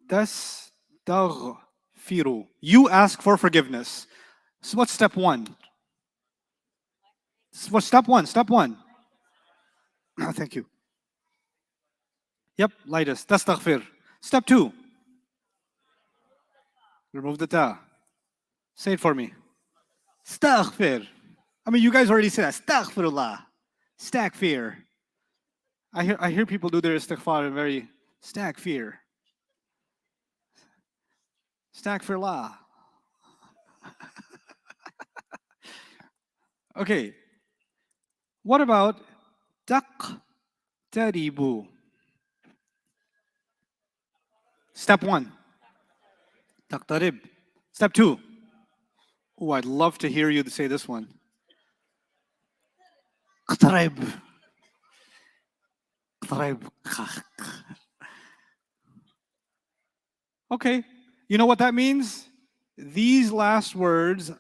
tastaghfiru, you ask for forgiveness. So what's step one? What's step one? Step one. Thank you. Yep, lightest. Tastaghfir. Step two. Remove the ta. Say it for me. Staghfir. I mean, you guys already said that. Astaghfirullah. Staghfir. I hear people do their istighfar in very staghfir. Staghfirullah. Okay. What about taqtaribu? Step one. Taqtarib. Step two. Oh, I'd love to hear you say this one. Qtarib. Qtarib. Okay. You know what that means? These last words,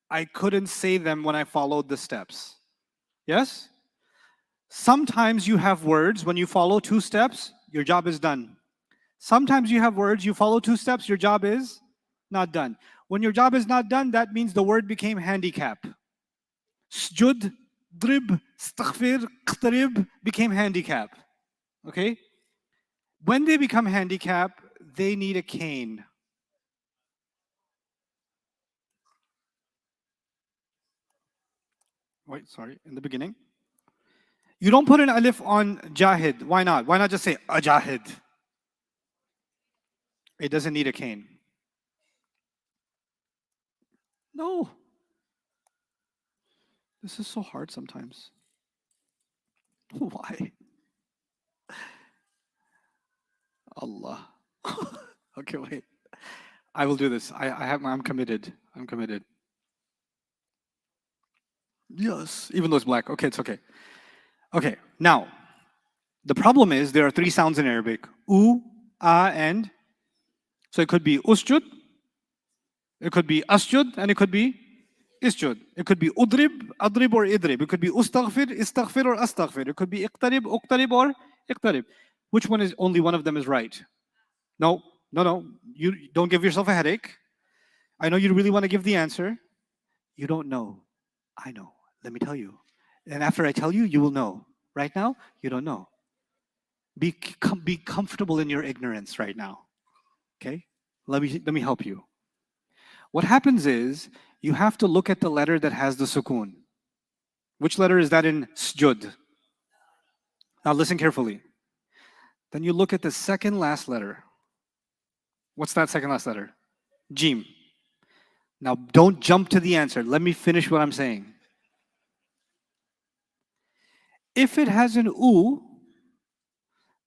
I couldn't say them when I followed the steps. Yes? Sometimes you have words, when you follow 2 steps, your job is done. Sometimes you have words, you follow 2 steps, your job is not done. When your job is not done, that means the word became handicap. Sujud, drib, staghfir, qtarib became handicap. Okay? When they become handicap, they need a cane. Wait, sorry, in the beginning. You don't put an alif on jahid. Why not? Why not just say ajahid? It doesn't need a cane. No. This is so hard sometimes. Why? Allah. Okay, wait. I will do this. I'm committed. I'm committed. Yes, even though it's black. Okay, it's okay. Okay, now, the problem is there are 3 sounds in Arabic. U, a, and. So it could be usjud, it could be asjud, and it could be isjud. It could be udrib, adrib, or idrib. It could be ustaghfir, istaghfir, or astaghfir. It could be iqtarib, uqtarib, or iqtarib. Which one is, only one of them is right? No, no, no. You don't give yourself a headache. I know you really want to give the answer. You don't know. I know. Let me tell you. And after I tell you, you will know. Right now, you don't know. Be comfortable in your ignorance right now. Okay? Let me help you. What happens is, you have to look at the letter that has the sukoon. Which letter is that in sjud? Now listen carefully. Then you look at the second last letter. What's that second last letter? Jim. Now don't jump to the answer. Let me finish what I'm saying. If it has an u,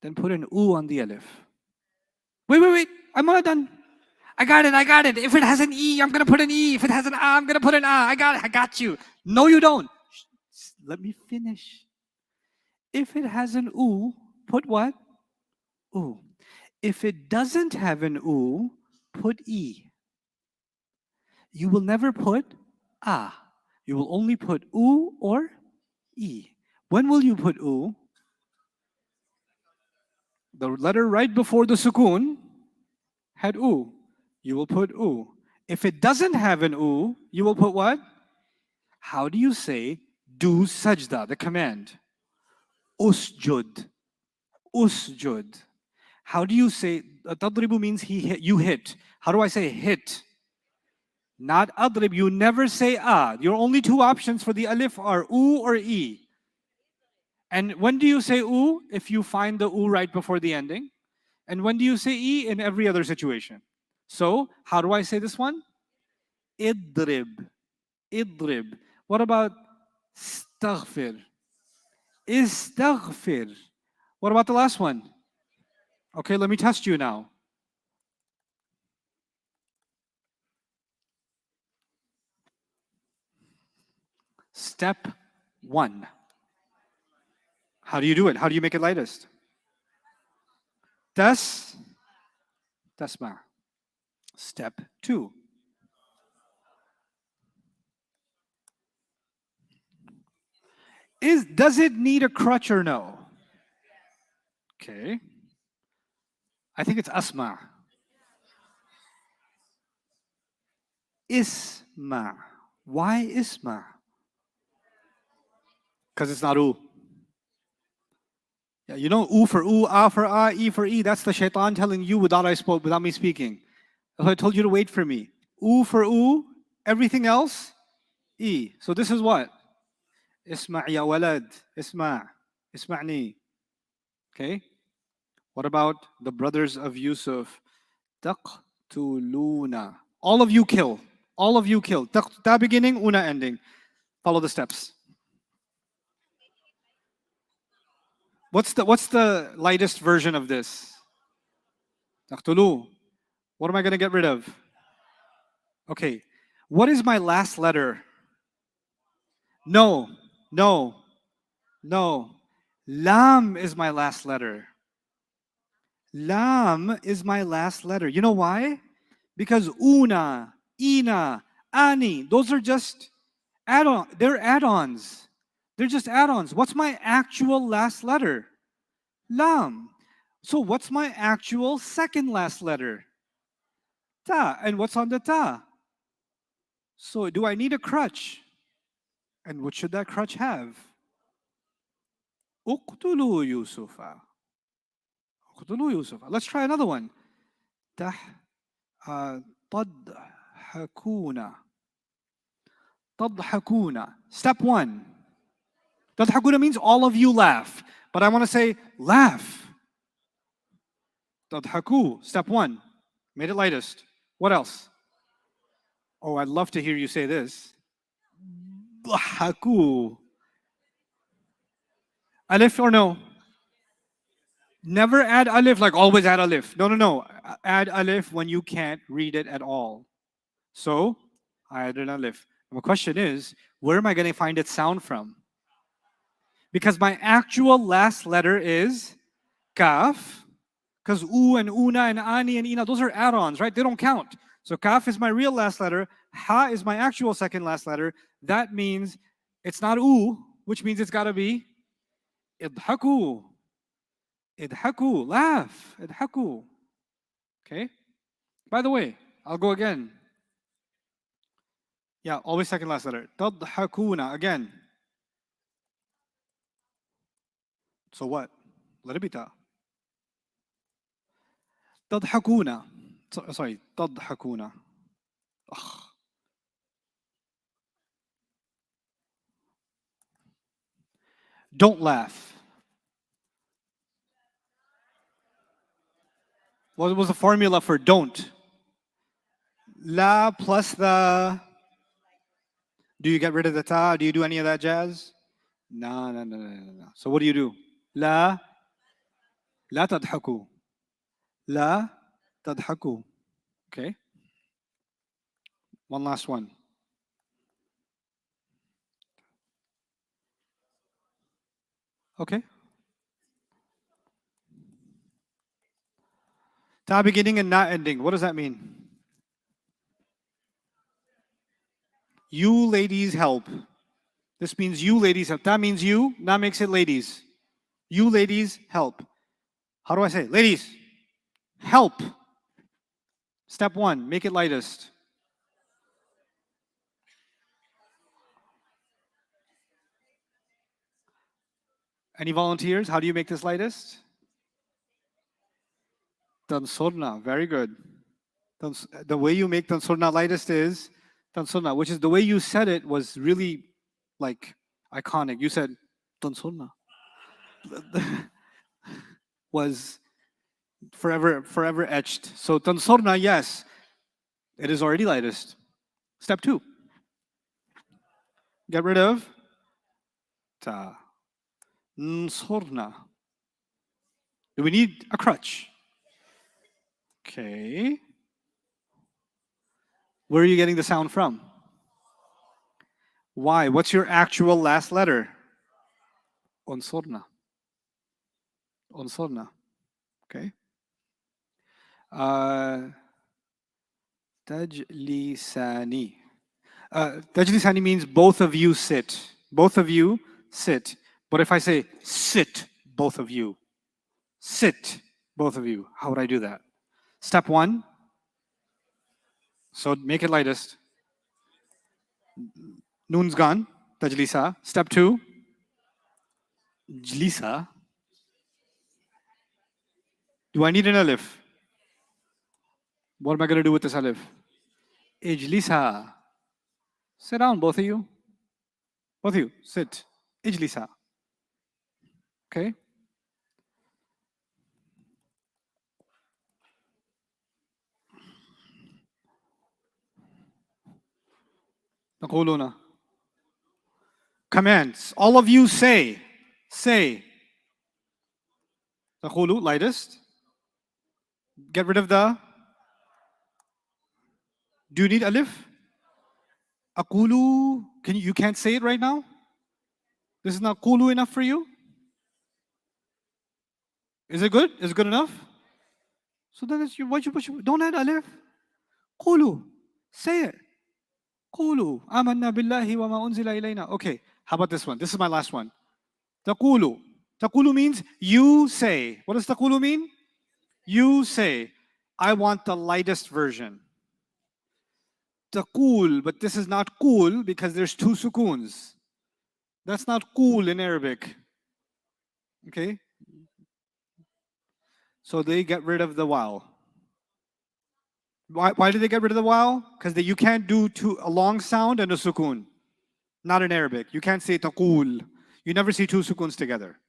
then put an u on the alif. Wait. I'm not done. I got it. If it has an E, I'm going to put an E. If it has an A, I'm going to put an A. I got you. No, you don't. Let me finish. If it has an U, put what? U. If it doesn't have an U, put E. You will never put A. You will only put U or E. When will you put U? The letter right before the sukoon had U. You will put U. If it doesn't have an U, you will put what? How do you say do sajda, the command? Usjud. Usjud. How do you say, tadribu means he hit, you hit. How do I say hit? Not adrib. You never say a. Your only 2 options for the alif are u or e. And when do you say u? If you find the u right before the ending. And when do you say e? In every other situation. So, how do I say this one? Idrib. Idrib. What about staghfir? Istaghfir. What about the last one? Okay, let me test you now. Step 1. How do you do it? How do you make it lightest? Tasma. Step 2. Does it need a crutch or no? Okay. I think it's asma. Isma. Why isma? Because it's not oo. Yeah, you know, oo for oo, ah for ah, e for e. That's the shaitan telling you without me speaking. So I told you to wait for me. Oo for oo, everything else, e. So this is what? Isma' ya walad. Isma'. Isma'ni. Okay. What about the brothers of Yusuf? Taqtuluna. All of you kill. All of you kill. Ta beginning, una ending. Follow the steps. What's the lightest version of this? Taqtulu. What am I going to get rid of? Okay. What is my last letter? No. No. No. Lam is my last letter. Lam is my last letter. You know why? Because una, ina, ani, those are just add-on. They're add-ons. They're just add-ons. What's my actual last letter? Lam. So what's my actual second last letter? Ta. And what's on the ta? So do I need a crutch? And what should that crutch have? Uqtulu Yusufa. Uqtulu Yusufa. Let's try another one. تضحكون. تضحكون. Step 1. تضحكون means all of you laugh. But I want to say laugh. تضحكوا. Step 1. Made it lightest. What else? Oh, I'd love to hear you say this. ضحكوا. Alif or no? Never add alif, like always add alif. No, no, no. Add alif when you can't read it at all. So, I added an alif. My question is, where am I going to find its sound from? Because my actual last letter is kaf, because u and una and ani and ina, those are add-ons, right? They don't count. So kaf is my real last letter. Ha is my actual second last letter. That means it's not u, which means it's got to be idhaku. Idhaku, laugh. Idhaku. Okay? By the way, I'll go again. Yeah, always second last letter. Tadhakuna, again. So what? Let it be ta. Tadhakuna. Sorry, tadhakuna. Ugh. Don't laugh. What was the formula for don't? La plus the... Do you get rid of the ta? Do you do any of that jazz? No, no, no, no, no, no. So what do you do? La tadhaku. La tadhaku. Okay. One last one. Okay. Ta beginning and na ending. What does that mean? You ladies help. This means you ladies help. That means you. Na makes it ladies. You ladies help. How do I say it? Ladies, help. Step 1, make it lightest. Any volunteers? How do you make this lightest? Tansurna, very good. The way you make tansurna lightest is tansurna, which is the way you said it was really like iconic. You said tansurna. Was forever etched. So tansurna, yes, it is already lightest. Step 2. Get rid of ta. Nsurna. Do we need a crutch? Okay. Where are you getting the sound from? Why? What's your actual last letter? Unsurna. انصرنا. Okay. تجلساني. تجلساني means both of you sit. Both of you sit. But if I say sit, both of you. Sit, both of you. How would I do that? Step one. So make it lightest. Noon's gone. Tajlisa. Step two. Jlisa. Do I need an alif? What am I going to do with this alif? Ijlisa. Sit down, both of you. Both of you, sit. Ijlisa. Okay? تقولون. Commands. All of you say. Say. تقولوا, lightest. Get rid of the. Do you need alif? Aqulu. You can't say it right now? This is not qulu enough for you? Is it good? Is it good enough? So then it's you. Why you push? Don't add alif. Qulu. Say it. قولوا آمنا بالله وما أنزل إلينا. Okay, how about this one? This is my last one. تقولوا. تقولوا means you say. What does تقولوا mean? You say. I want the lightest version. تقول, but this is not cool because there's two sukoons. That's not cool in Arabic. Okay? So they get rid of the waw. Why did they get rid of the waw? Because you can't do a long sound and a sukoon. Not in Arabic. You can't say taqul. You never see two sukoons together.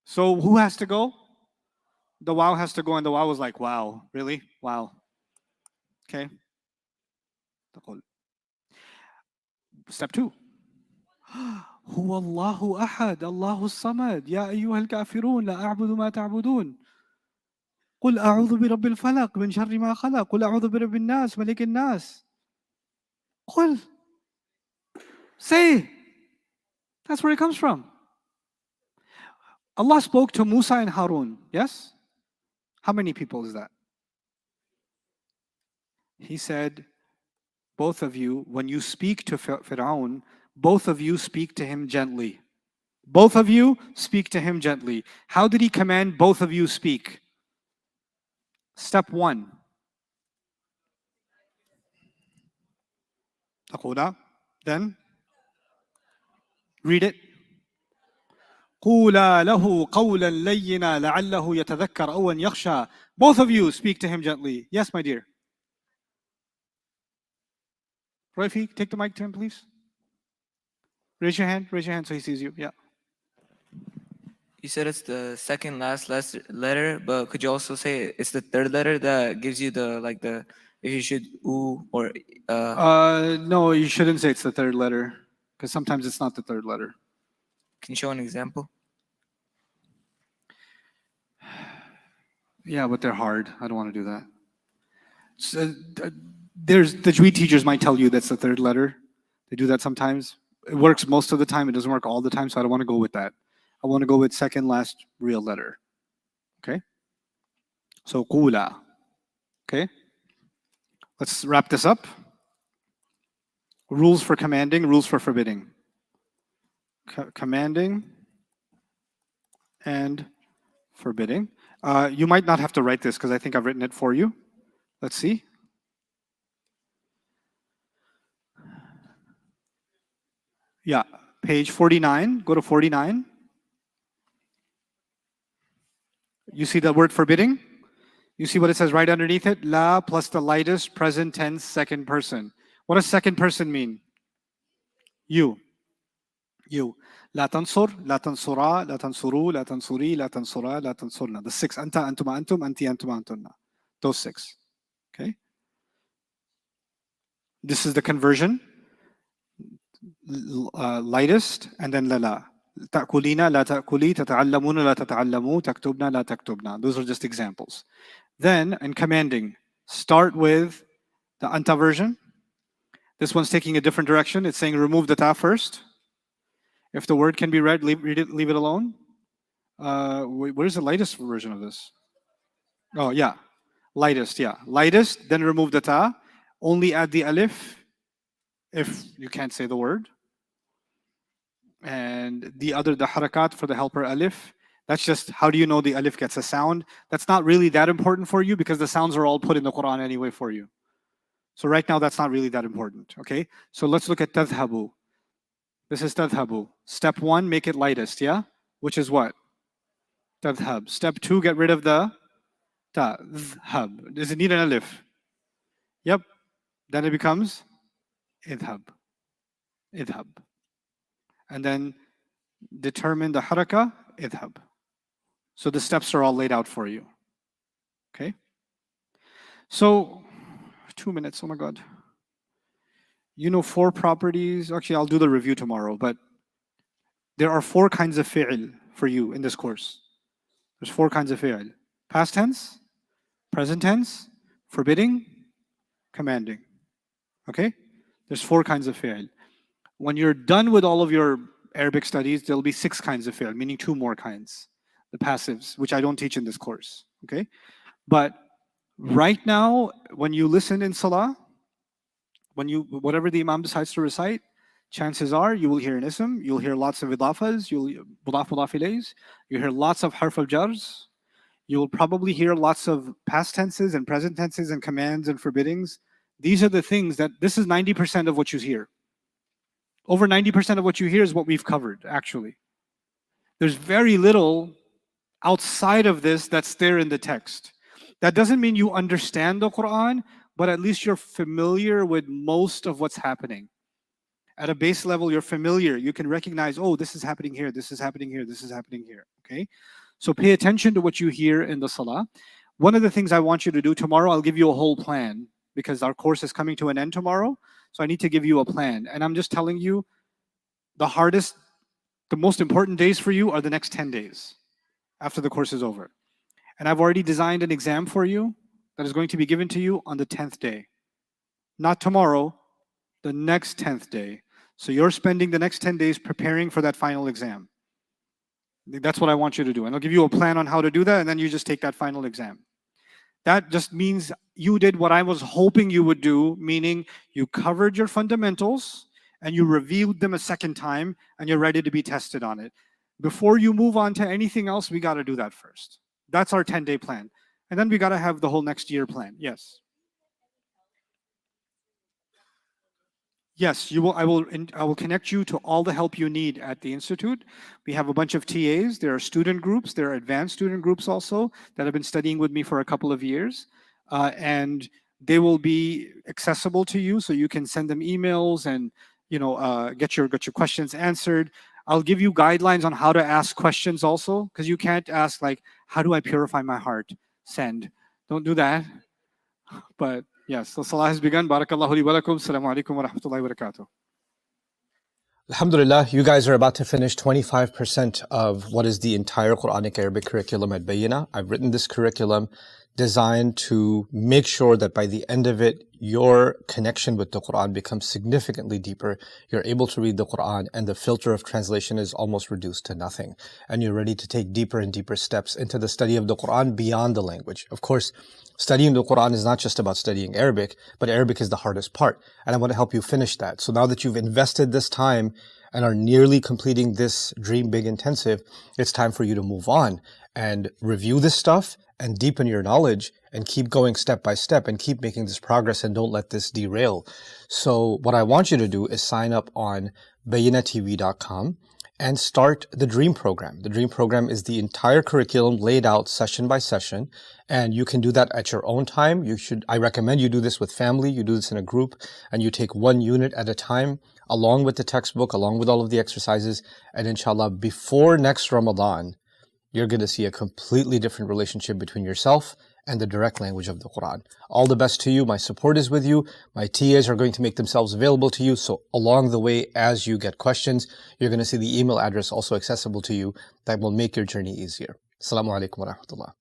So who has to go? The waw has to go, and the waw was like, wow, really? Wow. Okay. Taqul. Step two. هو الله أحد الله الصمد يا أيها الكافرون لا أعبد ما تعبدون قل أعوذ برب الفلق من شر ما خلق قل أعوذ برب الناس ملك الناس قل. Say. That's where it comes from. Allah spoke to Musa and Harun, yes? How many people is that? He said, both of you, when you speak to Fir'aun, both of you speak to him gently. Both of you speak to him gently. How did he command both of you speak? Step one. تقولا. Then read it. قولا له قولا لينا لعله يتذكر أو أن يخشى. Both of you speak to him gently. Yes, my dear. Rafi, take the mic to him, please. Raise your hand so he sees you. Yeah. You said it's the second last letter, but could you also say it's the third letter that gives you if you should or No, you shouldn't say it's the third letter because sometimes it's not the third letter. Can you show an example? Yeah, but they're hard. I don't want to do that. So, there's the Tajweed teachers might tell you that's the third letter. They do that sometimes. It works most of the time. It doesn't work all the time, so I don't want to go with that. I want to go with second last real letter. Okay? So qula. Okay? Let's wrap this up. Rules for commanding, rules for forbidding. Commanding and forbidding. You might not have to write this because I think I've written it for you. Let's see. Yeah, page 49. Go to 49. You see the word forbidding? You see what it says right underneath it? La plus the lightest present tense second person. What does second person mean? You. You. لا تنصر, لا تنصرا, لا تنصروا, لا تنصري, لا تنصرا, لا تنصرنا. The six. أنت, أنتما, أنتم, أنتي, أنتما, أنتن. Those six. Okay? This is the conversion. Lightest and then la. تأكلين لا تأكلي, تتعلمون لا تتعلموا, تكتبنا لا تكتبنا. Those are just examples. Then, in commanding, start with the anta version. This one's taking a different direction. It's saying remove the ta first. If the word can be read, leave it alone. Where's the lightest version of this? Oh, yeah. Lightest, yeah. Lightest, then remove the ta. Only add the alif if you can't say the word. And the harakat for the helper alif, that's just how do you know the alif gets a sound? That's not really that important for you because the sounds are all put in the Quran anyway for you. So right now, that's not really that important, okay? So let's look at tadhhabu. This is tadhhabu. Step 1, make it lightest, yeah? Which is what? Tadhhab. Step 2, get rid of the ta. Dhhab. Does it need an alif? Yep. Then it becomes idhab. Idhab. And then determine the haraka, idhab. So the steps are all laid out for you. Okay? So, 2 minutes, oh my God. You know 4 properties. Actually, I'll do the review tomorrow, but there are 4 kinds of fi'l for you in this course. There's 4 kinds of fi'l. Past tense, present tense, forbidding, commanding. Okay? There's 4 kinds of fi'l. When you're done with all of your Arabic studies, there'll be 6 kinds of fi'l, meaning 2 more kinds. The passives, which I don't teach in this course. Okay? But right now, when you listen in salah, whatever the imam decides to recite, chances are you will hear an ism, you'll hear lots of idafas, you'll hear lots of harf al-jars, you will probably hear lots of past tenses and present tenses and commands and forbiddings. These are the things this is 90% of what you hear. Over 90% of what you hear is what we've covered, actually. There's very little outside of this that's there in the text. That doesn't mean you understand the Quran, but at least you're familiar with most of what's happening. At a base level, you're familiar. You can recognize, oh, this is happening here, this is happening here, this is happening here, okay? So pay attention to what you hear in the salah. One of the things I want you to do tomorrow, I'll give you a whole plan because our course is coming to an end tomorrow. So I need to give you a plan. And I'm just telling you, the most important days for you are the next 10 days after the course is over. And I've already designed an exam for you that is going to be given to you on the 10th day. Not tomorrow, the next 10th day. So you're spending the next 10 days preparing for that final exam. That's what I want you to do. And I'll give you a plan on how to do that, and then you just take that final exam. That just means you did what I was hoping you would do, meaning you covered your fundamentals and you reviewed them a second time and you're ready to be tested on it. Before you move on to anything else, we got to do that first. That's our 10-day plan. And then we got to have the whole next year plan. Yes. Yes, I will connect you to all the help you need at the Institute. We have a bunch of TAs. There are student groups. There are advanced student groups also that have been studying with me for a couple of years. And they will be accessible to you, so you can send them emails and get your questions answered. I'll give you guidelines on how to ask questions also, because you can't ask like, how do I purify my heart? Send. Don't do that. But yes, so salah has begun. Barakallahu li wa lakum. Assalamu alaikum wa rahmatullahi wa barakatuh. Alhamdulillah, you guys are about to finish 25% of what is the entire Quranic Arabic curriculum at Bayyinah. I've written this curriculum designed to make sure that by the end of it, your connection with the Quran becomes significantly deeper. You're able to read the Quran and the filter of translation is almost reduced to nothing. And you're ready to take deeper and deeper steps into the study of the Quran beyond the language. Of course, studying the Quran is not just about studying Arabic, but Arabic is the hardest part. And I want to help you finish that. So now that you've invested this time and are nearly completing this Dream Big Intensive, it's time for you to move on and review this stuff and deepen your knowledge and keep going step by step and keep making this progress and don't let this derail. So what I want you to do is sign up on bayyinatv.com and start the Dream Program. The Dream Program is the entire curriculum laid out session by session, and you can do that at your own time. I recommend you do this with family, you do this in a group, and you take one unit at a time, along with the textbook, along with all of the exercises, and inshallah, before next Ramadan, you're going to see a completely different relationship between yourself and the direct language of the Quran. All the best to you. My support is with you. My TAs are going to make themselves available to you. So along the way, as you get questions, you're going to see the email address also accessible to you that will make your journey easier. Assalamu alaikum wa rahmatullah.